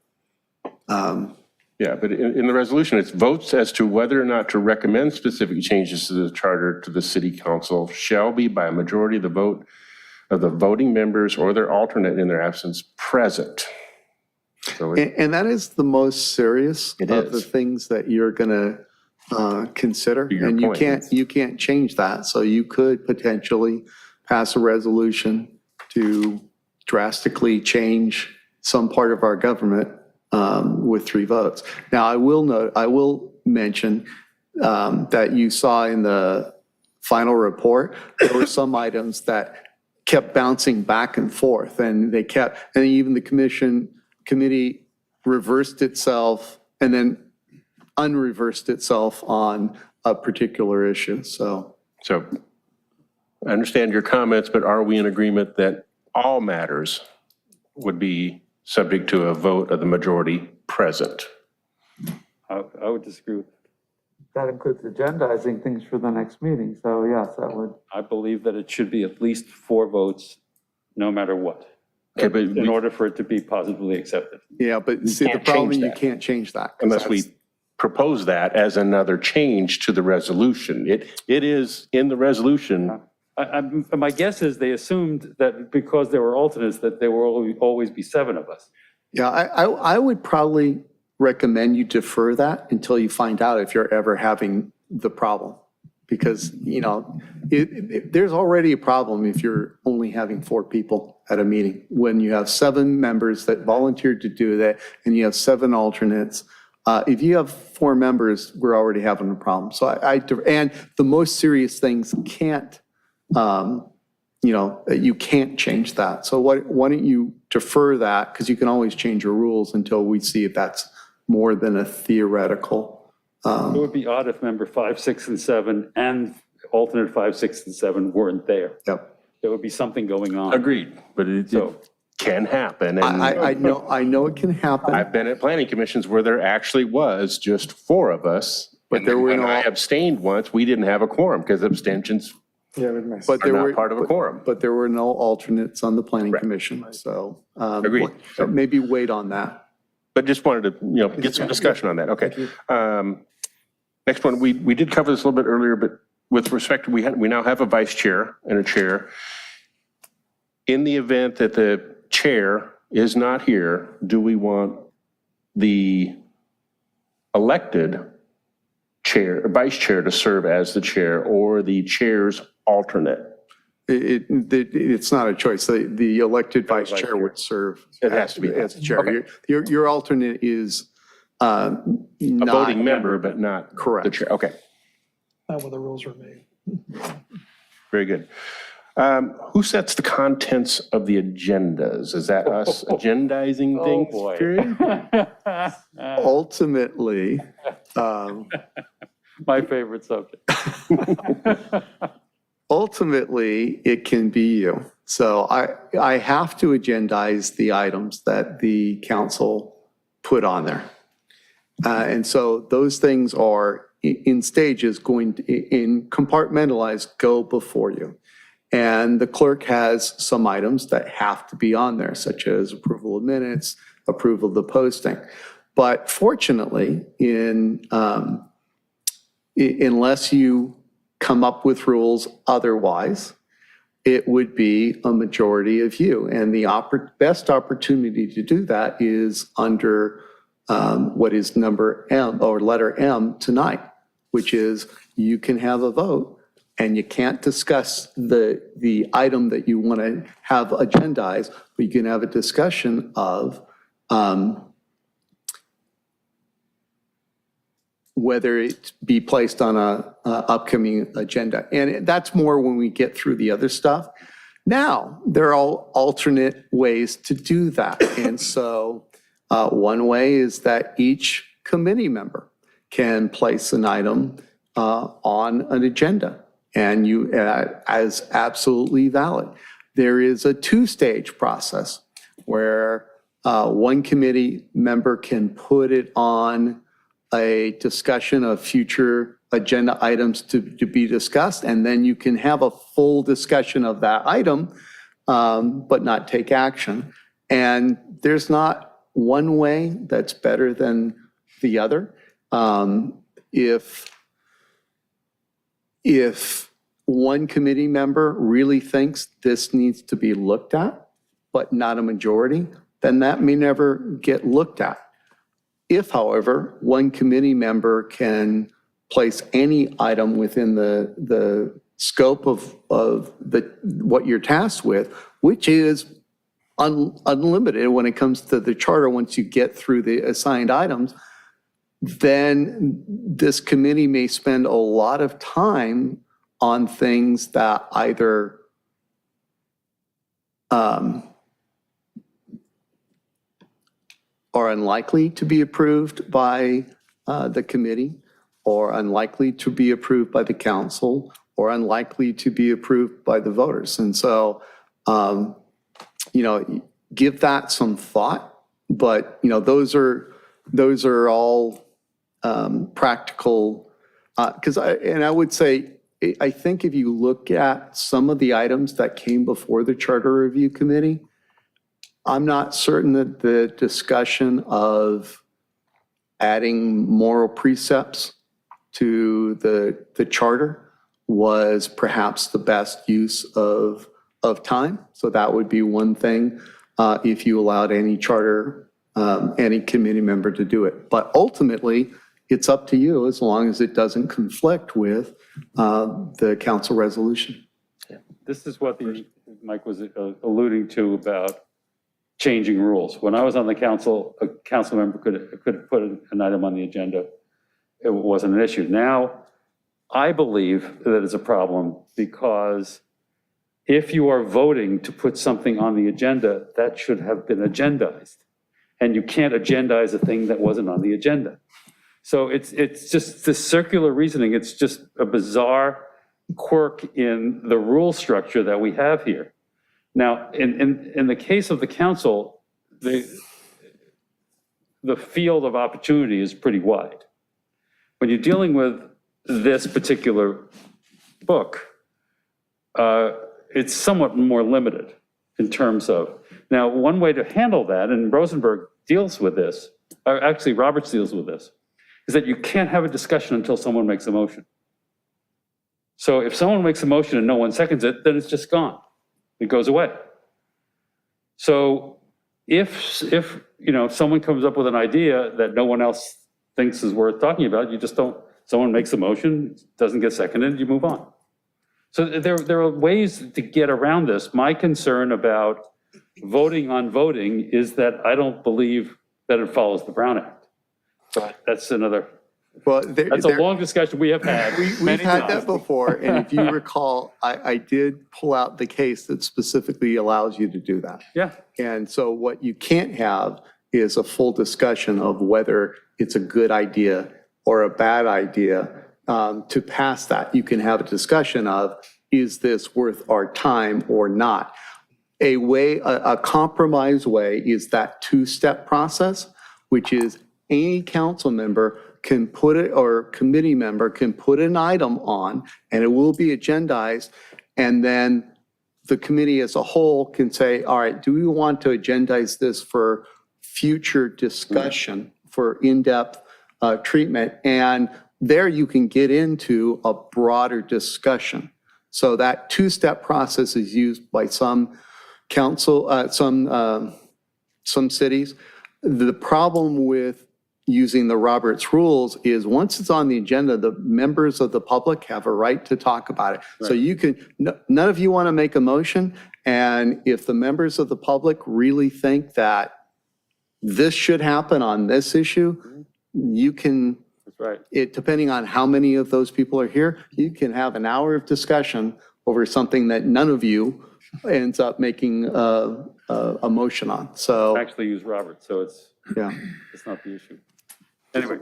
Speaker 1: Yeah, but in the resolution, it's votes as to whether or not to recommend specific changes to the charter to the city council shall be by a majority of the vote of the voting members or their alternate in their absence present. So
Speaker 6: And that is the most serious
Speaker 1: It
Speaker 6: of the
Speaker 1: is.
Speaker 6: things that you're going to consider.
Speaker 1: your
Speaker 6: And
Speaker 1: point.
Speaker 6: you can't change that. So you could potentially pass a resolution to drastically change some part of our government with 3 votes. Now, I will mention that you saw in the final report, there were some items that kept bouncing back and forth, and even the committee reversed itself and then unreversed itself on a particular issue. So
Speaker 1: I understand your comments, but are we in agreement that all matters would be subject to a vote of the majority present?
Speaker 8: I would disagree with that.
Speaker 4: That includes agendizing things for the next meeting, so yes, that would.
Speaker 8: I believe that it should be at least 4 votes, no matter what,
Speaker 1: Okay, but
Speaker 8: in order for it to be positively accepted.
Speaker 6: yeah, but see, the
Speaker 1: can't
Speaker 6: problem,
Speaker 1: change
Speaker 6: you
Speaker 1: that.
Speaker 6: can't change that. 'cause
Speaker 1: unless we
Speaker 6: that's-
Speaker 1: propose that as another change to the resolution. It is in the resolution.
Speaker 8: My guess is they assumed that because there were alternates, that there will always be 7 of us.
Speaker 6: Yeah, I would probably recommend you defer that until you find out if you're ever having the problem. Because, there's already a problem if you're only having 4 people at a meeting. When you have 7 members that volunteered to do that and you have 7 alternates, if you have 4 members, we're already having a problem. So and the most serious things can't, you can't change that. So why don't you defer that? Because you can always change your rules until we see if that's more than a theoretical.
Speaker 8: It would be odd if member 5, 6, and 7 and alternate 5, 6, and 7 weren't there.
Speaker 6: Yep.
Speaker 8: There would be something going on.
Speaker 1: Agreed, but it can happen. And
Speaker 6: I know it can happen.
Speaker 1: I've been at planning commissions where there actually was just 4 of us.
Speaker 6: But there were
Speaker 1: when
Speaker 6: no-
Speaker 1: I abstained once, we didn't have a quorum because abstentions
Speaker 6: But
Speaker 1: are
Speaker 6: there
Speaker 1: not
Speaker 6: were
Speaker 1: part of a quorum.
Speaker 6: But there were no alternates on the planning
Speaker 1: Right.
Speaker 6: commission. So
Speaker 1: Agreed.
Speaker 6: maybe wait on that.
Speaker 1: but just wanted to, get some discussion on that. Okay. Next one, we did cover this a little bit earlier, but with respect to, we now have a vice chair and a chair. In the event that the chair is not here, do we want the elected chair, vice chair to serve as the chair, or the chair's alternate?
Speaker 6: It's not a choice. The elected vice chair would serve.
Speaker 1: It has to be.
Speaker 6: As chair.
Speaker 1: Okay.
Speaker 6: Your alternate is
Speaker 1: A voting member, but not
Speaker 6: Correct.
Speaker 1: the chair. Okay,
Speaker 9: Not when the rules are made.
Speaker 1: very good. Who sets the contents of the agendas? Is that us agendizing things?
Speaker 8: boy.
Speaker 1: Period?
Speaker 6: ultimately,
Speaker 8: My favorite subject.
Speaker 6: ultimately, it can be you. So I have to agendize the items that the council put on there. And so those things are in stages going to, in compartmentalized, go before you. And the clerk has some items that have to be on there, such as approval of minutes, approval of the posting. But fortunately, unless you come up with rules otherwise, it would be a majority of you. And the best opportunity to do that is under what is number M, or letter M tonight, which is you can have a vote and you can't discuss the item that you want to have agendized, but you can have a discussion of whether it be placed on a upcoming agenda. And that's more when we get through the other stuff. Now, there are all alternate ways to do that. And so one way is that each committee member can place an item on an agenda, and you, as absolutely valid. There is a two-stage process where one committee member can put it on a discussion of future agenda items to be discussed, and then you can have a full discussion of that item, but not take action. And there's not one way that's better than the other. If one committee member really thinks this needs to be looked at, but not a majority, then that may never get looked at. If, however, one committee member can place any item within the scope of what you're tasked with, which is unlimited when it comes to the charter, once you get through the assigned items, then this committee may spend a lot of time on things that either are unlikely to be approved by the committee, or unlikely to be approved by the council, or unlikely to be approved by the voters. And so, give that some thought, but, those are all practical, I would say, I think if you look at some of the items that came before the Charter Review Committee, I'm not certain that the discussion of adding moral precepts to the charter was perhaps the best use of time. So that would be one thing if you allowed any charter, any committee member to do it. But ultimately, it's up to you as long as it doesn't conflict with the council resolution.
Speaker 8: This is what Mike was alluding to about changing rules. When I was on the council, a council member could put an item on the agenda. It wasn't an issue. Now, I believe that it's a problem because if you are voting to put something on the agenda, that should have been agendized. And you can't agendize a thing that wasn't on the agenda. So it's just the circular reasoning. It's just a bizarre quirk in the rule structure that we have here. Now, in the case of the council, the field of opportunity is pretty wide. When you're dealing with this particular book, it's somewhat more limited in terms of, now, one way to handle that, and Rosenberg deals with this, actually Roberts deals with this, is that you can't have a discussion until someone makes a motion. So if someone makes a motion and no one seconds it, then it's just gone. It goes away. So if someone comes up with an idea that no one else thinks is worth talking about, you just don't, someone makes a motion, doesn't get seconded, you move on. So there are ways to get around this. My concern about voting on voting is that I don't believe that it follows the Brown Act. But that's another,
Speaker 6: Well,
Speaker 8: that's a long discussion we have had.
Speaker 6: We've had that before, and if you recall, I did pull out the case that specifically allows you to do that.
Speaker 8: Yeah.
Speaker 6: And so what you can't have is a full discussion of whether it's a good idea or a bad idea to pass that. You can have a discussion of, is this worth our time or not? A compromise way is that two-step process, which is any council member can put it, or committee member can put an item on, and it will be agendized, and then the committee as a whole can say, all right, do we want to agendize this for future discussion, for in-depth treatment? And there you can get into a broader discussion. So that two-step process is used by some council, some cities. The problem with using the Roberts rules is once it's on the agenda, the members of the public have a right to talk about it. So you can, none of you want to make a motion, and if the members of the public really think that this should happen on this issue, you can,
Speaker 8: That's right.
Speaker 6: it, depending on how many of those people are here, you can have an hour of discussion over something that none of you ends up making a motion on. So,
Speaker 8: Actually use Roberts, so it's not the issue. Anyway,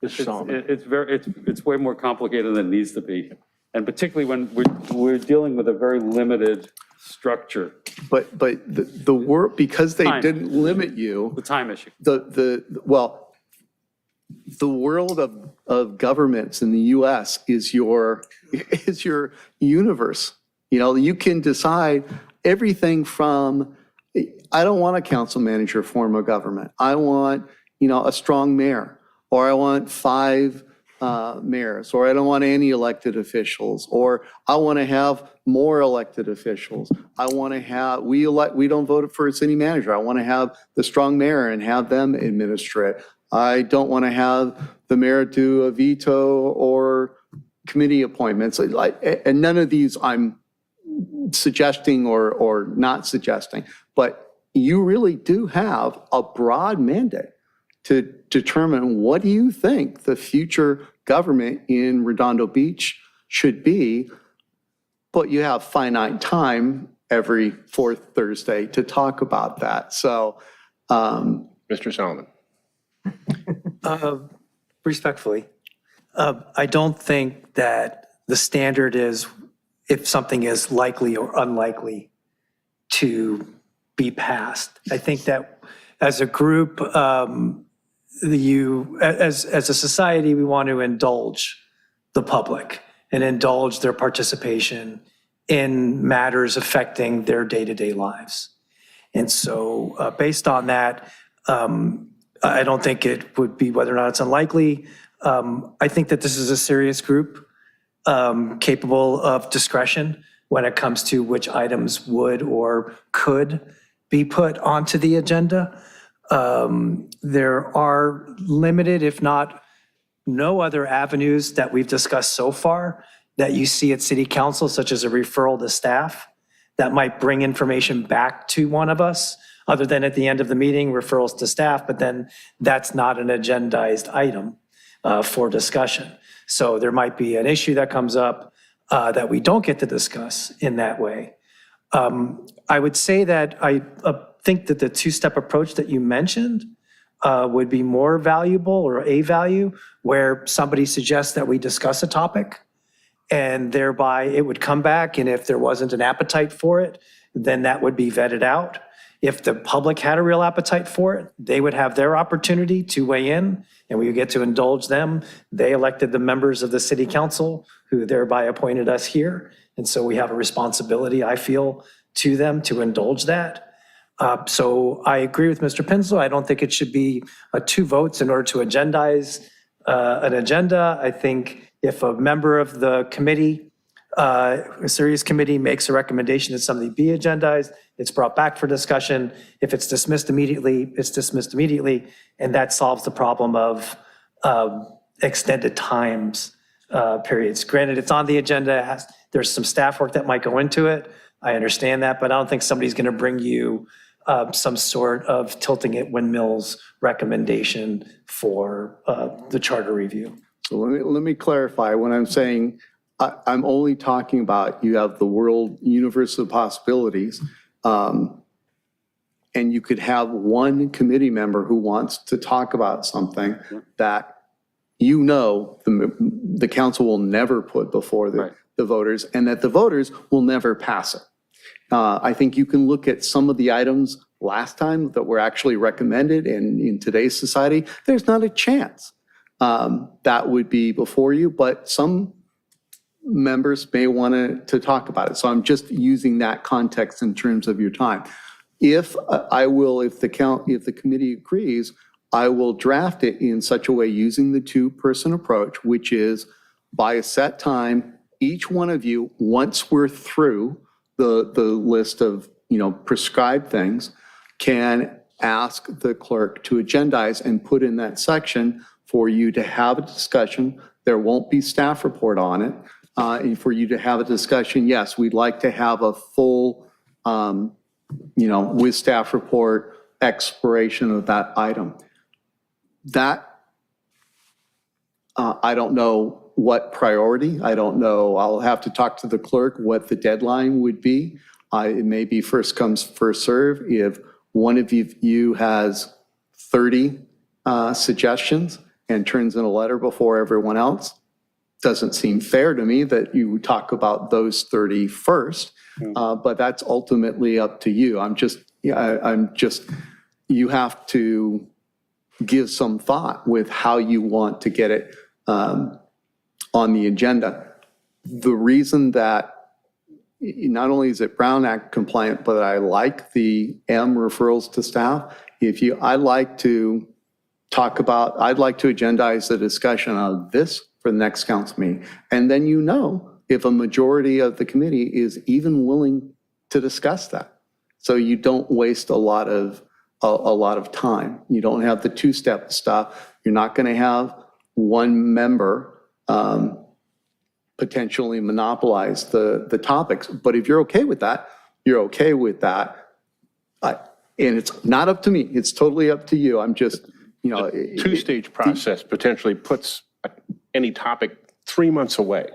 Speaker 8: it's way more complicated than it needs to be. And particularly when we're dealing with a very limited structure.
Speaker 6: but the work, because they
Speaker 8: Time.
Speaker 6: didn't limit you,
Speaker 8: The time issue.
Speaker 6: well, the world of governments in the US is your universe. You know, you can decide everything from, I don't want a council manager form of government. I want, a strong mayor, or I want 5 mayors, or I don't want any elected officials, or I want to have more elected officials. I want to have, we don't vote for a city manager. I want to have the strong mayor and have them administer it. I don't want to have the mayor do a veto or committee appointments. And none of these I'm suggesting or not suggesting, but you really do have a broad mandate to determine what do you think the future government in Redondo Beach should be, but you have finite time every 4th Thursday to talk about that. So,
Speaker 1: Mr. Solomon.
Speaker 3: Respectfully, I don't think that the standard is if something is likely or unlikely to be passed. I think that as a group, as a society, we want to indulge the public and indulge their participation in matters affecting their day-to-day lives. And so based on that, I don't think it would be whether or not it's unlikely. I think that this is a serious group capable of discretion when it comes to which items would or could be put onto the agenda. There are limited, if not no other avenues that we've discussed so far that you see at City Council, such as a referral to staff that might bring information back to one of us, other than at the end of the meeting, referrals to staff, but then that's not an agendized item for discussion. So there might be an issue that comes up that we don't get to discuss in that way. I would say that I think that the two-step approach that you mentioned would be more valuable, or a value, where somebody suggests that we discuss a topic and thereby it would come back, and if there wasn't an appetite for it, then that would be vetted out. If the public had a real appetite for it, they would have their opportunity to weigh in, and we would get to indulge them. They elected the members of the city council, who thereby appointed us here. And so we have a responsibility, I feel, to them to indulge that. So I agree with Mr. Pinslow. I don't think it should be 2 votes in order to agendize an agenda. I think if a member of the committee, a serious committee makes a recommendation that something be agendized, it's brought back for discussion. If it's dismissed immediately, it's dismissed immediately. And that solves the problem of extended times periods. Granted, it's on the agenda. There's some staff work that might go into it. I understand that, but I don't think somebody's going to bring you some sort of tilting at windmills recommendation for the charter review.
Speaker 6: So let me clarify. When I'm saying I'm only talking about you have the world universe of possibilities, and you could have one committee member who wants to talk about something that the council will never put before the voters, and that the voters will never pass it. I think you can look at some of the items last time that were actually recommended, and in today's society, there's not a chance that would be before you, but some members may want to talk about it. So I'm just using that context in terms of your time. If the committee agrees, I will draft it in such a way using the 2-person approach, which is by a set time, each one of you, once we're through the list of, prescribed things, can ask the clerk to agendize and put in that section for you to have a discussion. There won't be staff report on it. And for you to have a discussion, yes, we'd like to have a full, with staff report exploration of that item. That, I don't know what priority. I don't know. I'll have to talk to the clerk what the deadline would be. It may be first comes, first serve. If one of you has 30 suggestions and turns in a letter before everyone else, doesn't seem fair to me that you talk about those 30 first, but that's ultimately up to you. You have to give some thought with how you want to get it on the agenda. The reason that not only is it Brown Act compliant, but I like the M referrals to staff. I'd like to agendize the discussion of this for the next council meeting. And then if a majority of the committee is even willing to discuss that. So you don't waste a lot of time. You don't have the 2-step stuff. You're not going to have one member potentially monopolize the topics. But if you're okay with that, you're okay with that. And it's not up to me. It's totally up to you. I'm just,
Speaker 1: The 2-stage process potentially puts any topic 3 months away.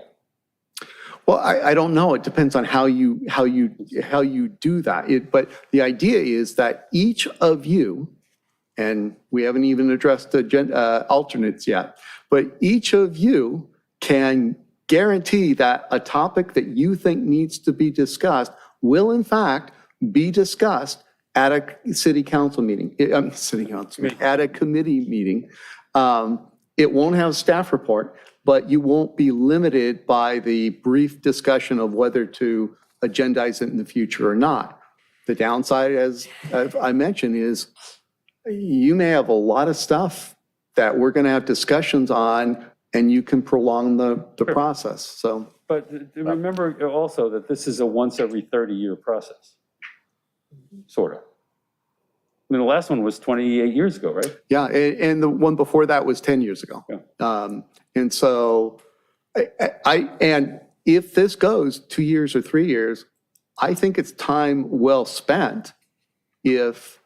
Speaker 6: Well, I don't know. It depends on how you do that. But the idea is that each of you, and we haven't even addressed the alternates yet, but each of you can guarantee that a topic that you think needs to be discussed will in fact be discussed at a city council meeting, at a committee meeting. It won't have staff report, but you won't be limited by the brief discussion of whether to agendize it in the future or not. The downside, as I mentioned, is you may have a lot of stuff that we're going to have discussions on, and you can prolong the process. So,
Speaker 8: But remember also that this is a once every 30-year process, sort of. I mean, the last one was 28 years ago, right?
Speaker 6: yeah, and the one before that was 10 years ago.
Speaker 8: Yeah.
Speaker 6: And so, and if this goes 2 years or 3 years, I think it's time well spent if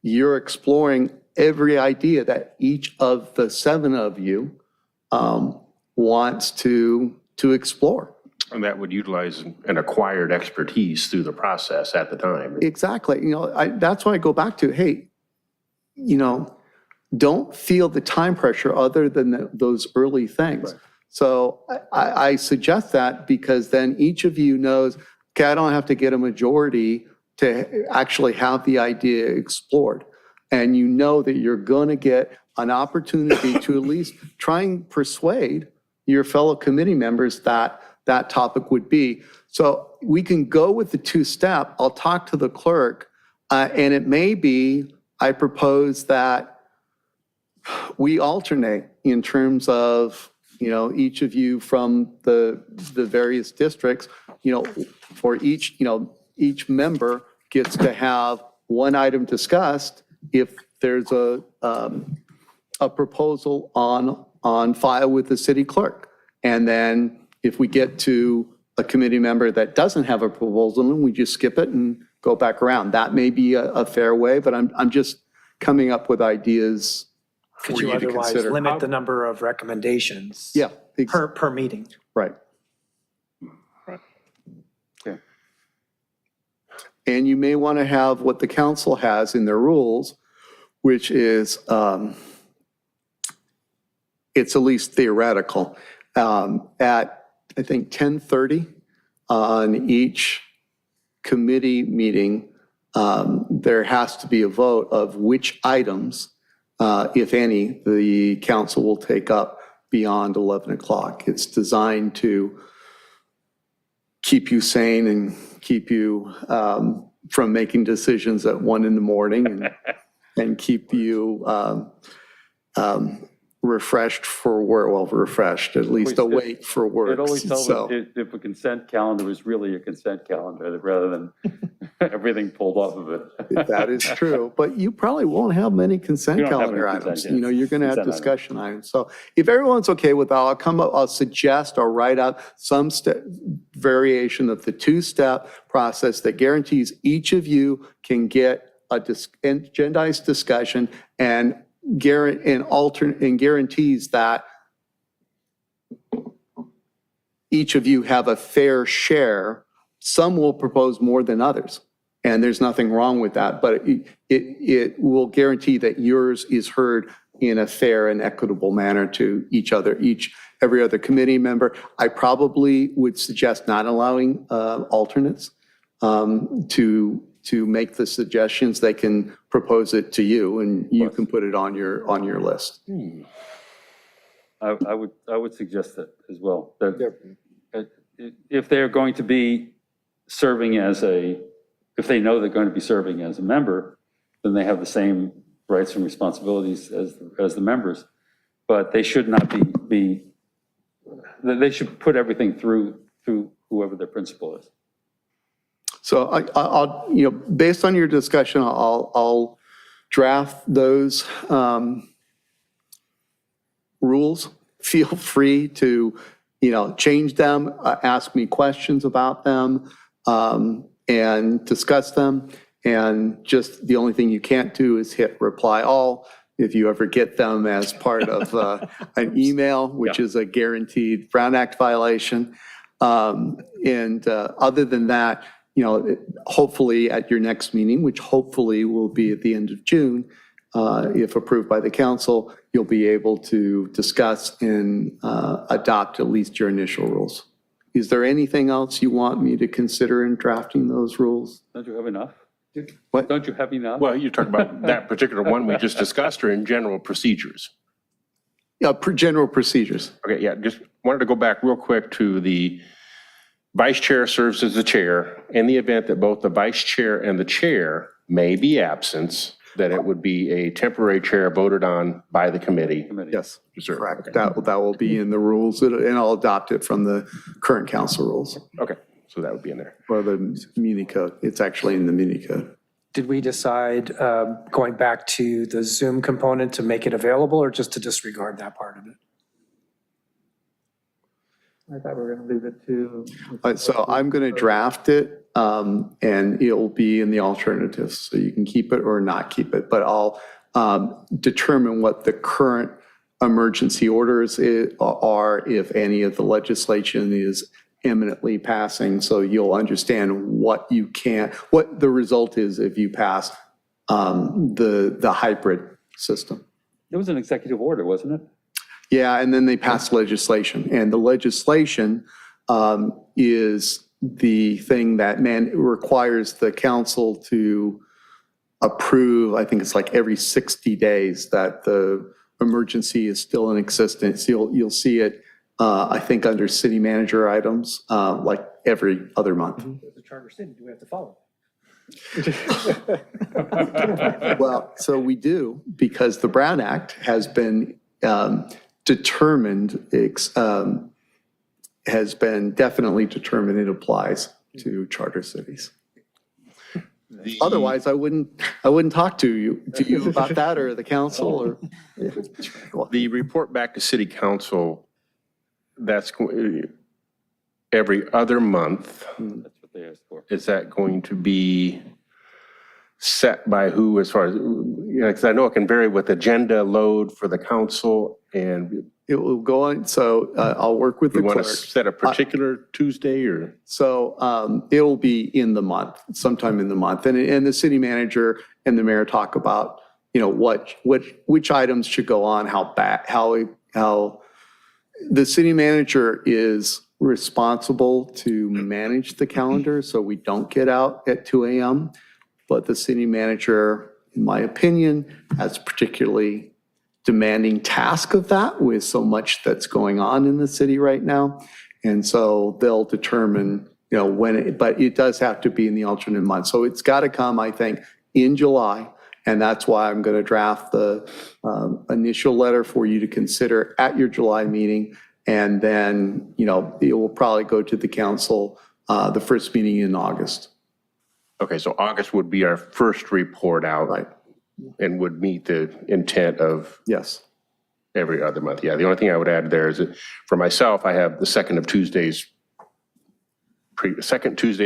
Speaker 6: you're exploring every idea that each of the 7 of you wants to explore.
Speaker 1: And that would utilize an acquired expertise through the process at the time.
Speaker 6: Exactly. That's why I go back to, hey, don't feel the time pressure other than those early things. Right. So I suggest that because then each of you knows, okay, I don't have to get a majority to actually have the idea explored. And you know that you're going to get an opportunity to at least try and persuade your fellow committee members that that topic would be. So we can go with the 2-step. I'll talk to the clerk And it may be, I propose that we alternate in terms of, each of you from the various districts, for each, each member gets to have one item discussed if there's a proposal on file with the city clerk. And then if we get to a committee member that doesn't have a proposal, then we just skip it and go back around. That may be a fair way, but I'm just coming up with ideas
Speaker 3: Could
Speaker 6: for
Speaker 3: you
Speaker 6: you to
Speaker 3: otherwise
Speaker 6: consider.
Speaker 3: limit the number of recommendations?
Speaker 6: Yeah.
Speaker 3: Per meeting?
Speaker 6: Right.
Speaker 8: Okay.
Speaker 6: And you may want to have what the council has in their rules, which is, it's at least theoretical. At, I think, 10:30 on each committee meeting, there has to be a vote of which items, if any, the council will take up beyond 11 o'clock. It's designed to keep you sane and keep you from making decisions at 1 a.m. and keep you refreshed for work, well, refreshed, at least awake for work.
Speaker 8: It always tells
Speaker 6: So-
Speaker 8: me if a consent calendar is really a consent calendar rather than everything pulled off of it.
Speaker 6: That is true, but you probably won't have many consent
Speaker 8: We don't have
Speaker 6: calendar
Speaker 8: any consent,
Speaker 6: items.
Speaker 8: yes.
Speaker 6: You're going to have
Speaker 8: Consent
Speaker 6: discussion items. So if everyone's okay with that, I'll suggest or write out some variation of the two-step process that guarantees each of you can get a agendized discussion and guarantees that each of you have a fair share. Some will propose more than others, and there's nothing wrong with that, but it will guarantee that yours is heard in a fair and equitable manner to every other committee member. I probably would suggest not allowing alternates to make the suggestions. They can propose it to you, and you can put it on your list.
Speaker 8: I would suggest that as well. That if they're going to be serving if they know they're going to be serving as a member, then they have the same rights and responsibilities as the members. But they should not they should put everything through whoever their principal is.
Speaker 6: So I'll based on your discussion, I'll draft those rules. Feel free to, change them, ask me questions about them, and discuss them. And just the only thing you can't do is hit reply all if you ever get them as part of an email, which is a guaranteed Brown Act violation. And other than that, hopefully at your next meeting, which hopefully will be at the end of June, if approved by the council, you'll be able to discuss and adopt at least your initial rules. Is there anything else you want me to consider in drafting those rules?
Speaker 8: Don't you have enough?
Speaker 6: What?
Speaker 8: Don't you have enough?
Speaker 1: Well, you talk about that particular one we just discussed, or in general procedures?
Speaker 6: Yeah, general procedures.
Speaker 1: Okay, yeah, just wanted to go back real quick to the vice chair serves as the chair. In the event that both the vice chair and the chair may be absent, that it would be a temporary chair voted on by the committee.
Speaker 6: Yes,
Speaker 1: Sure.
Speaker 6: correct. That will be in the rules, and I'll adopt it from the current council rules
Speaker 1: Okay, so that would be in there.
Speaker 6: or the muni code. It's actually in the muni code.
Speaker 3: Did we decide, going back to the Zoom component, to make it available or just to disregard that part of it?
Speaker 4: I thought we were going to leave it to.
Speaker 6: So I'm going to draft it, and it'll be in the alternatives, so you can keep it or not keep it. But I'll determine what the current emergency orders are, if any of the legislation is imminently passing, so you'll understand what the result is if you pass the hybrid system.
Speaker 8: It was an executive order, wasn't it?
Speaker 6: Yeah, and then they pass legislation, and the legislation is the thing that requires the council to approve. I think it's like every 60 days that the emergency is still in existence. You'll see it, I think, under city manager items, like every other month.
Speaker 3: The charter city, do we have to follow?
Speaker 6: Well, so we do, because the Brown Act has been determined, has been definitely determined it applies to charter cities. Otherwise, I wouldn't talk to you about that or the council or.
Speaker 1: The report back to city council, that's every other month.
Speaker 8: That's what they asked for.
Speaker 1: Is that going to be set by who as far as, because I know it can vary with agenda load for the council, and
Speaker 6: It will go on, so I'll work with
Speaker 1: we
Speaker 6: the
Speaker 1: want to
Speaker 6: clerk.
Speaker 1: set a particular Tuesday or?
Speaker 6: So it will be in the month, sometime in the month. And the city manager and the mayor talk about, which items should go on, how the city manager is responsible to manage the calendar so we don't get out at 2 a.m. But the city manager, in my opinion, has particularly demanding task of that with so much that's going on in the city right now. And so they'll determine, but it does have to be in the alternate month. So it's got to come, I think, in July. And that's why I'm going to draft the initial letter for you to consider at your July meeting. And then, it will probably go to the council the first meeting in August.
Speaker 1: Okay, so August would be our first report out.
Speaker 6: Right.
Speaker 1: And would meet the intent of
Speaker 6: Yes.
Speaker 1: every other month. Yeah, the only thing I would add there is that for myself, I have the second Tuesday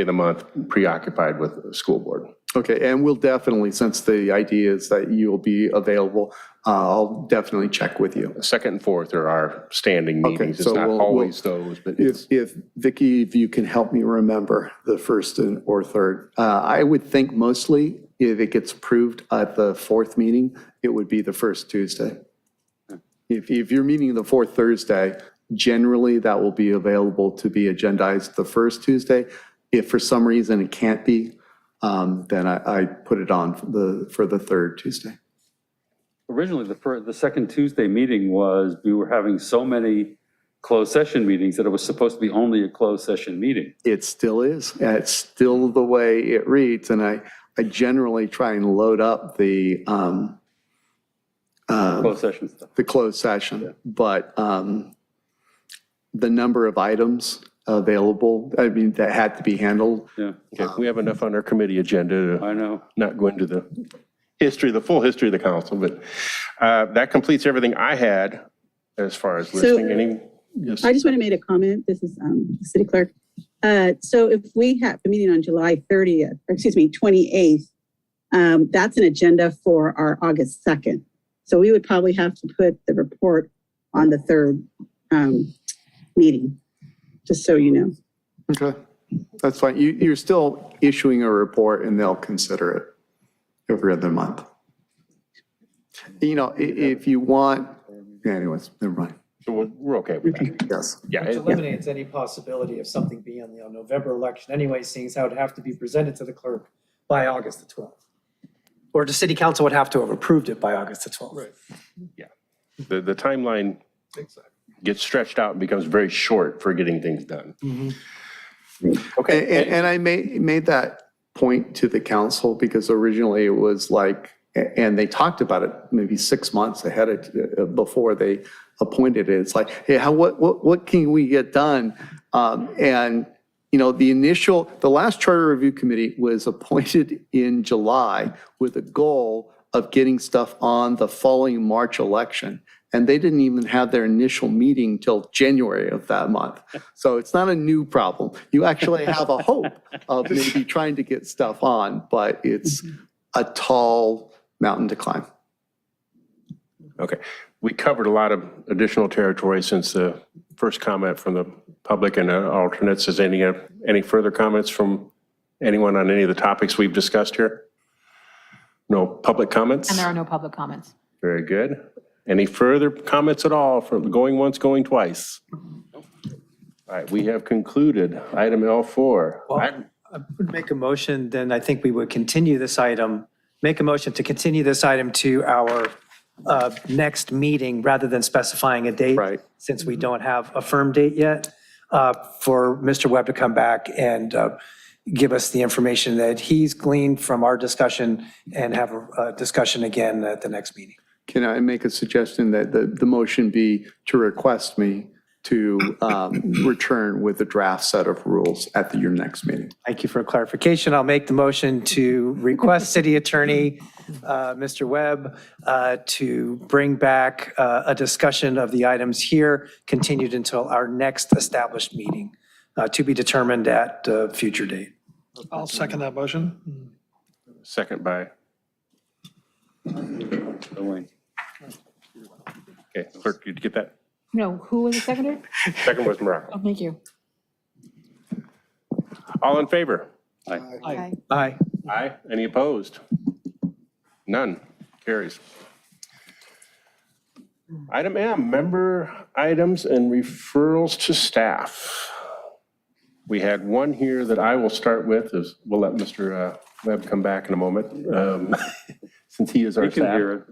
Speaker 1: of the month preoccupied with the school board.
Speaker 6: Okay, and we'll definitely, since the idea is that you will be available, I'll definitely check with you.
Speaker 1: Second and fourth are our standing
Speaker 6: Okay,
Speaker 1: meetings. It's
Speaker 6: so
Speaker 1: not
Speaker 6: we'll-
Speaker 1: always those, but it's,
Speaker 6: If Vicky, if you can help me remember the first or third, I would think mostly if it gets approved at the fourth meeting, it would be the first Tuesday. If you're meeting the fourth Thursday, generally that will be available to be agendized the first Tuesday. If for some reason it can't be, then I put it on for the third Tuesday.
Speaker 8: Originally, the second Tuesday meeting was, we were having so many closed session meetings that it was supposed to be only a closed session meeting.
Speaker 6: It still is. It's still the way it reads. And I generally try and load up the
Speaker 8: Closed session stuff.
Speaker 6: the closed session, but the number of items available, that had to be handled.
Speaker 8: Yeah,
Speaker 1: okay, we have enough on our committee agenda to
Speaker 8: I know.
Speaker 1: not go into the full history of the council, but that completes everything I had as far as listing. Yes.
Speaker 7: I just want to make a comment. This is the city clerk. So if we have a meeting on July 30th, or excuse me, 28th, that's an agenda for our August 2nd. So we would probably have to put the report on the third meeting, just so you know.
Speaker 6: Okay, that's fine. You're still issuing a report and they'll consider it every other month. If you want, anyways, never mind.
Speaker 1: So we're okay with that.
Speaker 6: Yes.
Speaker 1: Yeah.
Speaker 3: Which eliminates any possibility of something being on the November election anyway, seeing as how it would have to be presented to the clerk by August the 12th. Or the city council would have to have approved it by August the 12th. Right.
Speaker 1: Yeah. The timeline gets stretched out and becomes very short for getting things done. Okay.
Speaker 6: And I made that point to the council because originally it was like, and they talked about it maybe 6 months ahead before they appointed it. It's like, hey, what can we get done? And the last charter review committee was appointed in July with a goal of getting stuff on the following March election. And they didn't even have their initial meeting till January of that month. So it's not a new problem. You actually have a hope of maybe trying to get stuff on, but it's a tall mountain to climb.
Speaker 1: Okay. We covered a lot of additional territory since the first comment from the public and alternates. Is any further comments from anyone on any of the topics we've discussed here? No public comments?
Speaker 2: And there are no public comments.
Speaker 1: Very good. Any further comments at all from going once, going twice? All right, we have concluded item L4.
Speaker 3: Well, I would make a motion, then I think we would continue this item, make a motion to continue this item to our next meeting rather than specifying a date.
Speaker 6: Right.
Speaker 3: Since we don't have a firm date yet, for Mr. Webb to come back and give us the information that he's gleaned from our discussion and have a discussion again at the next meeting.
Speaker 6: Can I make a suggestion that the motion be to request me to return with a draft set of rules at your next meeting?
Speaker 3: Thank you for clarification. I'll make the motion to request City Attorney, Mr. Webb, to bring back a discussion of the items here, continued until our next established meeting, to be determined at a future date.
Speaker 9: I'll second that motion.
Speaker 1: Second by,
Speaker 8: Elaine.
Speaker 1: okay, clerk, did you get that?
Speaker 2: No, who was the seconder?
Speaker 1: Second was Morocco.
Speaker 2: Oh, thank you.
Speaker 1: All in favor?
Speaker 10: Okay.
Speaker 3: Aye.
Speaker 1: Aye. Any opposed? None. Carries. Item M, member items and referrals to staff. We had one here that I will start with, is we'll let Mr. Webb come back in a moment, since he is our
Speaker 8: You can
Speaker 1: staff.
Speaker 8: hear it.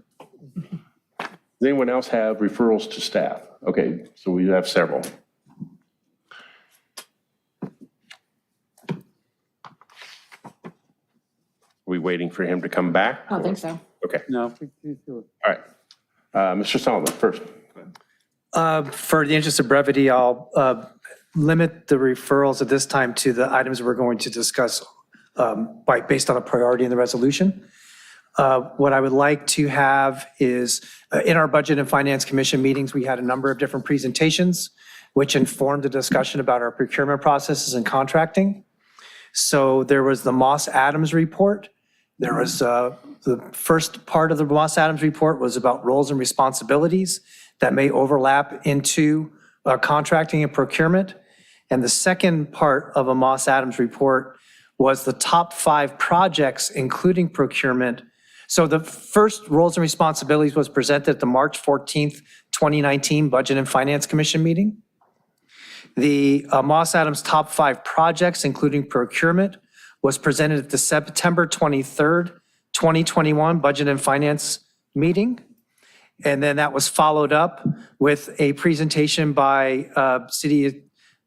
Speaker 1: Does anyone else have referrals to staff? Okay, so we have several. Are we waiting for him to come back?
Speaker 2: I don't think so.
Speaker 1: Okay,
Speaker 8: No,
Speaker 1: all right. Mr. Solomon, first.
Speaker 3: For the interest of brevity, I'll limit the referrals at this time to the items we're going to discuss based on a priority in the resolution. What I would like to have is, in our Budget and Finance Commission meetings, we had a number of different presentations which informed a discussion about our procurement processes and contracting. So there was the Moss Adams report. There was the first part of the Moss Adams report was about roles and responsibilities that may overlap into contracting and procurement. And the second part of a Moss Adams report was the top 5 projects, including procurement. So the first roles and responsibilities was presented at the March 14th, 2019 Budget and Finance Commission meeting. The Moss Adams top 5 projects, including procurement, was presented at the September 23rd, 2021 Budget and Finance meeting. And then that was followed up with a presentation by now City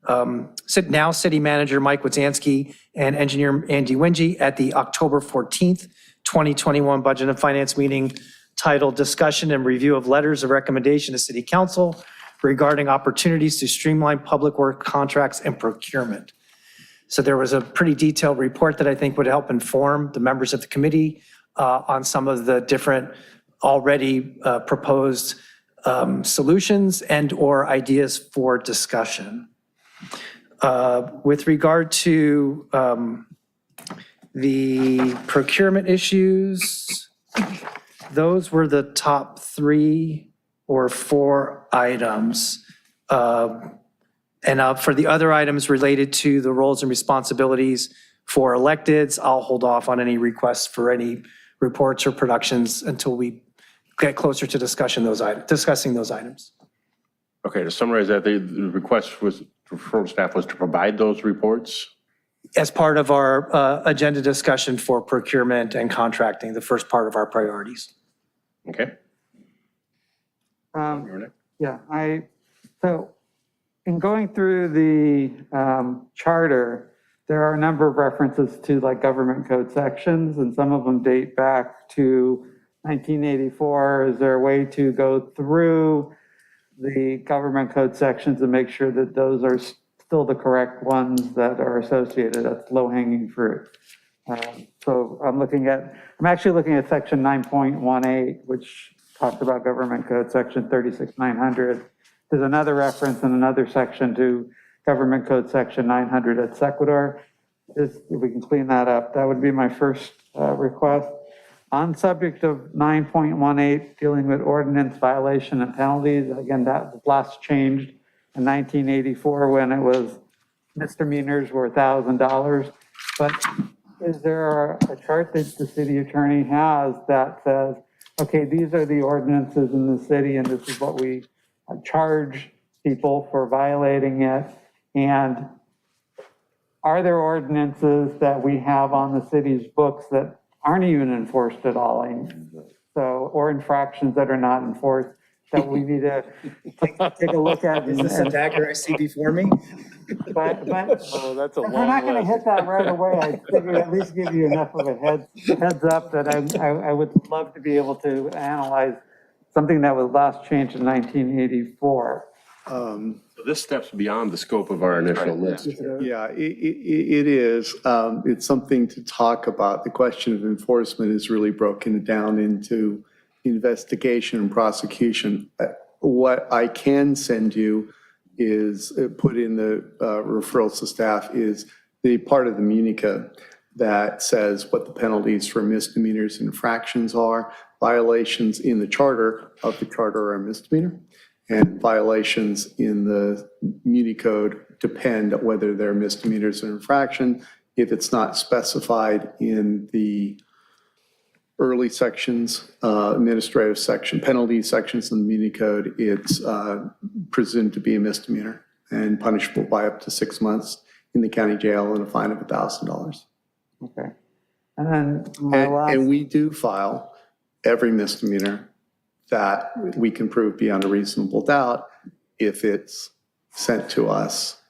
Speaker 3: Manager Mike Wazanski and Engineer Andy Wingy at the October 14th, 2021 Budget and Finance meeting titled Discussion and Review of Letters of Recommendation to City Council regarding opportunities to streamline public work contracts and procurement. So there was a pretty detailed report that I think would help inform the members of the committee on some of the different already proposed solutions and or ideas for discussion. With regard to the procurement issues, those were the top 3 or 4 items. And for the other items related to the roles and responsibilities for electeds, I'll hold off on any requests for any reports or productions until we get closer to discussing those items.
Speaker 1: Okay, to summarize that, the request was from staff was to provide those reports.
Speaker 3: As part of our agenda discussion for procurement and contracting, the first part of our priorities.
Speaker 1: Okay.
Speaker 4: Yeah, so in going through the charter, there are a number of references to like government code sections, and some of them date back to 1984. Is there a way to go through the government code sections and make sure that those are still the correct ones that are associated? That's low-hanging fruit. So I'm actually looking at section 9.18, which talks about government code section 36900. There's another reference in another section to government code section 900 et sequitur. If we can clean that up, that would be my first request. On subject of 9.18, dealing with ordinance violation and penalties, again, that was last changed in 1984 when it was misdemeanors were $1,000. But is there a chart that the city attorney has that says, okay, these are the ordinances in the city and this is what we charge people for violating it? And are there ordinances that we have on the city's books that aren't even enforced at all? So, or infractions that are not enforced that we need to take a look at?
Speaker 3: Is this a dagger I see before me?
Speaker 4: But
Speaker 6: Oh, that's a
Speaker 4: if we're not
Speaker 6: long
Speaker 4: going to hit
Speaker 6: list.
Speaker 4: that right away, I figure at least give you enough of a heads up that I would love to be able to analyze something that was last changed in 1984.
Speaker 1: So this steps beyond the scope of our initial list.
Speaker 6: Yeah, it is. It's something to talk about. The question of enforcement is really broken down into investigation and prosecution. What I can send you is, put in the referrals to staff, is the part of the Muni Code that says what the penalties for misdemeanors and infractions are. Violations in the charter of the charter are a misdemeanor, and violations in the Muni Code depend on whether they're misdemeanors or infraction. If it's not specified in the early sections, administrative section, penalty sections in the Muni Code, it's presumed to be a misdemeanor and punishable by up to 6 months in the county jail and a fine of $1,000.
Speaker 4: Okay. And then my last.
Speaker 6: And we do file every misdemeanor that we can prove beyond a reasonable doubt if it's sent to us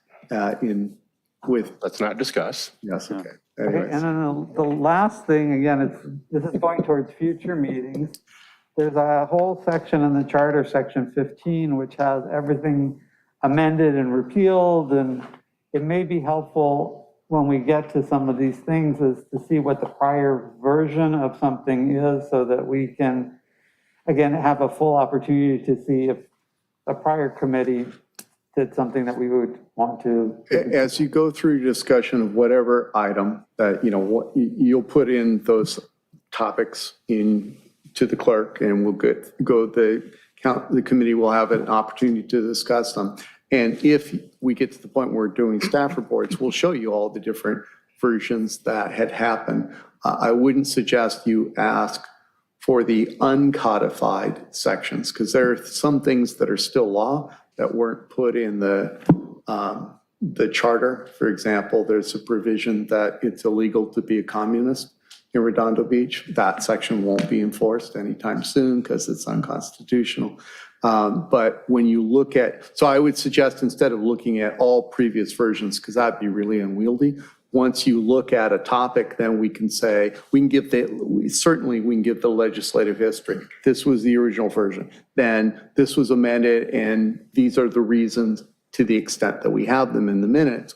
Speaker 6: with,
Speaker 1: Let's not discuss.
Speaker 6: yes, okay.
Speaker 4: Okay,
Speaker 6: Anyways.
Speaker 4: and then the last thing, again, this is going towards future meetings. There's a whole section in the charter, section 15, which has everything amended and repealed, and it may be helpful when we get to some of these things is to see what the prior version of something is so that we can, again, have a full opportunity to see if a prior committee did something that we would want to.
Speaker 6: As you go through your discussion of whatever item that, what you'll put in those topics in to the clerk, and we'll the committee will have an opportunity to discuss them. And if we get to the point where we're doing staff reports, we'll show you all the different versions that had happened. I wouldn't suggest you ask for the uncodified sections, because there are some things that are still law that weren't put in the charter. For example, there's a provision that it's illegal to be a communist in Redondo Beach. That section won't be enforced anytime soon because it's unconstitutional. But when you look at, so I would suggest instead of looking at all previous versions, because that'd be really unwieldy, once you look at a topic, then we can say, we can give the legislative history. This was the original version. Then this was amended, and these are the reasons to the extent that we have them in the minutes.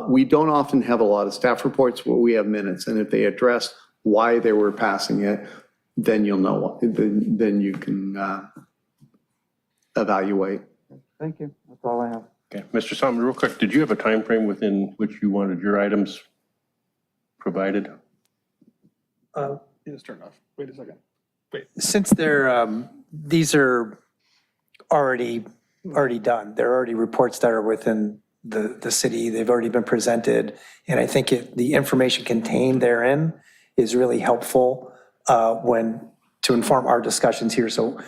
Speaker 6: We don't often have a lot of staff reports where we have minutes, and if they address why they were passing it, then you'll know, then you can evaluate.
Speaker 4: Thank you. That's all I have.
Speaker 1: Okay, Mr. Solomon, real quick, did you have a time frame within which you wanted your items provided?
Speaker 9: Just turn off. Wait a second.
Speaker 3: Since these are already done, they're already reports that are within the city, they've already been presented, and I think the information contained therein is really helpful to inform our discussions here. So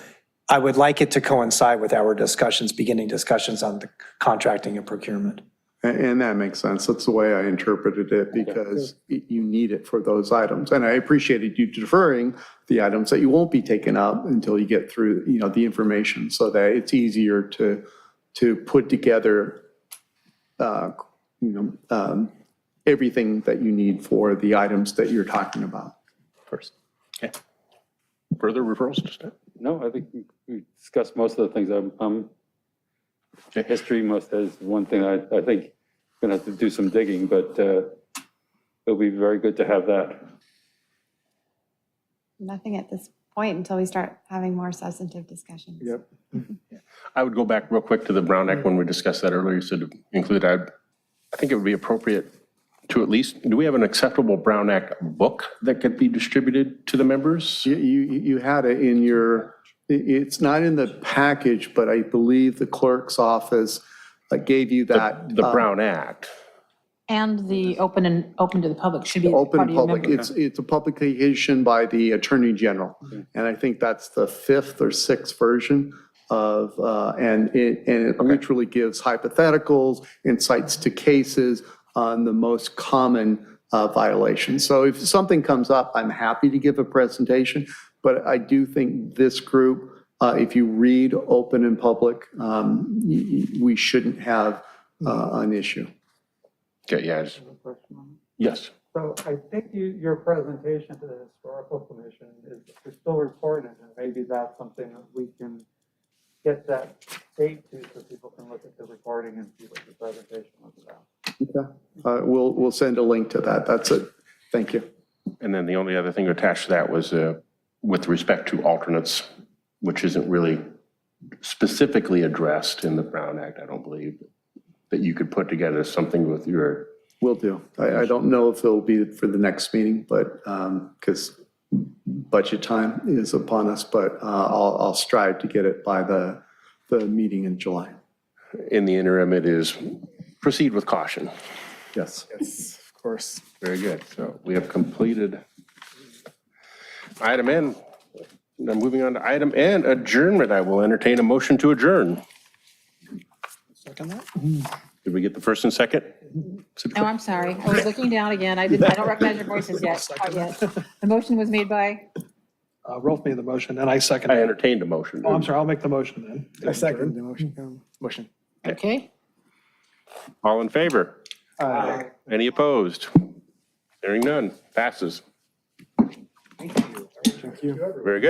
Speaker 3: I would like it to coincide with our beginning discussions on the contracting and procurement.
Speaker 6: And that makes sense. That's the way I interpreted it, because you need it for those items. And I appreciated you deferring the items that you won't be taken up until you get through, the information, so that it's easier to put together, everything that you need for the items that you're talking about.
Speaker 1: First. Okay. Further referrals to staff?
Speaker 8: No, I think we discussed most of the things. History is one thing I think we're going to have to do some digging, but it'll be very good to have that.
Speaker 10: Nothing at this point until we start having more substantive discussions.
Speaker 6: Yep.
Speaker 1: I would go back real quick to the Brown Act when we discussed that earlier. So to include, I think it would be appropriate to at least, do we have an acceptable Brown Act book that could be distributed to the members?
Speaker 6: You had it in your, it's not in the package, but I believe the clerk's office gave you that.
Speaker 1: The Brown Act.
Speaker 2: And the open to the public should be
Speaker 6: Open
Speaker 2: part of your
Speaker 6: public,
Speaker 2: member.
Speaker 6: it's a publication by the Attorney General. And I think that's the 5th or 6th version of, and it literally gives hypotheticals, insights to cases on the most common violations. So if something comes up, I'm happy to give a presentation, but I do think this group, if you read open and public, we shouldn't have an issue.
Speaker 1: Okay, yeah, yes.
Speaker 4: So I think your presentation to the Historical Commission is still recorded, and maybe that's something that we can get that date to so people can look at the recording and see what the presentation was about.
Speaker 6: Okay. We'll send a link to that. That's it. Thank you.
Speaker 1: And then the only other thing attached to that was with respect to alternates, which isn't really specifically addressed in the Brown Act, I don't believe, that you could put together something with your.
Speaker 6: Will do. I don't know if it'll be for the next meeting, but, because budget time is upon us, but I'll strive to get it by the meeting in July.
Speaker 1: In the interim, it is proceed with caution.
Speaker 6: Yes.
Speaker 11: Yes, of course.
Speaker 1: Very good. So we have completed item N. Now moving on to item N, adjournment. I will entertain a motion to adjourn.
Speaker 9: Second that?
Speaker 1: Did we get the first and second?
Speaker 2: Oh, I'm sorry. I was looking down again. I don't recognize your voices yet. Not yet. The motion was made by,
Speaker 9: Rolf made the motion, and I second
Speaker 1: I
Speaker 9: it.
Speaker 1: entertained a motion.
Speaker 9: Oh, I'm sorry, I'll make the motion then.
Speaker 11: I second the motion.
Speaker 2: okay.
Speaker 1: All in favor? Any opposed? Hearing none. Passes.
Speaker 11: Thank you.
Speaker 1: Very good.